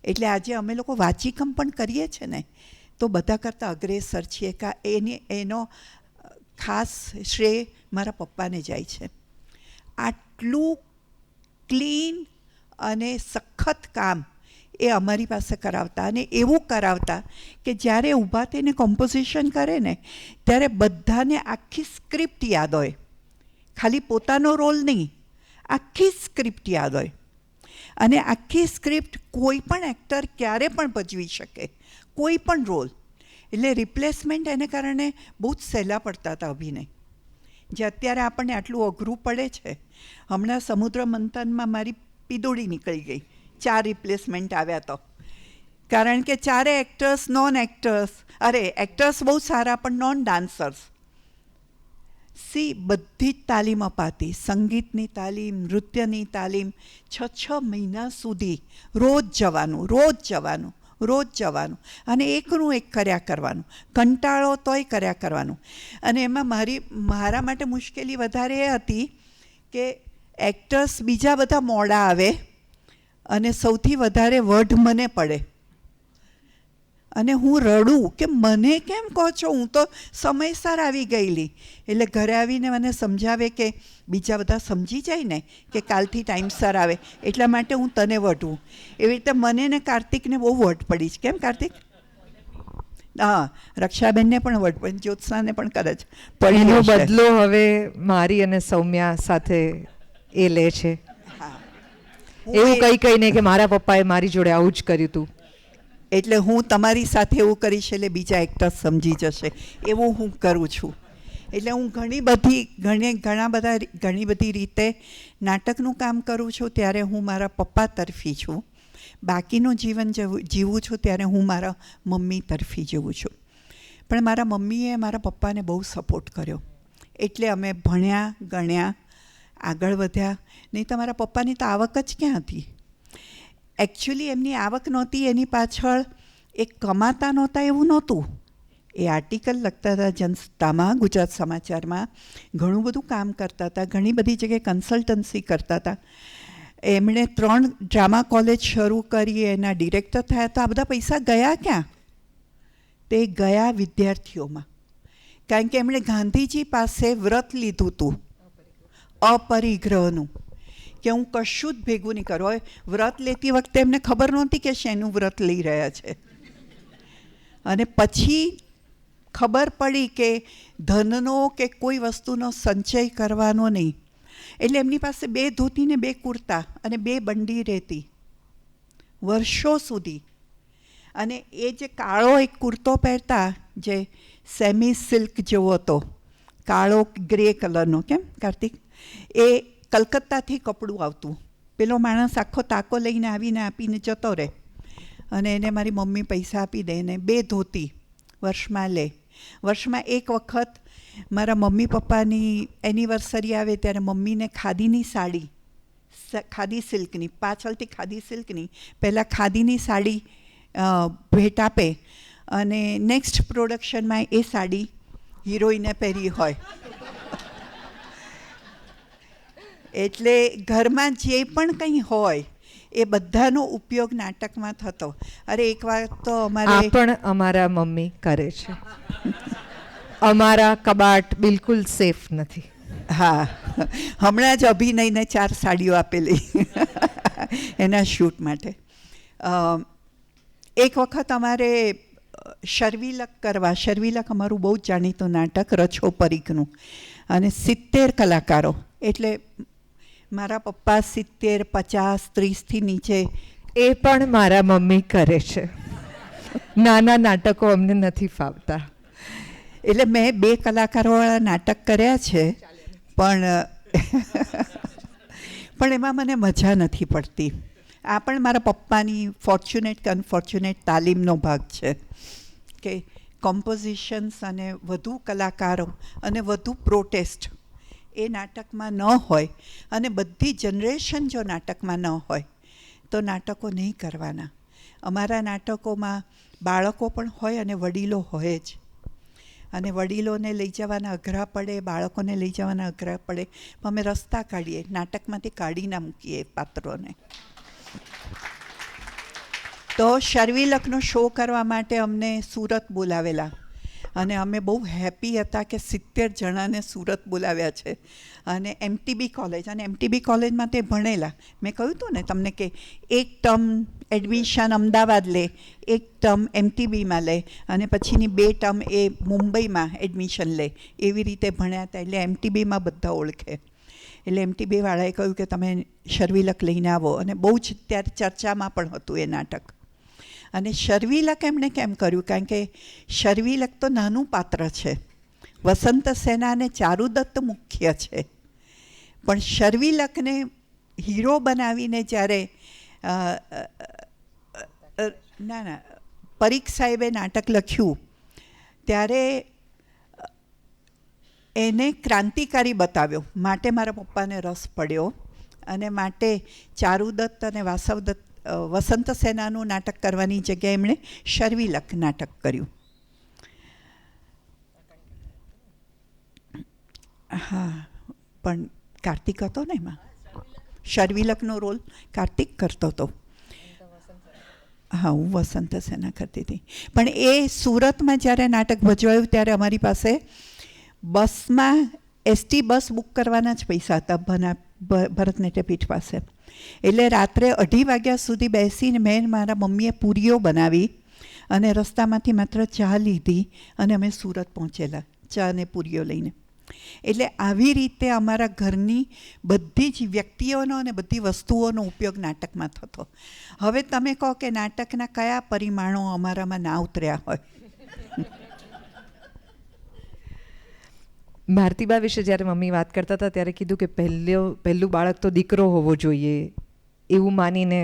એટલે આજે અમે લોકો વાચિકમ પણ કરીએ છીએ ને તો બધા કરતાં અગ્રેસર છીએ. એનો ખાસ શ્રેય મારા પપ્પાને જાય છે. આટલું ક્લીન અને સખત કામ એ અમારી પાસે કરાવતા, અને એવું કરાવતા કે જ્યારે ઊભા થઈને કોમ્પોઝિશન કરે ને ત્યારે બધાને આખી સ્ક્રિપ્ટ યાદ હોય, ખાલી પોતાનો રોલ નહીં, આખી સ્ક્રિપ્ટ યાદ હોય. અને આખી સ્ક્રિપ્ટ કોઈ પણ એક્ટર ક્યારે પણ ભજવી શકે, કોઈ પણ રોલ. એટલે રિપ્લેસમેન્ટ એને કારણે બહુ જ સહેલા પડતા હતા અભિનય, જે અત્યારે આપણને આટલું અઘરું પડે છે. હમણાં સમુદ્ર મંથનમાં મારી પીદોડી નીકળી ગઈ, 4 રિપ્લેસમેન્ટ આવ્યા તો. કારણ કે 4 એક્ટર્સ નોન એક્ટર્સ, એક્ટર્સ બહુ સારા પણ નોન ડાન્સર્સ. બધી જ તાલીમ અપાતી, સંગીતની તાલીમ, નૃત્યની તાલીમ. 6 મહિના સુધી રોજ જવાનું. અને એકનું એક કર્યા કરવાનું, કંટાળો તોય કર્યા કરવાનું. અને એમાં મારા માટે મુશ્કેલી વધારે એ હતી કે એક્ટર્સ બીજા બધા મોડા આવે અને સૌથી વધારે વઢ મને પડે. અને હું રડું કે મને કેમ કહો છો, હું તો સમયસર આવી ગયેલી. એટલે ઘરે આવીને મને સમજાવે કે બીજા બધા સમજી જાય ને કે કાલથી ટાઈમસર આવે, એટલા માટે હું તને વઢું. એવી રીતે મને ને કાર્તિકને બહુ વઢ પડી છે. કેમ કાર્તિક? હા, રક્ષાબેનને પણ વઢ પડી, જ્યોત્સનાને પણ કદાચ પડી. એનો બદલો હવે મારી અને સૌમ્યા સાથે એ લે છે. હા, એવું કહીને કે મારા પપ્પાએ મારી જોડે આવું જ કર્યું હતું. એટલે હું તમારી સાથે એવું કરીશ એટલે બીજા એક્ટર્સ સમજી જશે, એવું હું કરું છું. એટલે હું ઘણી બધી રીતે નાટકનું કામ કરું છું ત્યારે હું મારા પપ્પા તરફી છું. બાકીનું જીવન જીવું છું ત્યારે હું મારા મમ્મી તરફી જીવું છું. પણ મારા મમ્મીએ મારા પપ્પાને બહુ સપોર્ટ કર્યો, એટલે અમે ભણ્યા, ગણ્યા, આગળ વધ્યા. નહીં તો મારા પપ્પાની તો આવક જ ક્યાં હતી. એકચ્યુઅલી એમની આવક નહોતી, એની પાછળ એ કમાતા નહોતા એવું નહોતું. એ આર્ટિકલ લખતા હતા જનતામાં, ગુજરાત સમાચારમાં, ઘણું બધું કામ કરતા હતા, ઘણી બધી જગ્યાએ કન્સલ્ટન્સી કરતા હતા. એમણે 3 ડ્રામા કોલેજ શરૂ કરી, એના ડિરેક્ટર થયા. તો આ બધા પૈસા ગયા ક્યાં? તે ગયા વિદ્યાર્થીઓમાં. કારણ કે એમણે ગાંધીજી પાસે વ્રત લીધું હતું, અપરિગ્રહનું, કે હું કશું જ ભેગું નહીં કરું. હવે વ્રત લેતી વખતે એમને ખબર નહોતી કે શેનું વ્રત લઈ રહ્યા છે. અને પછી ખબર પડી કે ધનનો કે કોઈ વસ્તુનો સંચય કરવાનો નહીં. એટલે એમની પાસે 2 ધોતી ને 2 કુર્તા અને 2 બંડી રહેતી વર્ષો સુધી. અને એ જે કાળો એક કુર્તો પહેરતા જે સેમી સિલ્ક જેવો હતો, કાળો ગ્રે કલરનો, કેમ કાર્તિક, એ કલકત્તાથી કપડું આવતું. પેલો માણસ આખો તાકો લઈને આવીને આપીને જતો રહે અને એને મારી મમ્મી પૈસા આપી દે ને 2 ધોતી વર્ષમાં લે. વર્ષમાં એક વખત મારા મમ્મી પપ્પાની એનિવર્સરી આવે ત્યારે મમ્મીને ખાદીની સાડી, ખાદી સિલ્કની, પાછળથી ખાદી સિલ્કની, પહેલાં ખાદીની સાડી ભેટ આપે અને નેક્સ્ટ પ્રોડક્શનમાં એ સાડી હિરોઈને પહેરી હોય. એટલે ઘરમાં જે પણ કંઈ હોય એ બધાનો ઉપયોગ નાટકમાં થતો. અરે એક વાર તો અમારે પણ અમારા મમ્મી કરે છે. અમારા કબાટ બિલકુલ સેફ નથી. હા, હમણાં જ અભિનયને 4 સાડીઓ આપેલી એના શૂટ માટે. એક વખત અમારે શર્વિલક કરવા, શર્વિલક અમારું બહુ જ જાણીતું નાટક રછો પરીખનું, અને 70 કલાકારો, એટલે મારા પપ્પા 70, 50, 30થી નીચે. એ પણ મારા મમ્મી કરે છે. નાના નાટકો અમને નથી ફાવતા. એટલે મેં 2 કલાકારોવાળા નાટક કર્યા છે, પણ એમાં મને મજા નથી પડતી. આ પણ મારા પપ્પાની ફોર્ચ્યુનેટ કે અનફોર્ચ્યુનેટ તાલીમનો ભાગ છે કે કોમ્પોઝિશન્સ અને વધુ કલાકારો અને વધુ પ્રોટેસ્ટ એ નાટકમાં ન હોય, અને બધી જનરેશન જો નાટકમાં ન હોય તો નાટકો નહીં કરવાના. અમારા નાટકોમાં બાળકો પણ હોય અને વડીલો હોય જ, અને વડીલોને લઈ જવાના અઘરા પડે, બાળકોને લઈ જવાના અઘરા પડે, પણ અમે રસ્તા કાઢીએ, નાટકમાંથી કાઢી ના મૂકીએ પાત્રોને. તો શર્વિલકનો શો કરવા માટે અમને સુરત બોલાવેલા, અને અમે બહુ હેપી હતા કે 70 જણાને સુરત બોલાવ્યા છે. અને MTB કોલેજ, અને MTB કોલેજમાં તે ભણેલા. મેં કહ્યું હતું ને તમને કે એક ટર્મ એડમિશન અમદાવાદ લે, એક ટર્મ MTBમાં લે, અને પછીની 2 ટર્મ એ મુંબઈમાં એડમિશન લે, એવી રીતે ભણ્યા હતા. એટલે MTBમાં બધા ઓળખે. એટલે MTBવાળાએ કહ્યું કે તમે શર્વિલક લઈને આવો, અને બહુ જ ત્યારે ચર્ચામાં પણ હતું એ નાટક. અને શર્વિલક એમણે કેમ કર્યું, કારણ કે શર્વિલક તો નાનું પાત્ર છે, વસંત સેના અને ચારુદત્ત મુખ્ય છે, પણ શર્વિલકને હીરો બનાવીને જ્યારે પરીખ સાહેબે નાટક લખ્યું ત્યારે એને ક્રાંતિકારી બતાવ્યો. માટે મારા પપ્પાને રસ પડ્યો, અને માટે ચારુદત્ત અને વસંત સેનાનું નાટક કરવાની જગ્યાએ એમણે શર્વિલક નાટક કર્યું. હા, પણ કાર્તિક હતો ને એમાં, શર્વિલકનો રોલ કાર્તિક કરતો હતો. હા, હું વસંત સેના કરતી હતી. પણ એ સુરતમાં જ્યારે નાટક ભજવાયું ત્યારે અમારી પાસે બસમાં ST બસ બુક કરવાના જ પૈસા હતા ભરતનાટ્ય પીઠ પાસે. એટલે રાત્રે 2:30 વાગ્યા સુધી બેસીને મેં મારા મમ્મીએ પૂરીઓ બનાવી અને રસ્તામાંથી માત્ર ચા લીધી, અને અમે સુરત પહોંચેલા ચા અને પૂરીઓ લઈને. એટલે આવી રીતે અમારા ઘરની બધી જ વ્યક્તિઓનો અને બધી વસ્તુઓનો ઉપયોગ નાટકમાં થતો. હવે તમે કહો કે નાટકના કયા પરિમાણો અમારામાં ના ઉતર્યા હોય? ભારતીબા વિશે જ્યારે મમ્મી વાત કરતા હતા ત્યારે કીધું કે પહેલું બાળક તો દીકરો હોવો જોઈએ એવું માનીને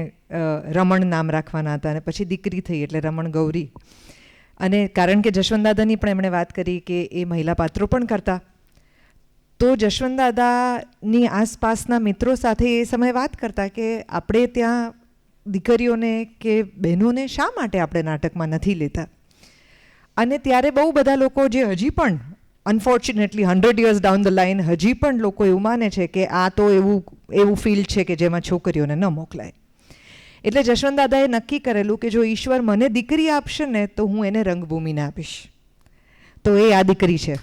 રમણ નામ રાખવાના હતા, અને પછી દીકરી થઈ એટલે રમણ ગૌરી. અને કારણ કે જશવંતદાદાની પણ એમણે વાત કરી કે એ મહિલા પાત્રો પણ કરતા, તો જશવંતદાદાની આસપાસના મિત્રો સાથે એ સમયે વાત કરતા કે આપણે ત્યાં દીકરીઓને કે બહેનોને શા માટે આપણે નાટકમાં નથી લેતા. અને ત્યારે બહુ બધા લોકો જે હજી પણ unfortunately 100 years down the line હજી પણ લોકો એવું માને છે કે આ તો એવું ફિલ્ડ છે કે જેમાં છોકરીઓને ન મોકલાય. એટલે જશવંતદાદાએ નક્કી કરેલું કે જો ઈશ્વર મને દીકરી આપશે ને તો હું એને રંગભૂમિને આપીશ. તો એ આ દીકરી છે.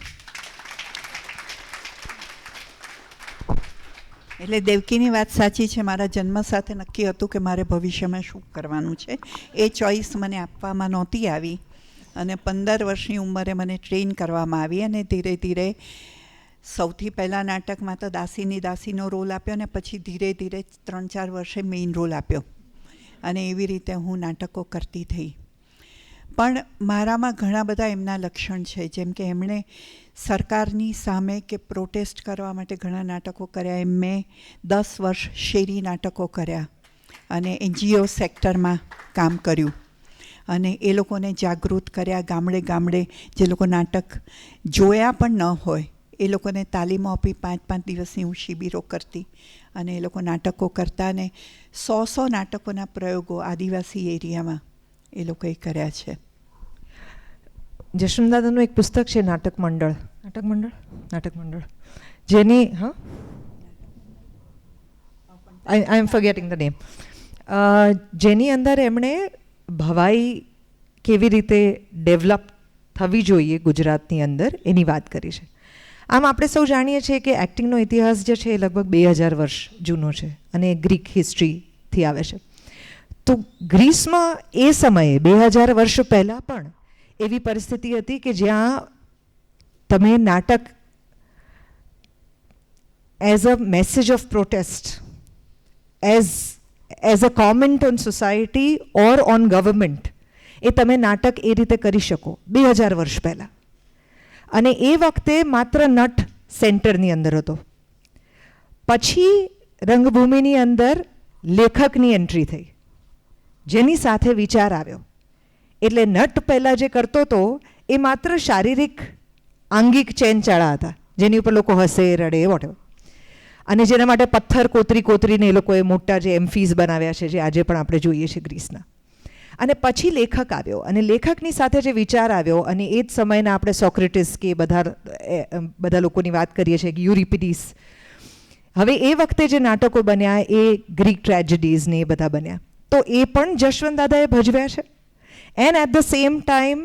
એટલે દેવકીની વાત સાચી છે. મારા જન્મ સાથે નક્કી હતું કે મારે ભવિષ્યમાં શું કરવાનું છે. એ ચોઈસ મને આપવામાં નહોતી આવી, અને 15 વર્ષની ઉંમરે મને ટ્રેન કરવામાં આવી, અને ધીરે ધીરે સૌથી પહેલાં નાટકમાં તો દાસીનો રોલ આપ્યો, અને પછી ધીરે ધીરે 3-4 વર્ષે મેઇન રોલ આપ્યો, અને એવી રીતે હું નાટકો કરતી થઈ. પણ મારામાં ઘણા બધા એમના લક્ષણ છે, જેમ કે એમણે સરકારની સામે કે પ્રોટેસ્ટ કરવા માટે ઘણા નાટકો કર્યા. એમ મેં 10 વર્ષ શેરી નાટકો કર્યા અને NGO સેક્ટરમાં કામ કર્યું અને એ લોકોને જાગૃત કર્યા. ગામડે ગામડે જે લોકો નાટક જોયા પણ ન હોય એ લોકોને તાલીમો આપી 5-5 દિવસની હું શિબિરો કરતી અને એ લોકો નાટકો કરતા અને 100 નાટકોના પ્રયોગો આદિવાસી એરિયામાં એ લોકોએ કર્યા છે. જશવંતદાદાનું એક પુસ્તક છે નાટક મંડળ જેની આઈ એમ ફોરગેટિંગ ધ નેમ, જેની અંદર એમણે ભવાઈ કેવી રીતે ડેવલપ થવી જોઈએ ગુજરાતની અંદર એની વાત કરી છે. આમ આપણે સૌ જાણીએ છીએ કે એક્ટિંગનો ઇતિહાસ જે છે એ લગભગ 2000 વર્ષ જૂનો છે અને ગ્રીક હિસ્ટ્રીથી આવે છે. તો ગ્રીસમાં એ સમયે 2000 વર્ષ પહેલાં પણ એવી પરિસ્થિતિ હતી કે જ્યાં તમે નાટક as a message of protest, as a comment on society or on government, એ તમે નાટક એ રીતે કરી શકો 2000 વર્ષ પહેલાં. અને એ વખતે માત્ર નટ સેન્ટરની અંદર હતો. પછી રંગભૂમિની અંદર લેખકની એન્ટ્રી થઈ, જેની સાથે વિચાર આવ્યો. એટલે નટ પહેલાં જે કરતો હતો એ માત્ર શારીરિક આંગિક ચેનચાળા હતા, જેની ઉપર લોકો હસે, રડે, વોટેવર. અને જેના માટે પથ્થર કોતરીને એ લોકોએ મોટા જે એમ્ફીઝ બનાવ્યા છે, જે આજે પણ આપણે જોઈએ છીએ ગ્રીસના. અને પછી લેખક આવ્યો અને લેખકની સાથે જે વિચાર આવ્યો, અને એ જ સમયના આપણે સોક્રેટિસ કે બધા લોકોની વાત કરીએ છીએ, યુરિપિડીસ. હવે એ વખતે જે નાટકો બન્યા એ ગ્રીક ટ્રેજેડીઝ ને એ બધા બન્યા, તો એ પણ જશવંતદાદાએ ભજવ્યા છે. And at the same time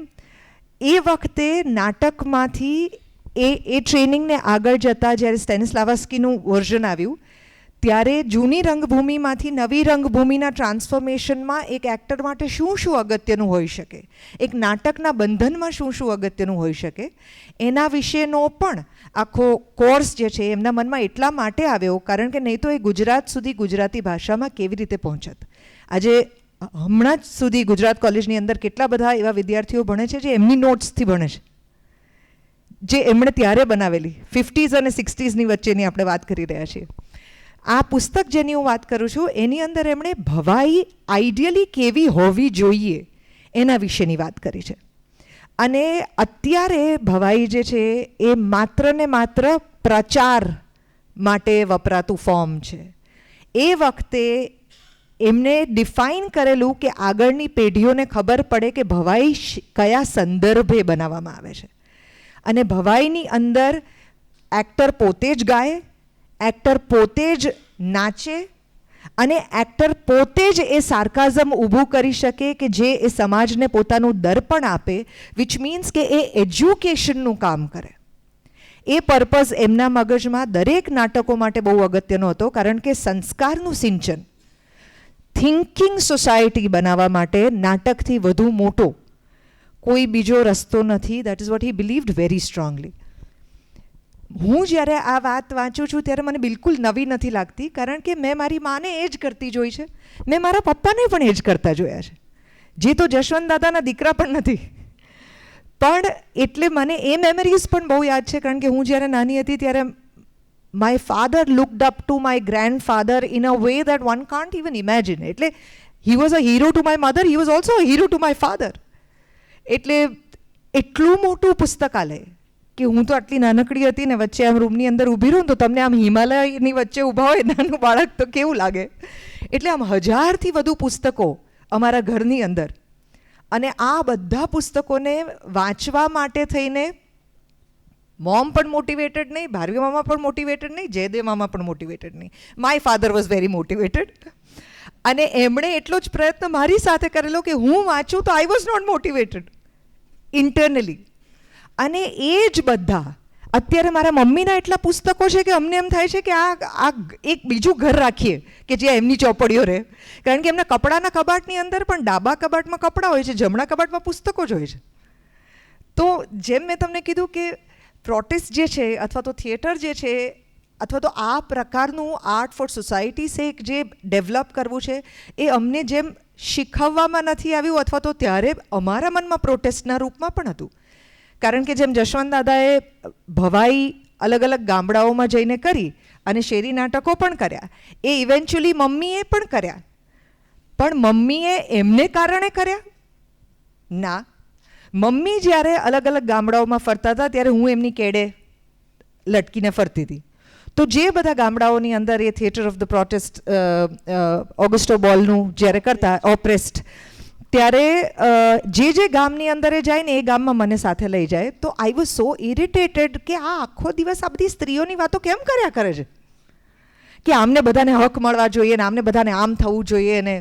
એ વખતે નાટકમાંથી એ ટ્રેનિંગને આગળ જતાં જ્યારે સ્ટેનિસ્લાવસ્કીનું વર્ઝન આવ્યું ત્યારે જૂની રંગભૂમિમાંથી નવી રંગભૂમિના ટ્રાન્સફોર્મેશનમાં એક એક્ટર માટે શું શું અગત્યનું હોઈ શકે, એક નાટકના બંધનમાં શું શું અગત્યનું હોઈ શકે, એના વિશેનો પણ આખો કોર્સ જે છે એમના મનમાં એટલા માટે આવ્યો કારણ કે નહીં તો એ ગુજરાત સુધી ગુજરાતી ભાષામાં કેવી રીતે પહોંચત. આજે હમણાં જ સુધી ગુજરાત કોલેજની અંદર કેટલા બધા એવા વિદ્યાર્થીઓ ભણે છે જે એમની નોટ્સથી ભણે છે, જે એમણે ત્યારે બનાવેલી 50s અને 60sની વચ્ચેની આપણે વાત કરી રહ્યા છીએ. આ પુસ્તક જેની હું વાત કરું છું એની અંદર એમણે ભવાઈ આઈડિયલી કેવી હોવી જોઈએ એના વિશેની વાત કરી છે. અને અત્યારે ભવાઈ જે છે એ માત્ર ને માત્ર પ્રચાર માટે વપરાતું ફોર્મ છે. એ વખતે એમને ડિફાઇન કરેલું કે આગળની પેઢીઓને ખબર પડે કે ભવાઈ કયા સંદર્ભે બનાવવામાં આવે છે. અને ભવાઈની અંદર એક્ટર પોતે જ ગાય, એક્ટર પોતે જ નાચે અને એક્ટર પોતે જ એ સાર્કાઝમ ઊભું કરી શકે કે જે એ સમાજને પોતાનું દર્પણ આપે, વિચ મીન્સ કે એ એજ્યુકેશનનું કામ કરે. એ પર્પઝ એમના મગજમાં દરેક નાટકો માટે બહુ અગત્યનો હતો કારણ કે સંસ્કારનું સિંચન, થિંકિંગ સોસાયટી બનાવવા માટે નાટકથી વધુ મોટો કોઈ બીજો રસ્તો નથી. That is what he believed very strongly. હું જ્યારે આ વાત વાંચું છું ત્યારે મને બિલકુલ નવી નથી લાગતી કારણ કે મેં મારી માને એ જ કરતી જોઈ છે, મેં મારા પપ્પાને પણ એ જ કરતા જોયા છે, જે તો જશવંતદાદાના દીકરા પણ નથી. પણ એટલે મને એ મેમરીઝ પણ બહુ યાદ છે કારણ કે હું જ્યારે નાની હતી ત્યારે my father looked up to my grandfather in a way that one can't even imagine. એટલે he was a hero to my mother, he was also a hero to my father. એટલે એટલું મોટું પુસ્તકાલય કે હું તો આટલી નાનકડી હતી ને વચ્ચે આમ રૂમની અંદર ઊભી રહું તો તમને આમ હિમાલયની વચ્ચે ઊભા હોય નાનું બાળક તો કેવું લાગે. એટલે આમ 1000થી વધુ પુસ્તકો અમારા ઘરની અંદર, અને આ બધા પુસ્તકોને વાંચવા માટે થઈને મોમ પણ મોટિવેટેડ નહીં, ભારવી મામા પણ મોટિવેટેડ નહીં, જયદેવ મામા પણ મોટિવેટેડ નહીં. My father was very motivated. અને એમણે એટલો જ પ્રયત્ન મારી સાથે કરેલો કે હું વાંચું તો I was not motivated internally. અને એ જ બધા અત્યારે મારા મમ્મીના એટલા પુસ્તકો છે કે અમને એમ થાય છે કે આ એક બીજું ઘર રાખીએ કે જે એમની ચોપડીઓ રહે. કારણ કે એમના કપડાના કબાટની અંદર પણ ડાબા કબાટમાં કપડાં હોય છે, જમણા કબાટમાં પુસ્તકો જ હોય છે. તો જેમ મેં તમને કીધું કે પ્રોટેસ્ટ જે છે અથવા તો થિયેટર જે છે અથવા તો આ પ્રકારનું આર્ટ ફોર સોસાયટી સેક જે ડેવલપ કરવું છે એ અમને જેમ શીખવવામાં નથી આવ્યું, અથવા તો ત્યારે અમારા મનમાં પ્રોટેસ્ટના રૂપમાં પણ હતું. કારણ કે જેમ જશવંત દાદાએ ભવાઈ અલગ અલગ ગામડાઓમાં જઈને કરી અને શેરી નાટકો પણ કર્યા, એ ઇવેન્ચ્યુઅલી મમ્મીએ પણ કર્યા. પણ મમ્મીએ એમને કારણે કર્યા? ના. મમ્મી જ્યારે અલગ અલગ ગામડાઓમાં ફરતા હતા ત્યારે હું એમની કેડે લટકીને ફરતી હતી. તો જે બધા ગામડાઓની અંદર એ theatre of the protest Augusto બોલનું જ્યારે કરતા ઓપ્રેસ્ટ, ત્યારે જે ગામની અંદર એ જાય ને એ ગામમાં મને સાથે લઈ જાય. તો આઈ વોઝ સો ઇરિટેટેડ કે આ આખો દિવસ આ બધી સ્ત્રીઓની વાતો કેમ કર્યા કરે છે, કે આમને બધાને હક મળવા જોઈએ ને આમને બધાને આમ થવું જોઈએ ને.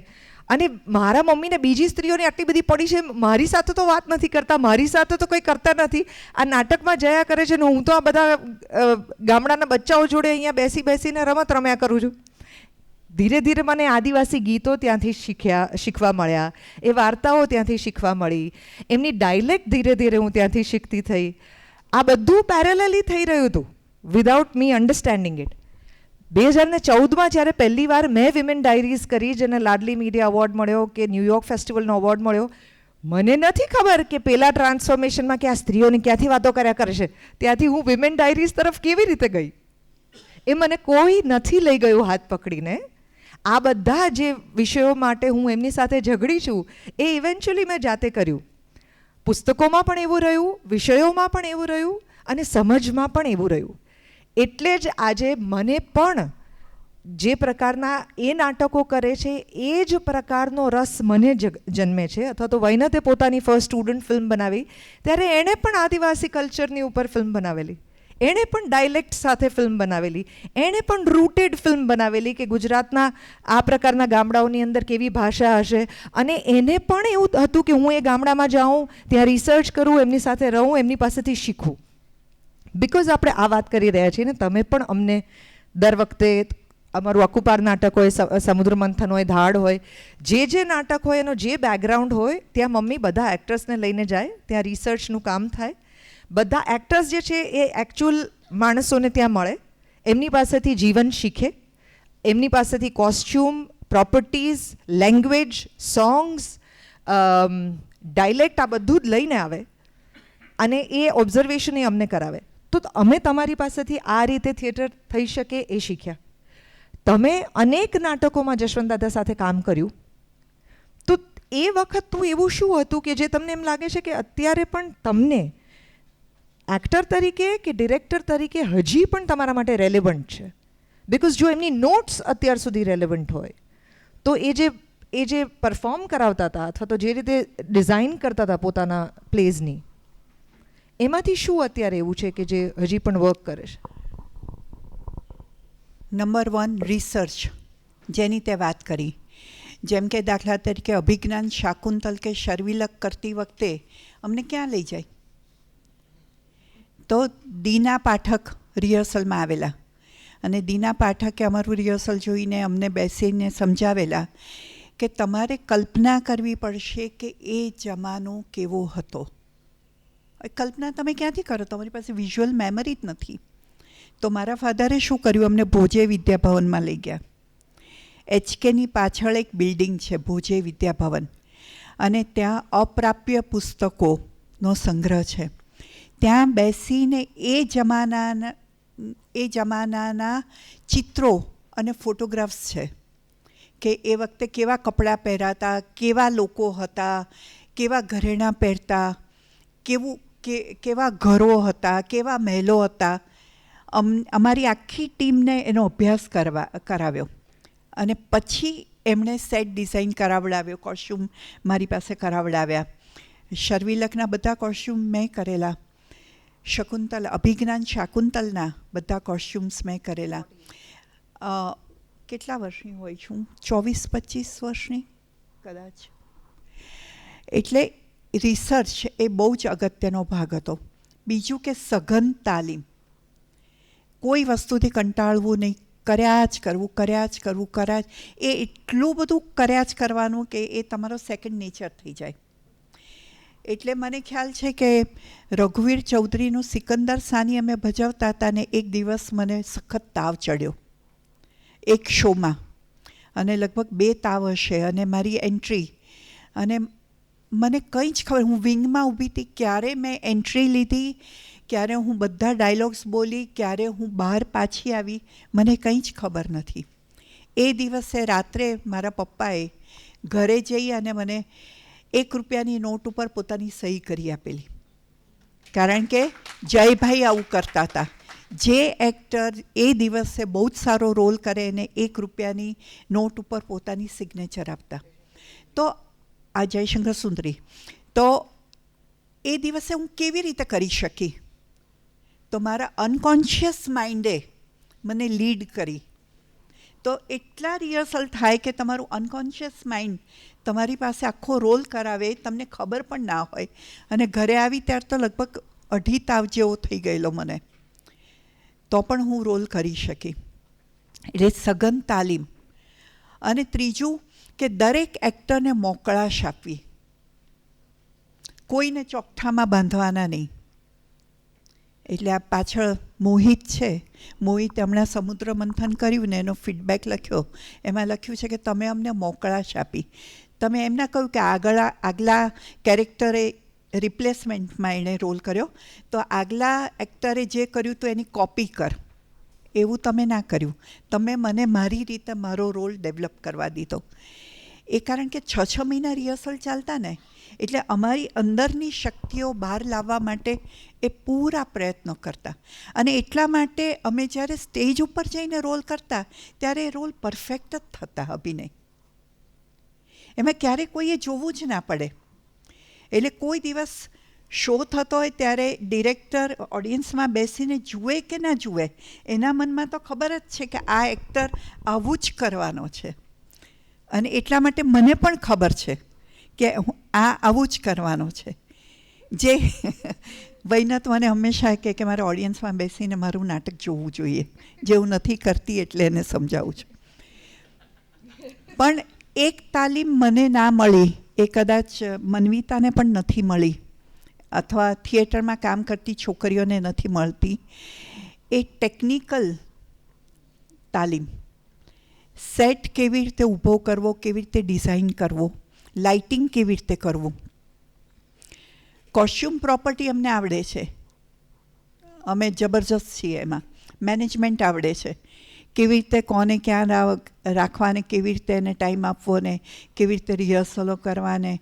અને મારા મમ્મીને બીજી સ્ત્રીઓની આટલી બધી પડી છે, મારી સાથે તો વાત નથી કરતા, મારી સાથે તો કંઈ કરતા નથી, આ નાટકમાં જયા કરે છે ને હું તો આ બધા ગામડાના બચ્ચાઓ જોડે અહીંયા બેસી બેસીને રમત રમ્યા કરું છું. ધીરે ધીરે મને આદિવાસી ગીતો ત્યાંથી શીખવા મળ્યા, એ વાર્તાઓ ત્યાંથી શીખવા મળી, એમની ડાયલેક્ટ ધીરે ધીરે હું ત્યાંથી શીખતી થઈ. આ બધું પેરેલલી થઈ રહ્યું હતું વિધાઉટ મી અન્ડરસ્ટેન્ડિંગ ઇટ. 2014માં જ્યારે પહેલી વાર મેં વિમેન ડાયરીઝ કરી, જેને લાડલી મીડિયા એવોર્ડ મળ્યો કે ન્યૂયોર્ક ફેસ્ટિવલનો એવોર્ડ મળ્યો, મને નથી ખબર કે પેલા ટ્રાન્સફોર્મેશનમાં કે આ સ્ત્રીઓની ક્યાંથી વાતો કર્યા કરે છે, ત્યાંથી હું વિમેન ડાયરીઝ તરફ કેવી રીતે ગઈ. એ મને કોઈ નથી લઈ ગયું હાથ પકડીને. આ બધા જે વિષયો માટે હું એમની સાથે ઝઘડી છું એ ઇવેન્ચ્યુઅલી મેં જાતે કર્યું. પુસ્તકોમાં પણ એવું રહ્યું, વિષયોમાં પણ એવું રહ્યું અને સમજમાં પણ એવું રહ્યું. એટલે જ આજે મને પણ જે પ્રકારના એ નાટકો કરે છે એ જ પ્રકારનો રસ મને જન્મે છે. અથવા તો વૈનતે પોતાની ફર્સ્ટ સ્ટુડન્ટ ફિલ્મ બનાવી ત્યારે એણે પણ આદિવાસી કલ્ચરની ઉપર ફિલ્મ બનાવેલી, એણે પણ ડાયલેક્ટ સાથે ફિલ્મ બનાવેલી, એણે પણ રૂટેડ ફિલ્મ બનાવેલી કે ગુજરાતના આ પ્રકારના ગામડાઓની અંદર કેવી ભાષા હશે. અને એને પણ એવું હતું કે હું એ ગામડામાં જાઉં, ત્યાં રિસર્ચ કરું, એમની સાથે રહું, એમની પાસેથી શીખું. બિકોઝ આપણે આ વાત કરી રહ્યા છીએ ને, તમે પણ અમને દર વખતે અમારું અકુપાર નાટક હોય, સમુદ્ર મંથન હોય, ધાડ હોય, જે નાટક હોય એનો જે બેકગ્રાઉન્ડ હોય ત્યાં મમ્મી બધા એક્ટર્સને લઈને જાય, ત્યાં રિસર્ચનું કામ થાય. બધા એક્ટર્સ જે છે એ એકચ્યુઅલ માણસોને ત્યાં મળે, એમની પાસેથી જીવન શીખે, એમની પાસેથી costume, properties, language, songs, dialect આ બધું જ લઈને આવે અને એ ઓબ્ઝર્વેશન એ અમને કરાવે. તો અમે તમારી પાસેથી આ રીતે થિયેટર થઈ શકે એ શીખ્યા. તમે અનેક નાટકોમાં જશવંત દાદા સાથે કામ કર્યું, તો એ વખતનું એવું શું હતું કે જે તમને એમ લાગે છે કે અત્યારે પણ તમને એક્ટર તરીકે કે ડિરેક્ટર તરીકે હજી પણ તમારા માટે રેલેવન્ટ છે? બિકોઝ જો એમની નોટ્સ અત્યાર સુધી રેલેવન્ટ હોય તો એ જે પરફોર્મ કરાવતા હતા અથવા તો જે રીતે ડિઝાઇન કરતા હતા પોતાના પ્લેઝની, એમાંથી શું અત્યારે એવું છે કે જે હજી પણ વર્ક કરે છે? નંબર 1 રિસર્ચ, જેની તે વાત કરી. જેમ કે દાખલા તરીકે અભિજ્ઞાન શાકુંતલ કે શર્વિલક કરતી વખતે અમને ક્યાં લઈ જાય? તો દીના પાઠક રિહર્સલમાં આવેલા અને દીના પાઠકે અમારું રિહર્સલ જોઈને અમને બેસીને સમજાવેલા કે તમારે કલ્પના કરવી પડશે કે એ જમાનો કેવો હતો. કલ્પના તમે ક્યાંથી કરો? તમારી પાસે વિઝ્યુઅલ મેમરી જ નથી. તો મારા ફાધરે શું કર્યું, અમને ભોજે વિદ્યાભવનમાં લઈ ગયા. HKની પાછળ એક બિલ્ડિંગ છે ભોજે વિદ્યાભવન, અને ત્યાં અપ્રાપ્ય પુસ્તકોનો સંગ્રહ છે. ત્યાં બેસીને એ જમાનાના ચિત્રો અને ફોટોગ્રાફ્સ છે કે એ વખતે કેવા કપડાં પહેરાતા, કેવા લોકો હતા, કેવા ઘરેણાં પહેરતા, કેવા ઘરો હતા, કેવા મહેલો હતા. અમારી આખી ટીમને એનો અભ્યાસ કરાવ્યો અને પછી એમણે સેટ ડિઝાઇન કરાવડાવ્યો, કોસ્ચ્યુમ મારી પાસે કરાવડાવ્યા. શર્વિલકના બધા કોસ્ચ્યુમ મેં કરેલા, શકુંતલ અભિજ્ઞાન શાકુંતલના બધા કોસ્ચ્યુમ્સ મેં કરેલા. કેટલા વર્ષની હોય છું? 24-25 વર્ષની કદાચ. એટલે રિસર્ચ એ બહુ જ અગત્યનો ભાગ હતો. બીજું કે સઘન તાલીમ, કોઈ વસ્તુથી કંટાળવું નહીં, કર્યા જ કરવું. એ એટલું બધું કર્યા જ કરવાનું કે એ તમારો સેકન્ડ નેચર થઈ જાય. એટલે મને ખ્યાલ છે કે રઘુવીર ચૌધરીનું સિકંદર સાની અમે ભજવતા હતા ને એક દિવસ મને સખત તાવ ચડ્યો એક શોમાં, અને લગભગ 2 તાવ હશે અને મારી એન્ટ્રી, અને મને કંઈ જ ખબર, હું વિંગમાં ઊભી હતી, ક્યારે મેં એન્ટ્રી લીધી, ક્યારે હું બધા ડાયલોગ્સ બોલી, ક્યારે હું બહાર પાછી આવી, મને કંઈ જ ખબર નથી. એ દિવસે રાત્રે મારા પપ્પાએ ઘરે જઈ અને મને 1 રૂપિયાની નોટ ઉપર પોતાની સહી કરી આપેલી, કારણ કે જયભાઈ આવું કરતા હતા. જે એક્ટર એ દિવસે બહુ જ સારો રોલ કરે એને 1 રૂપિયાની નોટ ઉપર પોતાની સિગ્નેચર આપતા. તો આ જયશંકર સુંદરી, તો એ દિવસે હું કેવી રીતે કરી શકી? તો મારા અનકોન્શિયસ માઇન્ડે મને લીડ કરી. તો એટલા રિહર્સલ થાય કે તમારું અનકોન્શિયસ માઇન્ડ તમારી પાસે આખો રોલ કરાવે, તમને ખબર પણ ના હોય. અને ઘરે આવી ત્યારે તો લગભગ 2.5 તાવ જેવો થઈ ગયેલો મને, તો પણ હું રોલ કરી શકી. એટલે સઘન તાલીમ. અને ત્રીજું કે દરેક એક્ટરને મોકળાશ આપવી, કોઈને ચોકઠામાં બાંધવાના નહીં. એટલે આ પાછળ મોહિત છે, મોહિતે હમણાં સમુદ્ર મંથન કર્યું ને એનો ફીડબેક લખ્યો, એમાં લખ્યું છે કે તમે અમને મોકળાશ આપી. તમે એમ ના કહ્યું કે આગલા કેરેક્ટરે રિપ્લેસમેન્ટમાં એણે રોલ કર્યો, તો આગલા એક્ટરે જે કર્યું તો એની કોપી કર, એવું તમે ના કર્યું. તમે મને મારી રીતે મારો રોલ ડેવલપ કરવા દીધો. એ કારણ કે 6 મહિના રિહર્સલ ચાલતા ને, એટલે અમારી અંદરની શક્તિઓ બહાર લાવવા માટે એ પૂરા પ્રયત્નો કરતા. અને એટલા માટે અમે જ્યારે સ્ટેજ ઉપર જઈને રોલ કરતા ત્યારે એ રોલ પરફેક્ટ જ થતા. અભિનય એમાં ક્યારેય કોઈએ જોવું જ ના પડે. એટલે કોઈ દિવસ શો થતો હોય ત્યારે ડિરેક્ટર ઓડિયન્સમાં બેસીને જુએ કે ના જુએ, એના મનમાં તો ખબર જ છે કે આ એક્ટર આવું જ કરવાનો છે. અને એટલા માટે મને પણ ખબર છે કે આ આવું જ કરવાનો છે. જે વૈનત મને હંમેશા કહે કે મારે ઓડિયન્સમાં બેસીને મારું નાટક જોવું જોઈએ, જે હું નથી કરતી એટલે એને સમજાવું છું. પણ એક તાલીમ મને ના મળી, એ કદાચ મન્વિતાને પણ નથી મળી, અથવા થિયેટરમાં કામ કરતી છોકરીઓને નથી મળતી, એ ટેકનિકલ તાલીમ. સેટ કેવી રીતે ઊભો કરવો, કેવી રીતે ડિઝાઇન કરવો, લાઇટિંગ કેવી રીતે કરવું. કોસ્ચ્યુમ પ્રોપર્ટી અમને આવડે છે, અમે જબરજસ્ત છીએ એમાં. મેનેજમેન્ટ આવડે છે, કેવી રીતે કોને ક્યાં રાખવાને, કેવી રીતે એને ટાઈમ આપવો ને કેવી રીતે રિહર્સલો કરવાને.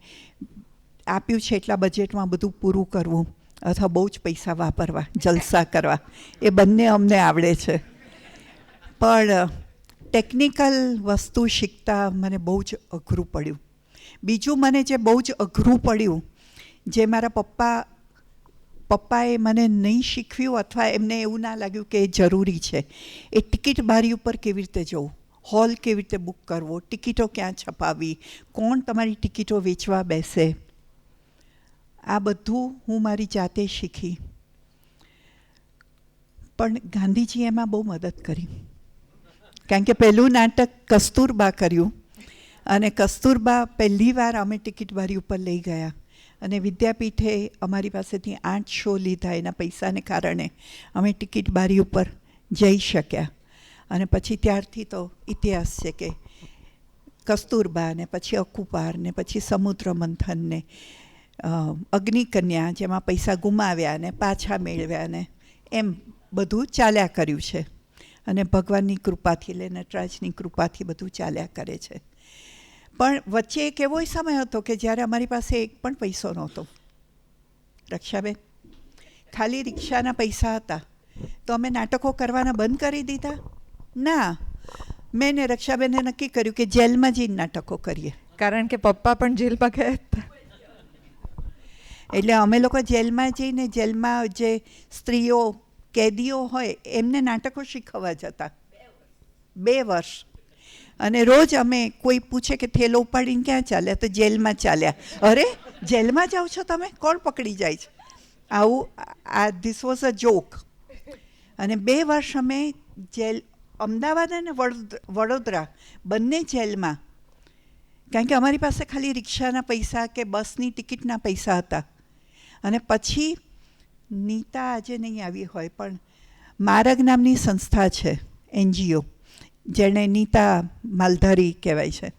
આપ્યું છે એટલા બજેટમાં બધું પૂરું કરવું, અથવા બહુ જ પૈસા વાપરવા, જલસા કરવા, એ બંને અમને આવડે છે. પણ ટેકનિકલ વસ્તુ શીખતા મને બહુ જ અઘરું પડ્યું. બીજું મને જે બહુ જ અઘરું પડ્યું, જે મારા પપ્પાએ મને નહીં શીખવ્યું, અથવા એમને એવું ના લાગ્યું કે એ જરૂરી છે, એ ટિકિટ બારી ઉપર કેવી રીતે જવું, હોલ કેવી રીતે બુક કરવો, ટિકિટો ક્યાં છપાવવી, કોણ તમારી ટિકિટો વેચવા બેસે, આ બધું હું મારી જાતે શીખી. પણ ગાંધીજીએ એમાં બહુ મદદ કરી, કારણ કે પહેલું નાટક કસ્તુરબા કર્યું, અને કસ્તુરબા પહેલી વાર અમે ટિકિટ બારી ઉપર લઈ ગયા, અને વિદ્યાપીઠે અમારી પાસેથી 8 શો લીધા. એના પૈસાને કારણે અમે ટિકિટ બારી ઉપર જઈ શક્યા. અને પછી ત્યારથી તો ઇતિહાસ છે કે કસ્તુરબા ને પછી અકુપાર ને પછી સમુદ્ર મંથન ને અગ્નિકન્યા, જેમાં પૈસા ગુમાવ્યા ને પાછા મેળવ્યા ને એમ બધું ચાલ્યા કર્યું છે. અને ભગવાનની કૃપાથી, એટલે નટરાજની કૃપાથી બધું ચાલ્યા કરે છે. પણ વચ્ચે એક એવો સમય હતો કે જ્યારે અમારી પાસે એક પણ પૈસો નહોતો. રક્ષાબેન, ખાલી રિક્ષાના પૈસા હતા. તો અમે નાટકો કરવાના બંધ કરી દીધા? ના, મેં ને રક્ષાબેને નક્કી કર્યું કે જેલમાં જઈને નાટકો કરીએ. કારણ કે પપ્પા પણ જેલમાં ગયા હતા. એટલે અમે લોકો જેલમાં જઈને, જેલમાં જે સ્ત્રીઓ કેદીઓ હોય એમને નાટકો શીખવવા જતા 2 વર્ષ. અને રોજ અમે, કોઈ પૂછે કે થેલો ઉપાડીને ક્યાં ચાલ્યા, તો જેલમાં ચાલ્યા. અરે જેલમાં જાઓ છો તમે? કોણ પકડી જાય છે? આવું ધીસ વોઝ અ જોક. અને 2 વર્ષ અમે જેલ, અમદાવાદ અને વડોદરા બંને જેલમાં, કારણ કે અમારી પાસે ખાલી રિક્ષાના પૈસા કે બસની ટિકિટના પૈસા હતા. અને પછી નીતા આજે નહીં આવી હોય, પણ મારગ નામની સંસ્થા છે, NGO, જેણે નીતા માલધારી કહેવાય છે,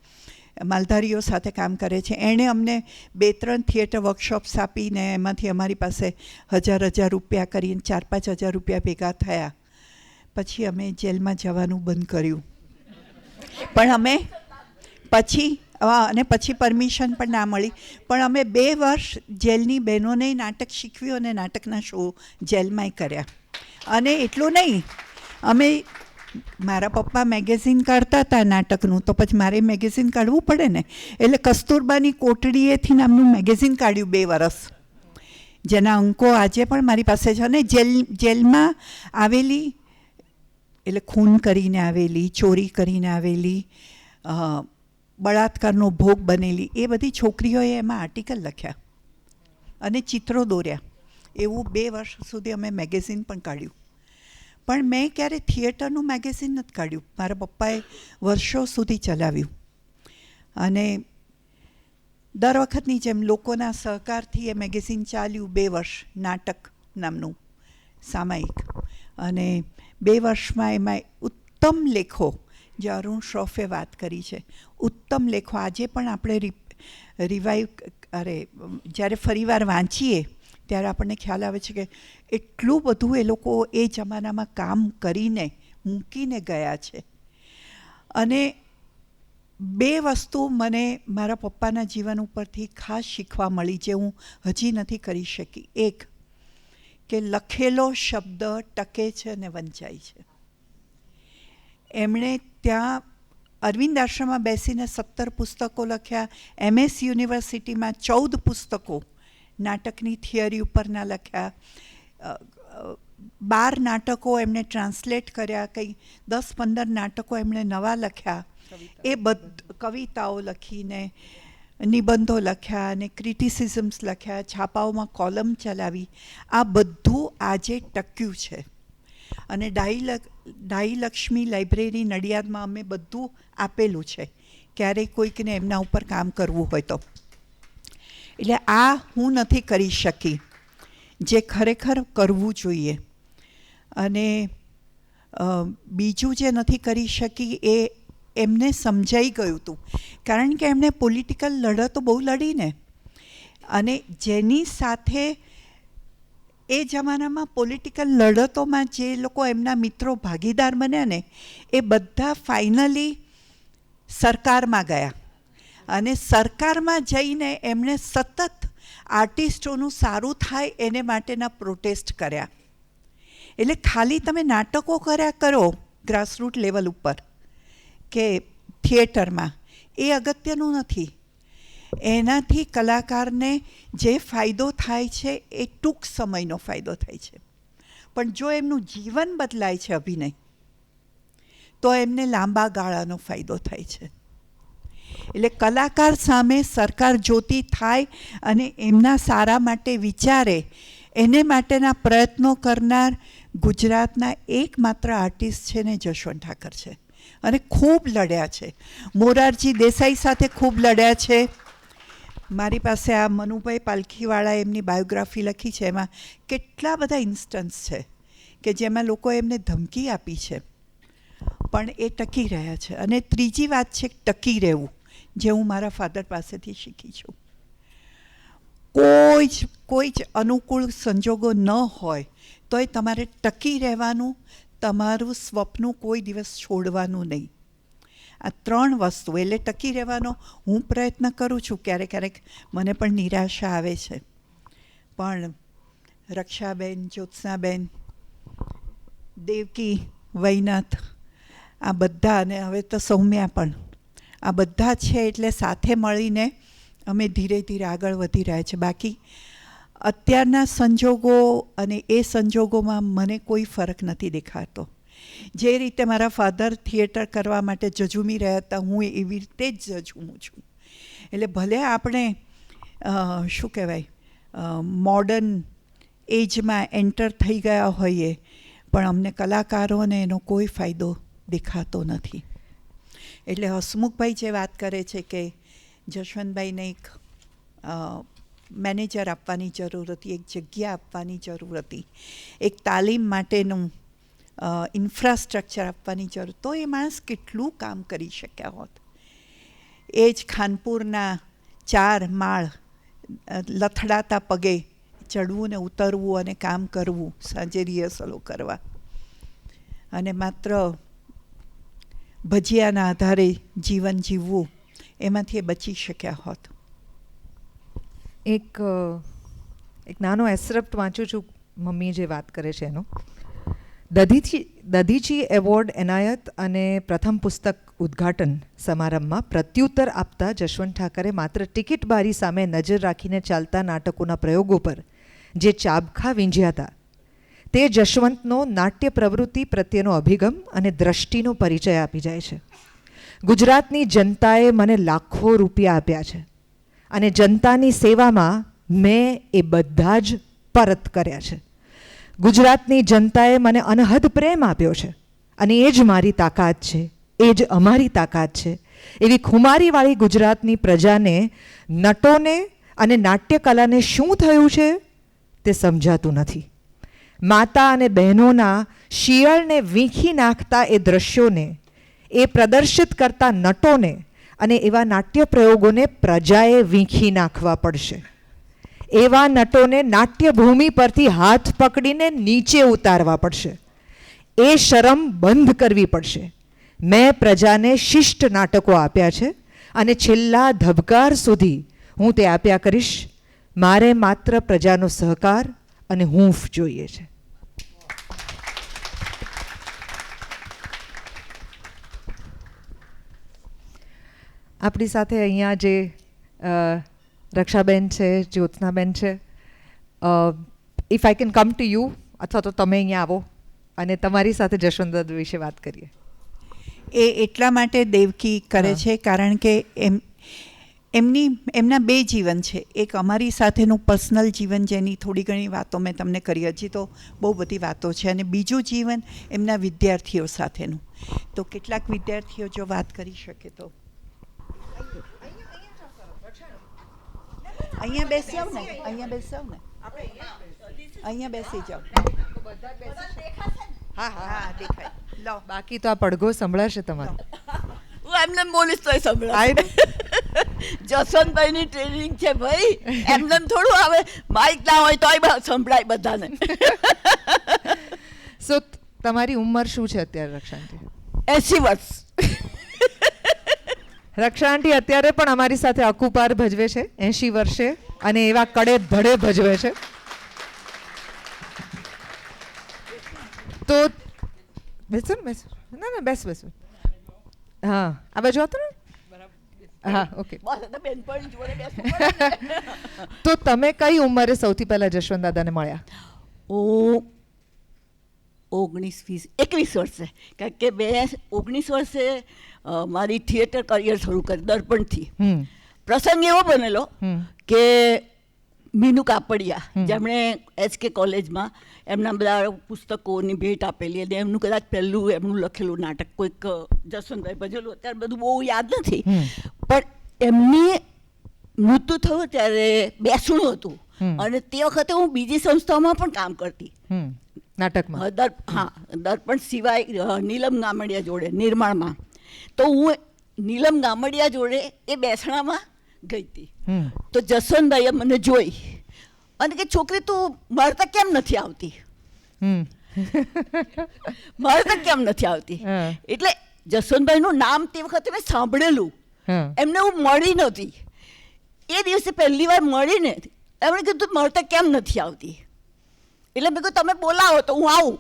માલધારીઓ સાથે કામ કરે છે, એણે અમને 2-3 થિયેટર વર્કશોપ્સ આપીને એમાંથી અમારી પાસે 1000 રૂપિયા કરીને 4-5 હજાર રૂપિયા ભેગા થયા. પછી અમે જેલમાં જવાનું બંધ કર્યું. પણ અમે પછી પરમિશન પણ ના મળી, પણ અમે 2 વર્ષ જેલની બહેનોને નાટક શીખવ્યું અને નાટકના શો જેલમાંય કર્યા. અને એટલું નહીં, મારા પપ્પા મેગેઝિન કાઢતા હતા નાટકનું, તો પછી મારે મેગેઝિન કાઢવું પડે ને, એટલે કસ્તુરબાની કોટડીએથી નામનું મેગેઝિન કાઢ્યું 2 વર્ષ, જેના અંકો આજે પણ મારી પાસે છે. અને જેલમાં આવેલી, એટલે ખૂન કરીને આવેલી, ચોરી કરીને આવેલી, બળાત્કારનો ભોગ બનેલી, એ બધી છોકરીઓએ એમાં આર્ટિકલ લખ્યા અને ચિત્રો દોર્યા. એવું 2 વર્ષ સુધી અમે મેગેઝિન પણ કાઢ્યું. પણ મેં ક્યારે થિયેટરનું મેગેઝિન નથી કાઢ્યું. મારા પપ્પાએ વર્ષો સુધી ચલાવ્યું. અને દર વખતની જેમ લોકોના સહકારથી એ મેગેઝિન ચાલ્યું 2 વર્ષ, નાટક નામનું સામાયિક. અને 2 વર્ષમાં એમાં ઉત્તમ લેખો, જે અરુણ શ્રોફે વાત કરી છે, ઉત્તમ લેખો આજે પણ આપણે જ્યારે ફરીવાર વાંચીએ ત્યારે આપણને ખ્યાલ આવે છે કે એટલું બધું એ લોકો એ જમાનામાં કામ કરીને મૂકીને ગયા છે. અને 2 વસ્તુ મને મારા પપ્પાના જીવન ઉપરથી ખાસ શીખવા મળી, જે હું હજી નથી કરી શકી. એક, કે લખેલો શબ્દ ટકે છે અને વંચાય છે. એમણે ત્યાં અરવિંદ આશ્રમમાં બેસીને 17 પુસ્તકો લખ્યા. MS યુનિવર્સિટીમાં 14 પુસ્તકો નાટકની થિયરી ઉપરના લખ્યા. 12 નાટકો એમણે ટ્રાન્સલેટ કર્યા, કંઈ 10-15 નાટકો એમણે નવા લખ્યા. એ કવિતાઓ લખીને નિબંધો લખ્યા અને ક્રિટિસિઝમ્સ લખ્યા, છાપાઓમાં કોલમ ચલાવી. આ બધું આજે ટક્યું છે. અને ડાહી લક્ષ્મી લાઇબ્રેરી નડિયાદમાં અમે બધું આપેલું છે, ક્યારેય કોઈકને એમના ઉપર કામ કરવું હોય તો. એટલે આ હું નથી કરી શકી, જે ખરેખર કરવું જોઈએ. અને બીજું જે નથી કરી શકી એ એમને સમજાઈ ગયું હતું, કારણ કે એમણે પોલિટિકલ લડતો બહુ લડીને. અને જેની સાથે એ જમાનામાં પોલિટિકલ લડતોમાં જે લોકો એમના મિત્રો ભાગીદાર બન્યા ને, એ બધા ફાઇનલી સરકારમાં ગયા. અને સરકારમાં જઈને એમણે સતત આર્ટિસ્ટોનું સારું થાય એને માટેના પ્રોટેસ્ટ કર્યા. એટલે ખાલી તમે નાટકો કર્યા કરો ગ્રાસરૂટ લેવલ ઉપર કે થિયેટરમાં, એ અગત્યનું નથી. એનાથી કલાકારને જે ફાયદો થાય છે એ ટૂંક સમયનો ફાયદો થાય છે, પણ જો એમનું જીવન બદલાય છે અભિનય, તો એમને લાંબા ગાળાનો ફાયદો થાય છે. એટલે કલાકાર સામે સરકાર જોતી થાય અને એમના સારા માટે વિચારે, એને માટેના પ્રયત્નો કરનાર ગુજરાતના એકમાત્ર આર્ટિસ્ટ છે ને જશવંત ઠાકર છે. અને ખૂબ લડ્યા છે. મોરારજી દેસાઈ સાથે ખૂબ લડ્યા છે. મારી પાસે આ મનુભાઈ પાલખીવાળા એમની બાયોગ્રાફી લખી છે, એમાં કેટલા બધા ઇન્સ્ટન્સ છે કે જેમાં લોકોએ એમને ધમકી આપી છે, પણ એ ટકી રહ્યા છે. અને ત્રીજી વાત છે ટકી રહેવું, જે હું મારા ફાધર પાસેથી શીખી છું. કોઈ જ અનુકૂળ સંજોગો ન હોય તોય તમારે ટકી રહેવાનું, તમારું સ્વપ્ન કોઈ દિવસ છોડવાનું નહીં. આ 3 વસ્તુ, એટલે ટકી રહેવાનો હું પ્રયત્ન કરું છું. ક્યારેક મને પણ નિરાશા આવે છે, પણ રક્ષાબેન, જ્યોત્સનાબેન, દેવકી, વૈનાથ, આ બધા, અને હવે તો સૌમ્યા પણ, આ બધા છે એટલે સાથે મળીને અમે ધીરે ધીરે આગળ વધી રહ્યા છે. બાકી અત્યારના સંજોગો અને એ સંજોગોમાં મને કોઈ ફરક નથી દેખાતો. જે રીતે મારા ફાધર થિયેટર કરવા માટે જજુમી રહ્યા હતા, હું એવી રીતે જ જજુમું છું. એટલે ભલે આપણે શું કહેવાય મોડર્ન એજમાં એન્ટર થઈ ગયા હોઈએ, પણ અમને કલાકારોને એનો કોઈ ફાયદો દેખાતો નથી. એટલે હસમુખભાઈ જે વાત કરે છે કે જશવંતભાઈને એક મેનેજર આપવાની જરૂર હતી, એક જગ્યા આપવાની જરૂર હતી, એક તાલીમ માટેનું ઇન્ફ્રાસ્ટ્રક્ચર આપવાની જરૂર, તો એ માણસ કેટલું કામ કરી શક્યા હોત. એ જ ખાનપુરના 4 માળ લથડાતા પગે ચડવું ને ઉતરવું અને કામ કરવું, સાંજે રિહર્સલો કરવા, અને માત્ર ભજીયાના આધારે જીવન જીવવું, એમાંથી એ બચી શક્યા હોત. એક નાનો એક્સરપ્ટ વાંચું છું, મમ્મી જે વાત કરે છે એનો. દધીચી એવોર્ડ એનાયત અને પ્રથમ પુસ્તક ઉદ્ઘાટન સમારંભમાં પ્રત્યુત્તર આપતા જશવંત ઠાકરે માત્ર ટિકિટ બારી સામે નજર રાખીને ચાલતા નાટકોના પ્રયોગો પર જે ચાબખા વીંઝ્યા હતા, તે જશવંતનો નાટ્ય પ્રવૃત્તિ પ્રત્યેનો અભિગમ અને દ્રષ્ટિનો પરિચય આપી જાય છે. ગુજરાતની જનતાએ મને લાખો રૂપિયા આપ્યા છે અને જનતાની સેવામાં મેં એ બધા જ પરત કર્યા છે. ગુજરાતની જનતાએ મને અનહદ પ્રેમ આપ્યો છે અને એ જ મારી તાકાત છે, એ જ અમારી તાકાત છે. એવી ખુમારીવાળી ગુજરાતની પ્રજાને, નટોને અને નાટ્યકલાને શું થયું છે તે સમજાતું નથી. માતા અને બહેનોના શિયળને વીંખી નાખતા એ દ્રશ્યોને, એ પ્રદર્શિત કરતા નટોને અને એવા નાટ્ય પ્રયોગોને પ્રજાએ વીંખી નાખવા પડશે. એવા નટોને નાટ્યભૂમિ પરથી હાથ પકડીને નીચે ઉતારવા પડશે. એ શરમ બંધ કરવી પડશે. મેં પ્રજાને શિષ્ટ નાટકો આપ્યા છે અને છેલ્લા ધબકાર સુધી હું તે આપ્યા કરીશ. મારે માત્ર પ્રજાનો સહકાર અને હૂંફ જોઈએ છે. આપણી સાથે અહીંયા જે રક્ષાબેન છે, જ્યોત્સનાબેન છે, if I can come to you, અથવા તો તમે અહીંયા આવો અને તમારી સાથે જશવંત વિશે વાત કરીએ. એ એટલા માટે દેવકી કરે છે કારણ કે એમના 2 જીવન છે. એક અમારી સાથેનું પર્સનલ જીવન, જેની થોડી ઘણી વાતો મેં તમને કરી, હજી તો બહુ બધી વાતો છે, અને બીજું જીવન એમના વિદ્યાર્થીઓ સાથેનું. તો કેટલાક વિદ્યાર્થીઓ જો વાત કરી શકે તો અહીંયા બેસી જાઓ ને, અહીંયા બેસી જાઓ ને, અહીંયા બેસી જાઓ. હા હા હા, દેખાય. લો, બાકી તો આ પડઘો સંભળાશે તમારો. હું એમને બોલીશ તોય સંભળાય. જસવંતભાઈની ટ્રેનિંગ છે ભાઈ, એમને થોડું આવે, માઇક ના હોય તોય સંભળાય બધાને. સો તમારી ઉંમર શું છે અત્યારે રક્ષાંટી? 80 વર્ષ. રક્ષાંટી અત્યારે પણ અમારી સાથે અકુપાર ભજવે છે 80 વર્ષે, અને એવા કડે ધડે ભજવે છે. તો બેસો ને, બેસો. ના ના, બેસ બેસો. હા, આ બાજુ આવતો ને. હા, ઓકે. તો તમે કઈ ઉંમરે સૌથી પહેલા જશવંત દાદાને મળ્યા? હું 21 વર્ષે, કારણ કે મેં 19 વર્ષે મારી થિયેટર કરિયર શરૂ કરી દર્પણથી. પ્રસંગ એવો બનેલો કે મીનુ કાપડિયા, જેમણે HK કોલેજમાં એમના બધા પુસ્તકોની ભેટ આપેલી, અને એમનું કદાચ પહેલું એમનું લખેલું નાટક કોઈક જસવંતભાઈ ભજેલું, અત્યારે બધું બહુ યાદ નથી, પણ એમની મૃત્યુ થયું ત્યારે બેસણું હતું, અને તે વખતે હું બીજી સંસ્થાઓમાં પણ કામ કરતી નાટકમાં. હા, દર્પણ સિવાય નીલમ ગામડિયા જોડે નિર્માણમાં. તો હું નીલમ ગામડિયા જોડે એ બેસણામાં ગઈ હતી. તો જસવંતભાઈએ મને જોઈ અને કે છોકરી તું મળતા કેમ નથી આવતી, મળતા કેમ નથી આવતી. એટલે જસવંતભાઈનું નામ તે વખતે મેં સાંભળેલું, એમને હું મળી નહોતી. એ દિવસે પહેલી વાર મળીને એમણે કીધું મળતા કેમ નથી આવતી. એટલે મેં કહ્યું તમે બોલાવો તો હું આવું.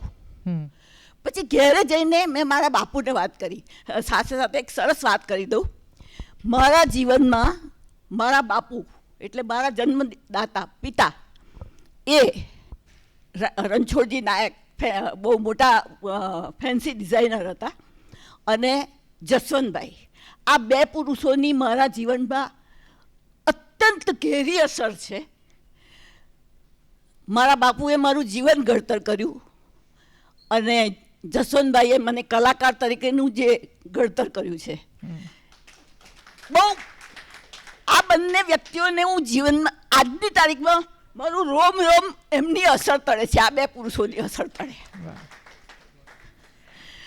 પછી ઘેરે જઈને મેં મારા બાપુને વાત કરી. સાથે સાથે એક સરસ વાત કરી દઉં. મારા જીવનમાં મારા બાપુ એટલે મારા જન્મદાતા પિતા એ રણછોડજી નાયક બહુ મોટા ફેન્સી ડિઝાઇનર હતા, અને જસવંતભાઈ, આ 2 પુરુષોની મારા જીવનમાં અત્યંત ઘેરી અસર છે. મારા બાપુએ મારું જીવન ઘડતર કર્યું, અને જસવંતભાઈએ મને કલાકાર તરીકેનું જે ઘડતર કર્યું છે. બહુ આ બંને વ્યક્તિઓને હું જીવનમાં આજની તારીખમાં મારું રોમ રોમ એમની અસર તળે છે, આ 2 પુરુષોની અસર તળે.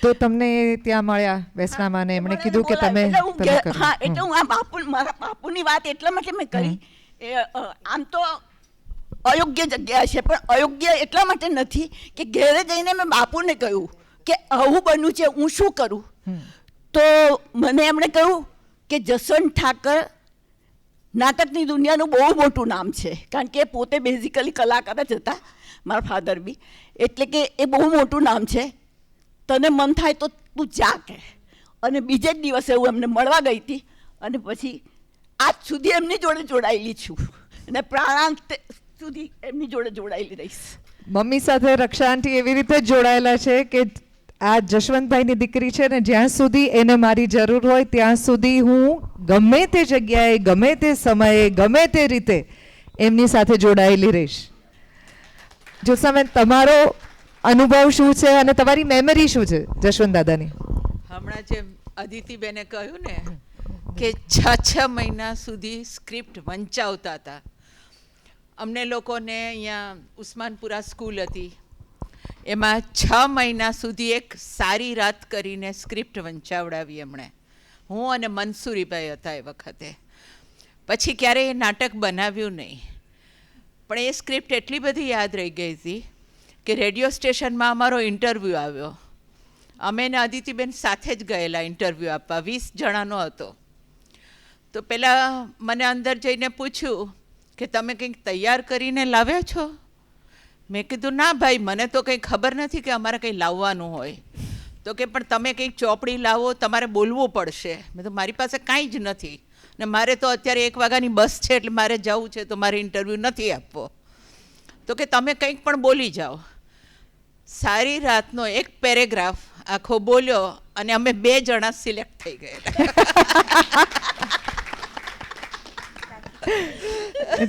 તો તમને ત્યાં મળ્યા વેસનામાં અને એમણે કીધું કે તમે એટલે હું પેલું કર્યું. હા, એટલે હું આ મારા બાપુની વાત એટલા માટે મેં કરી. આમ તો અયોગ્ય જગ્યા છે, પણ અયોગ્ય એટલા માટે નથી કે ઘેરે જઈને મેં બાપુને કહ્યું કે આવું બન્યું છે, હું શું કરું. તો મને એમણે કહ્યું કે જસવંત ઠાકર નાટકની દુનિયાનું બહુ મોટું નામ છે, કારણ કે એ પોતે બેઝિકલી કલાકાર જ હતા, મારા ફાધર બી. એટલે કે એ બહુ મોટું નામ છે, તને મન થાય તો તું જા કે. અને બીજે જ દિવસે હું એમને મળવા ગઈ હતી અને પછી આજ સુધી એમની જોડે જોડાયેલી છું અને પ્રાણાંત સુધી એમની જોડે જોડાયેલી રહીશ. મમ્મી સાથે રક્ષા આંટી એવી રીતે જ જોડાયેલા છે કે આ જશવંતભાઈની દીકરી છે ને, જ્યાં સુધી એને મારી જરૂર હોય ત્યાં સુધી હું ગમે તે જગ્યાએ, ગમે તે સમયે, ગમે તે રીતે એમની સાથે જોડાયેલી રહીશ. જ્યોત્સનાબેન, તમારો અનુભવ શું છે અને તમારી મેમરી શું છે જશવંત દાદાની? હમણાં જે અદિતિબેને કહ્યું ને કે 6 મહિના સુધી સ્ક્રિપ્ટ વંચાવતા હતા. અમને લોકોને અહીંયા ઉસ્માનપુરા સ્કૂલ હતી, એમાં 6 મહિના સુધી એક સારી રાત કરીને સ્ક્રિપ્ટ વંચાવડાવી એમણે. હું અને મનસુરીભાઈ હતા એ વખતે. પછી ક્યારેય એ નાટક બનાવ્યું નહીં, પણ એ સ્ક્રિપ્ટ એટલી બધી યાદ રહી ગઈ હતી કે રેડિયો સ્ટેશનમાં અમારો ઇન્ટરવ્યૂ આવ્યો. અમે ને અદિતિબેન સાથે જ ગયેલા ઇન્ટરવ્યૂ આપવા, 20 જણાનો હતો. તો પહેલાં મને અંદર જઈને પૂછ્યું કે તમે કંઈક તૈયાર કરીને લાવ્યા છો? મેં કીધું ના ભાઈ, મને તો કંઈ ખબર નથી કે અમારે કંઈ લાવવાનું હોય. તો કે પણ તમે કંઈક ચોપડી લાવો, તમારે બોલવું પડશે. મેં તો મારી પાસે કાંઈ જ નથી ને મારે તો અત્યારે 1 વાગ્યાની બસ છે, એટલે મારે જવું છે, તો મારે ઇન્ટરવ્યૂ નથી આપવો. તો કે તમે કંઈક પણ બોલી જાઓ. સારી રાતનો એક પેરેગ્રાફ આખો બોલ્યો અને અમે 2 જણા સિલેક્ટ થઈ ગયેલા.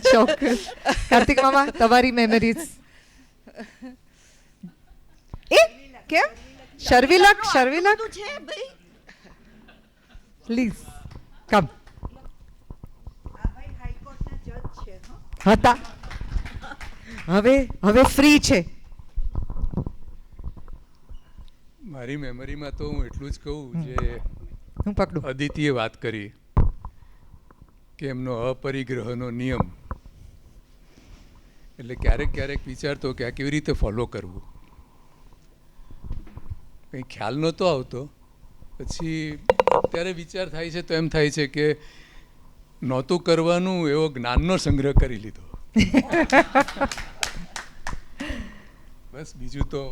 ચોક્કસ. કાર્તિક મામા, તમારી મેમરીઝ? એ કેમ? શર્વિલક છે ભાઈ, પ્લીઝ કમ. હતા, હવે ફ્રી છે. મારી મેમરીમાં તો હું એટલું જ કહું જે હું પકડું. અદિતિએ વાત કરી કે એમનો અપરિગ્રહનો નિયમ, એટલે ક્યારેક વિચારતો કે આ કેવી રીતે ફોલો કરવું. કંઈ ખ્યાલ નહોતો આવતો. પછી અત્યારે વિચાર થાય છે તો એમ થાય છે કે નહોતું કરવાનું એવો જ્ઞાનનો સંગ્રહ કરી લીધો. બસ, બીજું તો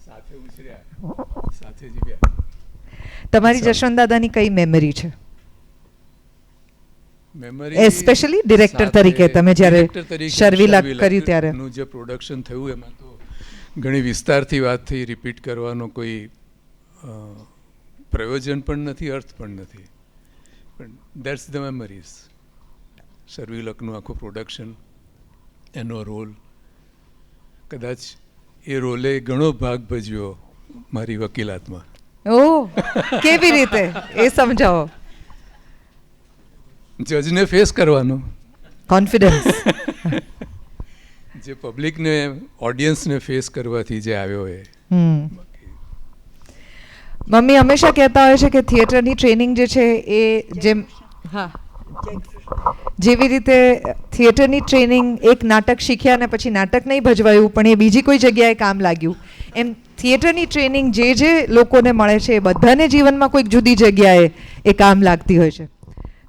સાથે ઉછર્યા, સાથે જીવ્યા. તમારી જશવંત દાદાની કઈ મેમરી છે? મેમરી એસ્પેશિયલી ડિરેક્ટર તરીકે તમે જ્યારે શર્વિલક કર્યું ત્યારે નું જે પ્રોડક્શન થયું એમાં તો ઘણી વિસ્તારથી વાત થઈ, રિપીટ કરવાનો કોઈ પ્રયોજન પણ નથી, અર્થ પણ નથી. પણ દેટ્સ ધ મેમરીઝ. શર્વિલકનું આખું પ્રોડક્શન, એનો રોલ, કદાચ એ રોલે ઘણો ભાગ ભજવ્યો મારી વકીલાતમાં. ઓહ, કેવી રીતે એ સમજાવો. જજને ફેસ કરવાનો, કોન્ફિડન્સ. જે પબ્લિકને, ઓડિયન્સને ફેસ કરવાથી જે આવ્યો એ. મમ્મી હંમેશા કહેતા હોય છે કે થિયેટરની ટ્રેનિંગ જે છે એ જેમ, હા, જેવી રીતે થિયેટરની ટ્રેનિંગ એક નાટક શીખ્યા અને પછી નાટક નહીં ભજવાયું પણ એ બીજી કોઈ જગ્યાએ કામ લાગ્યું, એમ થિયેટરની ટ્રેનિંગ જે લોકોને મળે છે એ બધાને જીવનમાં કોઈક જુદી જગ્યાએ એ કામ લાગતી હોય છે.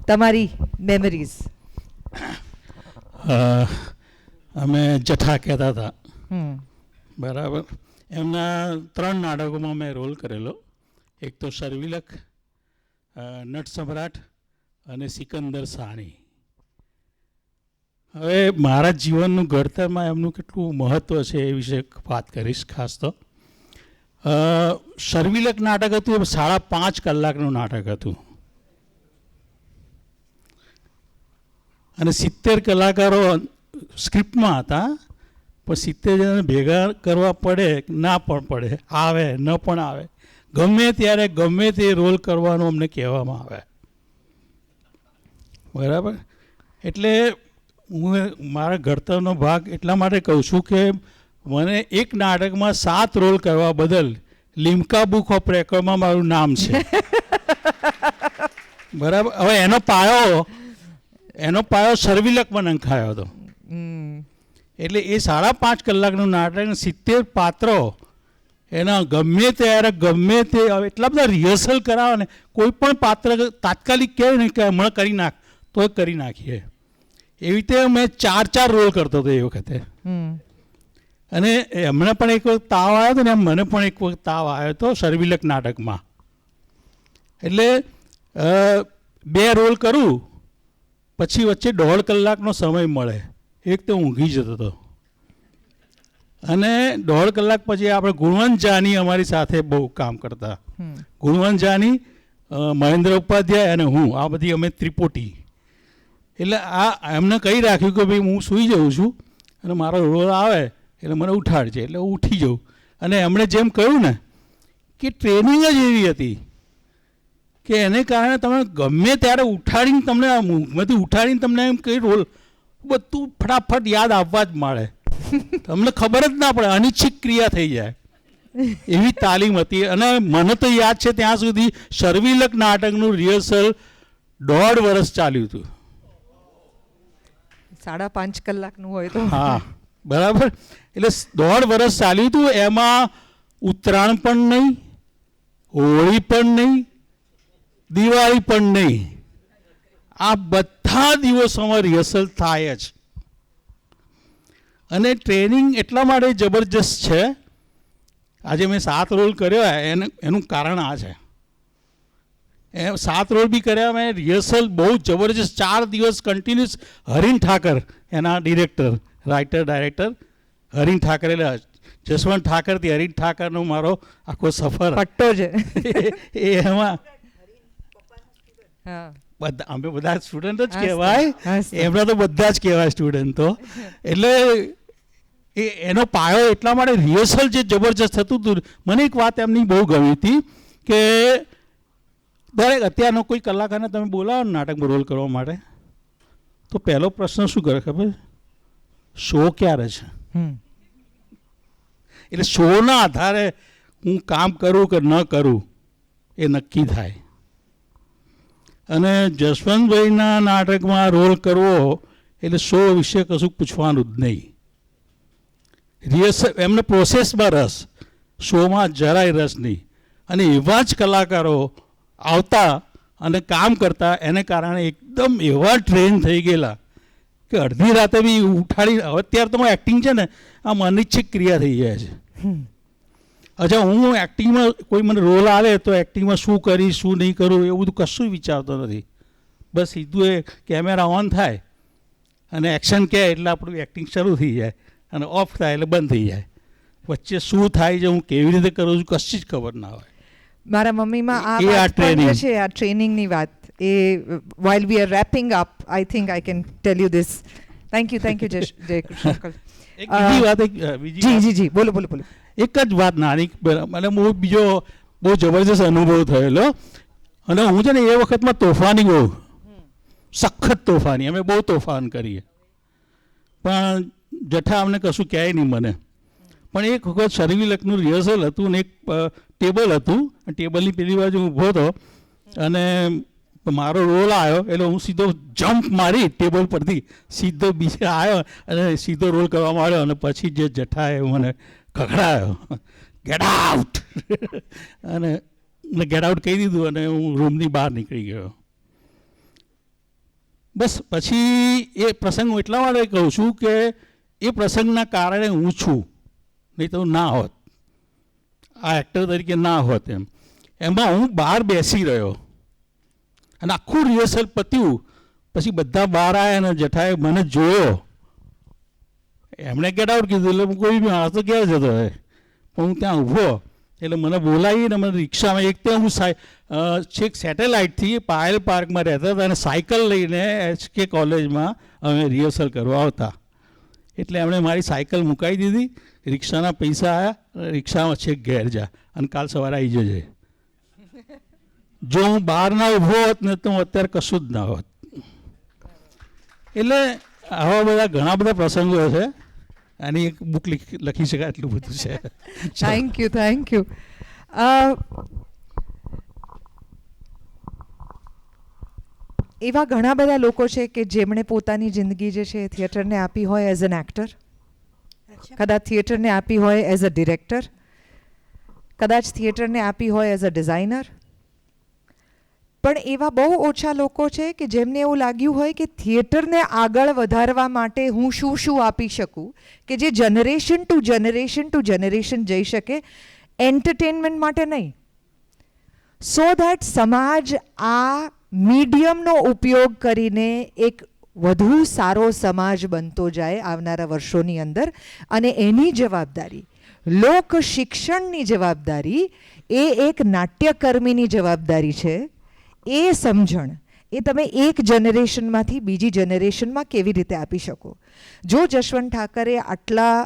તમારી મેમરીઝ? અમે જઠા કહેતા હતા, બરાબર. એમના 3 નાટકોમાં મેં રોલ કરેલો. એક તો શર્વિલક, નટ સમ્રાટ અને સિકંદર સાની. હવે મારા જીવનનું ઘડતરમાં એમનું કેટલું મહત્ત્વ છે એ વિશે વાત કરીશ ખાસ તો. શર્વિલક નાટક હતું એ 5.5 કલાકનું નાટક હતું અને 70 કલાકારો સ્ક્રિપ્ટમાં હતા, પણ 70 જણાને ભેગા કરવા પડે, ના પણ પડે, આવે ન પણ આવે, ગમે ત્યારે ગમે તે રોલ કરવાનો અમને કહેવામાં આવે, બરાબર. એટલે હું મારા ઘડતરનો ભાગ એટલા માટે કહું છું કે મને એક નાટકમાં 7 રોલ કરવા બદલ લિમ્કા બુક ઓફ રેકોર્ડમાં મારું નામ છે. બરાબર. હવે એનો પાયો સર્વિલકમાં નંખાયો હતો. એટલે એ 5.5 કલાકનું નાટક, 70 પાત્રો, એના ગમે ત્યારે ગમે તે એટલા બધા રિહર્સલ કરાવે ને, કોઈ પણ પાત્ર તાત્કાલિક કહે ને કે હમણાં કરી નાખ તો એ કરી નાખીએ. એવી રીતે મેં 4 રોલ કરતો હતો એ વખતે. અને એમને પણ એક વખત તાવ આવ્યો હતો ને મને પણ એક વખત તાવ આવ્યો હતો સર્વિલક નાટકમાં. એટલે 2 રોલ કરું પછી વચ્ચે 1.5 કલાકનો સમય મળે. એક તો ઊંઘી જતો હતો અને 1.5 કલાક પછી આપણે ગુણવંત જાની અમારી સાથે બહુ કામ કરતા. ગુણવંત જાની, મહેન્દ્ર ઉપાધ્યાય અને હું, આ બધી અમે ત્રિપોટી. એટલે આ એમને કહી રાખ્યું કે ભાઈ હું સૂઈ જાઉં છું અને મારો રોલ આવે એટલે મને ઉઠાડજે. એટલે હું ઉઠી જાઉં. અને એમણે જેમ કહ્યું ને કે ટ્રેનિંગ જ એવી હતી કે એને કારણે તમે ગમે ત્યારે ઉઠાડીને તમને ઊંઘમાંથી ઉઠાડીને તમને એમ કઈ રોલ બધું ફટાફટ યાદ આવવા જ મળે. તમને ખબર જ ના પડે, અનિચ્છિત ક્રિયા થઈ જાય એવી તાલીમ હતી. અને મને તો યાદ છે ત્યાં સુધી સર્વિલક નાટકનું રિહર્સલ 1.5 વર્ષ ચાલ્યું હતું. 5.5 કલાકનું હોય તો. હા, બરાબર. એટલે 1.5 વર્ષ ચાલ્યું હતું. એમાં ઉત્તરાયણ પણ નહીં, હોળી પણ નહીં, દિવાળી પણ નહીં, આ બધા દિવસોમાં રિહર્સલ થાય જ. અને ટ્રેનિંગ એટલા માટે જબરજસ્ત છે. આજે મેં 7 રોલ કર્યો એનું કારણ આ છે. 7 રોલ બી કર્યા મેં. રિહર્સલ બહુ જબરજસ્ત 4 દિવસ કન્ટિન્યુઅસ. હરીન ઠાકર એના director, writer director Harin Thakar. એટલે જસવંત ઠાકરથી હરીન ઠાકરનો મારો આખો સફર પટ્ટો છે. એ એમાં અમે બધા સ્ટુડન્ટ જ કહેવાય. એમના તો બધા જ કહેવાય સ્ટુડન્ટ તો. એટલે એનો પાયો એટલા માટે રિહર્સલ જે જબરજસ્ત થતું હતું. મને એક વાત એમની બહુ ગમી હતી કે દરેક અત્યારનો કોઈ કલાકારને તમે બોલાવો ને નાટકમાં રોલ કરવા માટે તો પહેલો પ્રશ્ન શું કરે ખબર? શો ક્યારે છે? એટલે શોના આધારે હું કામ કરું કે ન કરું એ નક્કી થાય. અને જસવંતભાઈના નાટકમાં રોલ કરવો એટલે શો વિશે કશું પૂછવાનું જ નહીં. રિહર્સલ એમને પ્રોસેસમાં રસ, શોમાં જરાય રસ નહીં. અને એવા જ કલાકારો આવતા અને કામ કરતા, એને કારણે એકદમ એવા ટ્રેન થઈ ગયેલા કે અડધી રાતે બી ઉઠાડી. અત્યારે તો એક્ટિંગ છે ને આમ અનિચ્છિત ક્રિયા થઈ જાય છે. અચ્છા, હું એક્ટિંગમાં કોઈ મને રોલ આવે તો એક્ટિંગમાં શું કરીશ શું નહીં કરું એવું બધું કશું વિચારતો નથી. બસ સીધું એ કેમેરા ઓન થાય અને એક્શન કહે એટલે આપણું એક્ટિંગ શરૂ થઈ જાય અને ઓફ થાય એટલે બંધ થઈ જાય. વચ્ચે શું થાય છે, હું કેવી રીતે કરું છું, કશી જ ખબર ના હોય. મારા મમ્મીમાં આ વાત પણ છે, આ ટ્રેનિંગની વાત. એ while we are wrapping up, I think I can tell you this. Thank you જય કૃષ્ણ. એક બીજી વાત જી બોલો. એક જ વાત નાની, મને બીજો બહુ જબરજસ્ત અનુભવ થયેલો. અને હું છે ને એ વખતમાં તોફાની, બહુ સખત તોફાની. અમે બહુ તોફાન કરીએ પણ જઠા અમને કશું કહે નહીં મને. પણ એક વખત સર્વિલકનું રિહર્સલ હતું ને એક ટેબલ હતું. ટેબલની પેલી બાજુ ઊભો હતો અને મારો રોલ આવ્યો એટલે હું સીધો જમ્પ મારી ટેબલ પરથી સીધો બીજે આવ્યો અને સીધો રોલ કરવા માંડ્યો. અને પછી જે જઠાએ મને ખખડાયો, ગેટ આઉટ. અને મેં ગેટ આઉટ કહી દીધું અને હું રૂમની બહાર નીકળી ગયો. બસ પછી એ પ્રસંગ હું એટલા માટે કહું છું કે એ પ્રસંગના કારણે હું છું, નહીં તો ના હોત, આ એક્ટર તરીકે ના હોત. એમાં હું બહાર બેસી રહ્યો અને આખું રિહર્સલ પત્યું. પછી બધા બહાર આવ્યા અને જઠાએ મને જોયો. એમણે ગેટ આઉટ કીધું એટલે હું કોઈ માણસ તો ક્યાં જતો હોય. પણ હું ત્યાં ઊભો એટલે મને બોલાવીને મને રિક્ષામાં એક ત્યાં હું છેક સેટેલાઇટથી પાયલ પાર્કમાં રહેતા હતા અને સાયકલ લઈને HK કોલેજમાં અમે રિહર્સલ કરવા આવતા. એટલે એમણે મારી સાયકલ મુકાવી દીધી, રિક્ષાના પૈસા આવ્યા, રિક્ષામાં છેક ઘેર જા અને કાલ સવારે આવી જજે. જો હું બહાર ના ઊભો હોત ને તો હું અત્યારે કશું જ ના હોત. એટલે આવા બધા ઘણા બધા પ્રસંગો છે. આની એક બુક લખી શકાય એટલું બધું છે. Thank you. એવા ઘણા બધા લોકો છે કે જેમણે પોતાની જિંદગી જે છે એ થિયેટરને આપી હોય એઝ એન એક્ટર, કદાચ થિયેટરને આપી હોય એઝ અ ડિરેક્ટર, કદાચ થિયેટરને આપી હોય એઝ અ ડિઝાઇનર, પણ એવા બહુ ઓછા લોકો છે કે જેમને એવું લાગ્યું હોય કે થિયેટરને આગળ વધારવા માટે હું શું શું આપી શકું કે જે જનરેશન ટુ જનરેશન જઈ શકે, એન્ટરટેનમેન્ટ માટે નહીં, સો દેટ સમાજ આ મીડિયમનો ઉપયોગ કરીને એક વધુ સારો સમાજ બનતો જાય આવનારા વર્ષોની અંદર. અને એની જવાબદારી, લોક શિક્ષણની જવાબદારી એ એક નાટ્યકર્મીની જવાબદારી છે. એ સમજણ એ તમે એક જનરેશનમાંથી બીજી જનરેશનમાં કેવી રીતે આપી શકો. જો જશવંત ઠાકરે આટલા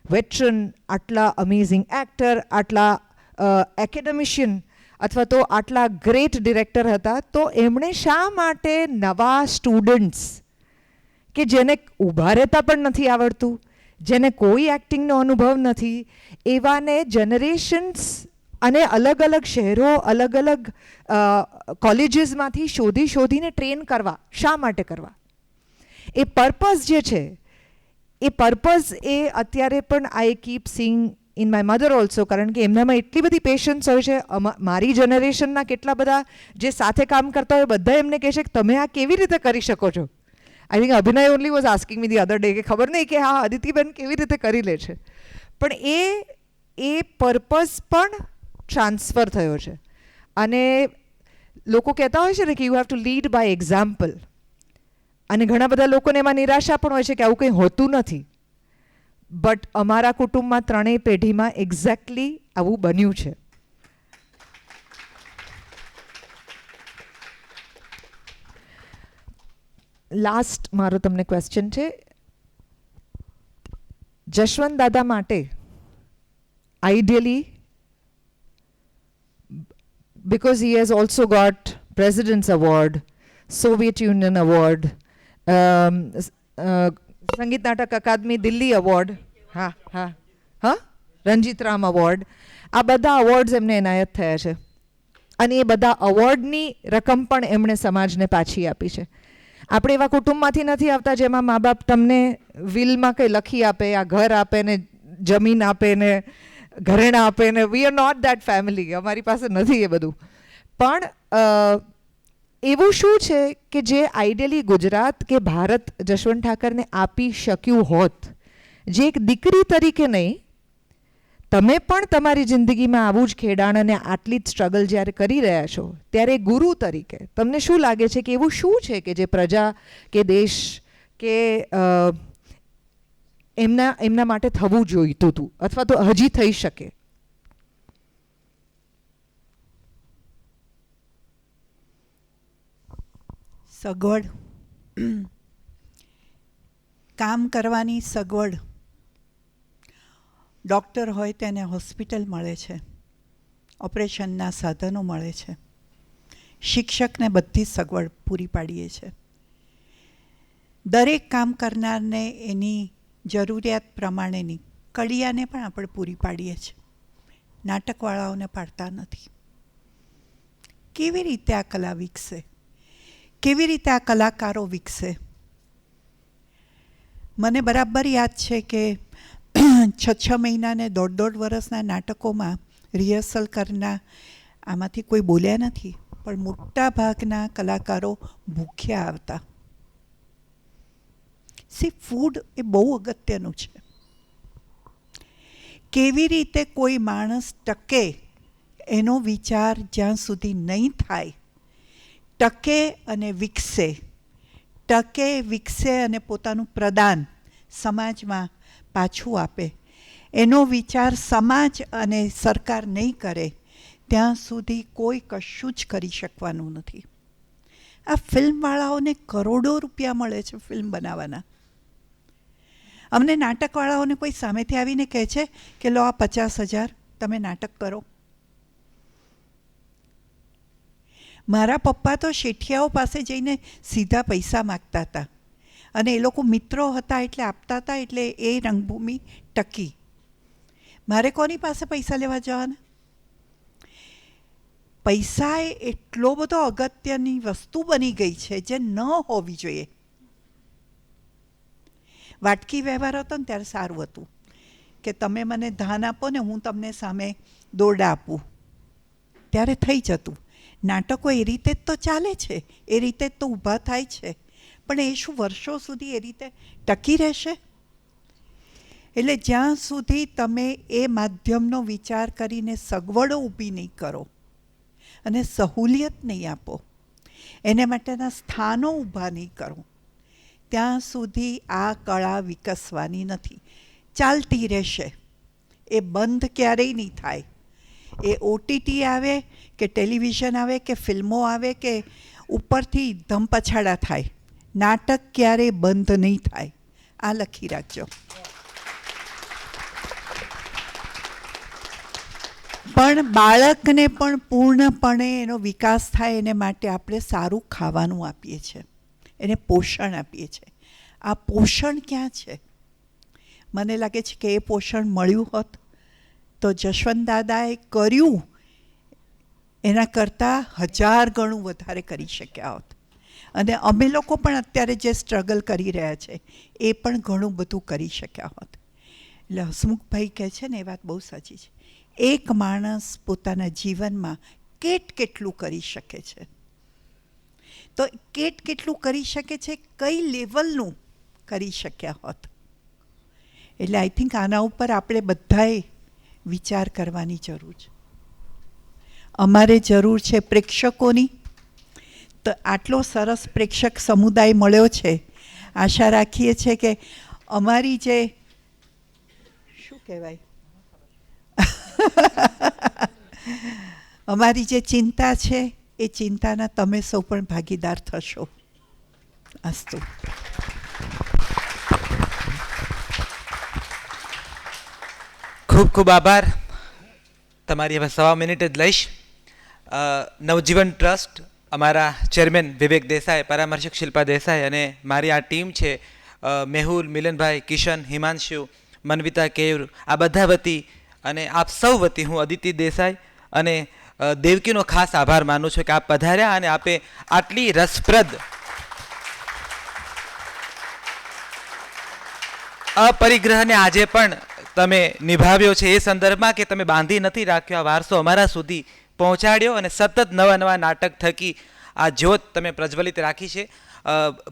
વેટરન, આટલા અમેઝિંગ એક્ટર, આટલા એકેડેમિશિયન અથવા તો આટલા ગ્રેટ ડિરેક્ટર હતા, તો એમણે શા માટે નવા સ્ટુડન્ટ્સ કે જેને ઊભા રહેતા પણ નથી આવડતું, જેને કોઈ એક્ટિંગનો અનુભવ નથી, એવાને જનરેશન્સ અને અલગ અલગ શહેરો, અલગ અલગ કોલેજીસમાંથી શોધીને ટ્રેન કરવા શા માટે કરવા? એ પર્પઝ જે છે, એ પર્પઝ એ અત્યારે પણ આઈ keep seeing in my mother also, કારણ કે એમનામાં એટલી બધી પેશન્સ હોય છે. મારી જનરેશનના કેટલા બધા જે સાથે કામ કરતા હોય બધા એમને કહે છે કે તમે આ કેવી રીતે કરી શકો છો. આઈ થિંક અભિનય only was asking me the other day કે ખબર નહીં કે હા અદિતિબેન કેવી રીતે કરી લે છે. પણ એ પર્પઝ પણ ટ્રાન્સફર થયો છે. અને લોકો કહેતા હોય છે ને કે you have to lead by example, અને ઘણા બધા લોકોને એમાં નિરાશા પણ હોય છે કે આવું કંઈ હોતું નથી. બટ અમારા કુટુંબમાં ત્રણેય પેઢીમાં એક્ઝેક્ટલી આવું બન્યું છે. લાસ્ટ મારો તમને ક્વેશ્ચન છે. જશવંત દાદા માટે ideally, because he has also got President's Award, Soviet Union Award, સંગીત નાટક અકાદમી દિલ્હી અવોર્ડ, રંજીત રામ અવોર્ડ, આ બધા અવોર્ડ્સ એમને એનાયત થયા છે. અને એ બધા અવોર્ડની રકમ પણ એમણે સમાજને પાછી આપી છે. આપણે એવા કુટુંબમાંથી નથી આવતા જેમાં મા બાપ તમને વિલમાં કંઈ લખી આપે, આ ઘર આપે ને જમીન આપે ને ઘરેણાં આપે ને. We are not that family, અમારી પાસે નથી એ બધું. પણ એવું શું છે કે જે આઈડિયલી ગુજરાત કે ભારત જશવંત ઠાકરને આપી શક્યું હોત, જે એક દીકરી તરીકે નહીં, તમે પણ તમારી જિંદગીમાં આવું જ ખેડાણ અને આટલી જ સ્ટ્રગલ જ્યારે કરી રહ્યા છો, ત્યારે ગુરુ તરીકે તમને શું લાગે છે કે એવું શું છે કે જે પ્રજા કે દેશ કે એમના માટે થવું જોઈતું હતું અથવા તો હજી થઈ શકે? સગવડ, કામ કરવાની સગવડ. ડૉક્ટર હોય તેને હોસ્પિટલ મળે છે, ઓપરેશનના સાધનો મળે છે. શિક્ષકને બધી સગવડ પૂરી પાડીએ છીએ. દરેક કામ કરનારને એની જરૂરિયાત પ્રમાણેની કડિયાને પણ આપણે પૂરી પાડીએ છીએ. નાટકવાળાઓને પાડતા નથી. કેવી રીતે આ કલા વિકસે? કેવી રીતે આ કલાકારો વિકસે? મને બરાબર યાદ છે કે 6 મહિના ને 1.5 વર્ષના નાટકોમાં રિહર્સલ કરનાર આમાંથી કોઈ બોલ્યા નથી, પણ મોટા ભાગના કલાકારો ભૂખ્યા આવતા. ફૂડ એ બહુ અગત્યનું છે. કેવી રીતે કોઈ માણસ ટકે એનો વિચાર જ્યાં સુધી નહીં થાય, ટકે અને વિકસે, ટકે વિકસે અને પોતાનું પ્રદાન સમાજમાં પાછું આપે, એનો વિચાર સમાજ અને સરકાર નહીં કરે ત્યાં સુધી કોઈ કશું જ કરી શકવાનું નથી. આ ફિલ્મવાળાઓને કરોડો રૂપિયા મળે છે ફિલ્મ બનાવવાના. અમને નાટકવાળાઓને કોઈ સામેથી આવીને કહે છે કે લો આ 50,000 તમે નાટક કરો. મારા પપ્પા તો શેઠિયાઓ પાસે જઈને સીધા પૈસા માગતા હતા, અને એ લોકો મિત્રો હતા એટલે આપતા હતા, એટલે એ રંગભૂમિ ટકી. મારે કોની પાસે પૈસા લેવા જવાના? પૈસા એ એટલો બધો અગત્યની વસ્તુ બની ગઈ છે જે ન હોવી જોઈએ. વાટકી વ્યવહાર હતો ને ત્યારે સારું હતું કે તમે મને ધાન આપો ને હું તમને સામે દોરડા આપું, ત્યારે થઈ જતું. નાટકો એ રીતે જ તો ચાલે છે, એ રીતે જ તો ઊભા થાય છે, પણ એ શું વર્ષો સુધી એ રીતે ટકી રહેશે? એટલે જ્યાં સુધી તમે એ માધ્યમનો વિચાર કરીને સગવડો ઊભી નહીં કરો અને સહુલિયત નહીં આપો, એને માટેના સ્થાનો ઊભા નહીં કરો, ત્યાં સુધી આ કળા વિકસવાની નથી, ચાલતી રહેશે. એ બંધ ક્યારેય નહીં થાય. એ OTT આવે કે ટેલિવિઝન આવે કે ફિલ્મો આવે કે ઉપરથી ધમપછાડા થાય, નાટક ક્યારેય બંધ નહીં થાય. આ લખી રાખજો. પણ બાળકને પણ પૂર્ણપણે એનો વિકાસ થાય એને માટે આપણે સારું ખાવાનું આપીએ છીએ, એને પોષણ આપીએ છીએ. આ પોષણ ક્યાં છે? મને લાગે છે કે એ પોષણ મળ્યું હોત તો જશવંત દાદાએ કર્યું એના કરતાં 1000 ગણું વધારે કરી શક્યા હોત. અને અમે લોકો પણ અત્યારે જે સ્ટ્રગલ કરી રહ્યા છે એ પણ ઘણું બધું કરી શક્યા હોત. એટલે હસમુખભાઈ કહે છે ને એ વાત બહુ સાચી છે. એક માણસ પોતાના જીવનમાં કેટલું કરી શકે છે, તો કેટલું કરી શકે છે, કઈ લેવલનું કરી શક્યા હોત. એટલે આઈ થિંક આના ઉપર આપણે બધાએ વિચાર કરવાની જરૂર છે. અમારે જરૂર છે પ્રેક્ષકોની. તો આટલો સરસ પ્રેક્ષક સમુદાય મળ્યો છે. આશા રાખીએ છીએ કે અમારી જે શું કહેવાય અમારી જે ચિંતા છે એ ચિંતાના તમે સૌ પણ ભાગીદાર થશો. અસ્તુ. ખૂબ ખૂબ આભાર. તમારી હવે 1.25 મિનિટ જ લઈશ. નવજીવન ટ્રસ્ટ, અમારા ચેરમેન વિવેક દેસાઈ, પરામર્શક શિલ્પા દેસાઈ અને મારી આ ટીમ છે મેહુલ, મિલનભાઈ, કિશન, હિમાંશુ, મનવિતા કેયુર, આ બધા વતી અને આપ સૌ વતી હું અદિતિ દેસાઈ અને દેવકીનો ખાસ આભાર માનું છું કે આપ પધાર્યા અને આપે આટલી રસપ્રદ અપરિગ્રહને આજે પણ તમે નિભાવ્યો છે, એ સંદર્ભમાં કે તમે બાંધી નથી રાખ્યો, આ વારસો અમારા સુધી પહોંચાડ્યો અને સતત નવા નવા નાટક થકી આ જ્યોત તમે પ્રજ્વલિત રાખી છે.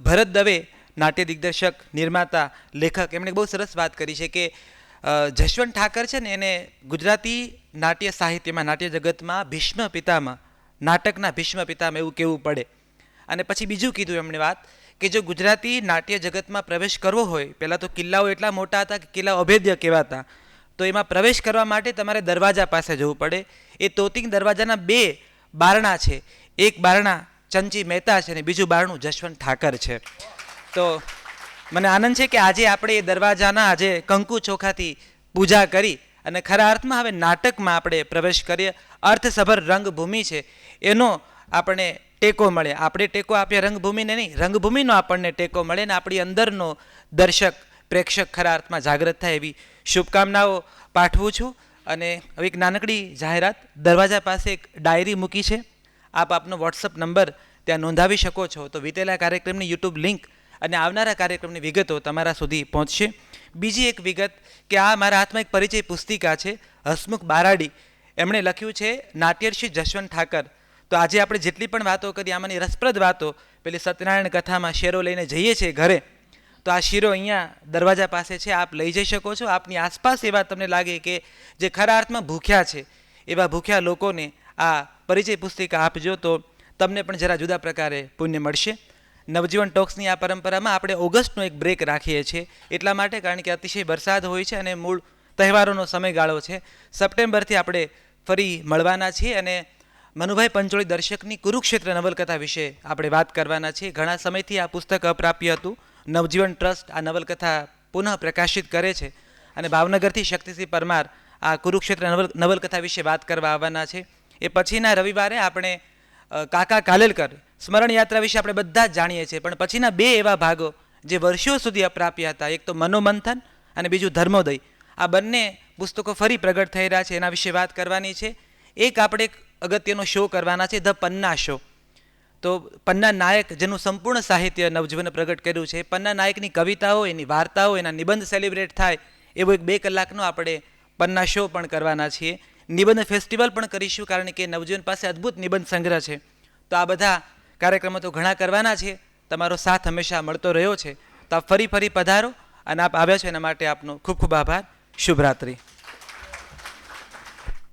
ભરત દવે, નાટ્ય દિગ્દર્શક, નિર્માતા, લેખક, એમણે બહુ સરસ વાત કરી છે કે જશવંત ઠાકર છે ને એને ગુજરાતી નાટ્ય સાહિત્યમાં, નાટ્ય જગતમાં ભીષ્મ પિતામાં, નાટકના ભીષ્મ પિતામાં એવું કહેવું પડે. અને પછી બીજું કીધું એમણે વાત કે જો ગુજરાતી નાટ્ય જગતમાં પ્રવેશ કરવો હોય, પહેલાં તો કિલ્લાઓ એટલા મોટા હતા કે કિલ્લાઓ અભેદ્ય કહેવાતા, તો એમાં પ્રવેશ કરવા માટે તમારે દરવાજા પાસે જવું પડે. એ તોતિંગ દરવાજાના 2 બારણા છે. એક બારણા ચંચી મહેતા છે અને બીજું બારણું જશવંત ઠાકર છે. તો મને આનંદ છે કે આજે આપણે એ દરવાજાના આજે કંકુ ચોખાથી પૂજા કરી અને ખરા અર્થમાં હવે નાટકમાં આપણે પ્રવેશ કરીએ. અર્થસભર રંગભૂમિ છે એનો આપણે ટેકો મળે. આપણે ટેકો આપીએ રંગભૂમિને નહીં, રંગભૂમિનો આપણને ટેકો મળે ને આપણી અંદરનો દર્શક પ્રેક્ષક ખરા અર્થમાં જાગૃત થાય એવી શુભકામનાઓ પાઠવું છું. અને હવે એક નાનકડી જાહેરાત, દરવાજા પાસે એક ડાયરી મૂકી છે, આપ આપનો વોટ્સઅપ નંબર ત્યાં નોંધાવી શકો છો, તો વીતેલા કાર્યક્રમની યુટ્યુબ લિંક અને આવનારા કાર્યક્રમની વિગતો તમારા સુધી પહોંચશે. બીજી એક વિગત કે આ મારા હાથમાં એક પરિચય પુસ્તિકા છે, હસમુખ બારાડી, એમણે લખ્યું છે નાટ્યર્ષિ જશવંત ઠાકર. તો આજે આપણે જેટલી પણ વાતો કરી આમાંની રસપ્રદ વાતો પેલી સત્યનારાયણ કથામાં શેરો લઈને જઈએ છીએ ઘરે, તો આ શીરો અહીંયા દરવાજા પાસે છે, આપ લઈ જઈ શકો છો. આપની આસપાસ એવા તમને લાગે કે જે ખરા અર્થમાં ભૂખ્યા છે, એવા ભૂખ્યા લોકોને આ પરિચય પુસ્તિકા આપજો તો તમને પણ જરા જુદા પ્રકારે પુણ્ય મળશે. નવજીવન ટોક્સની આ પરંપરામાં આપણે ઓગસ્ટનો એક બ્રેક રાખીએ છીએ, એટલા માટે કારણ કે અતિશય વરસાદ હોય છે અને મૂળ તહેવારોનો સમયગાળો છે. સપ્ટેમ્બરથી આપણે ફરી મળવાના છીએ અને મનુભાઈ પંચોળી દર્શકની કુરુક્ષેત્ર નવલકથા વિશે આપણે વાત કરવાના છીએ. ઘણા સમયથી આ પુસ્તક અપ્રાપ્ય હતું. નવજીવન ટ્રસ્ટ આ નવલકથા પુનઃ પ્રકાશિત કરે છે અને ભાવનગરથી શક્તિસિંહ પરમાર આ કુરુક્ષેત્ર નવલકથા વિશે વાત કરવા આવવાના છે. એ પછીના રવિવારે આપણે કાકા કાલેલકર સ્મરણ યાત્રા વિશે આપણે બધા જ જાણીએ છીએ, પણ પછીના 2 એવા ભાગો જે વર્ષો સુધી અપ્રાપ્ય હતા, એક તો મનોમંથન અને બીજું ધર્મોદય, આ બંને પુસ્તકો ફરી પ્રગટ થઈ રહ્યા છે, એના વિશે વાત કરવાની છે. એક આપણે અગત્યનો શો કરવાના છે, ધ પન્ના શો. તો પન્ના નાયક જેનું સંપૂર્ણ સાહિત્ય નવજીવને પ્રગટ કર્યું છે, પન્ના નાયકની કવિતાઓ, એની વાર્તાઓ, એના નિબંધ સેલિબ્રેટ થાય એવો એક 2 કલાકનો આપણે પન્ના શો પણ કરવાના છીએ. નિબંધ ફેસ્ટિવલ પણ કરીશું, કારણ કે નવજીવન પાસે અદ્ભુત નિબંધ સંગ્રહ છે. તો આ બધા કાર્યક્રમો તો ઘણા કરવાના છે. તમારો સાથ હંમેશા મળતો રહ્યો છે, તો આપ ફરી પધારો, અને આપ આવ્યા છો એના માટે આપનો ખૂબ ખૂબ આભાર. શુભરાત્રિ.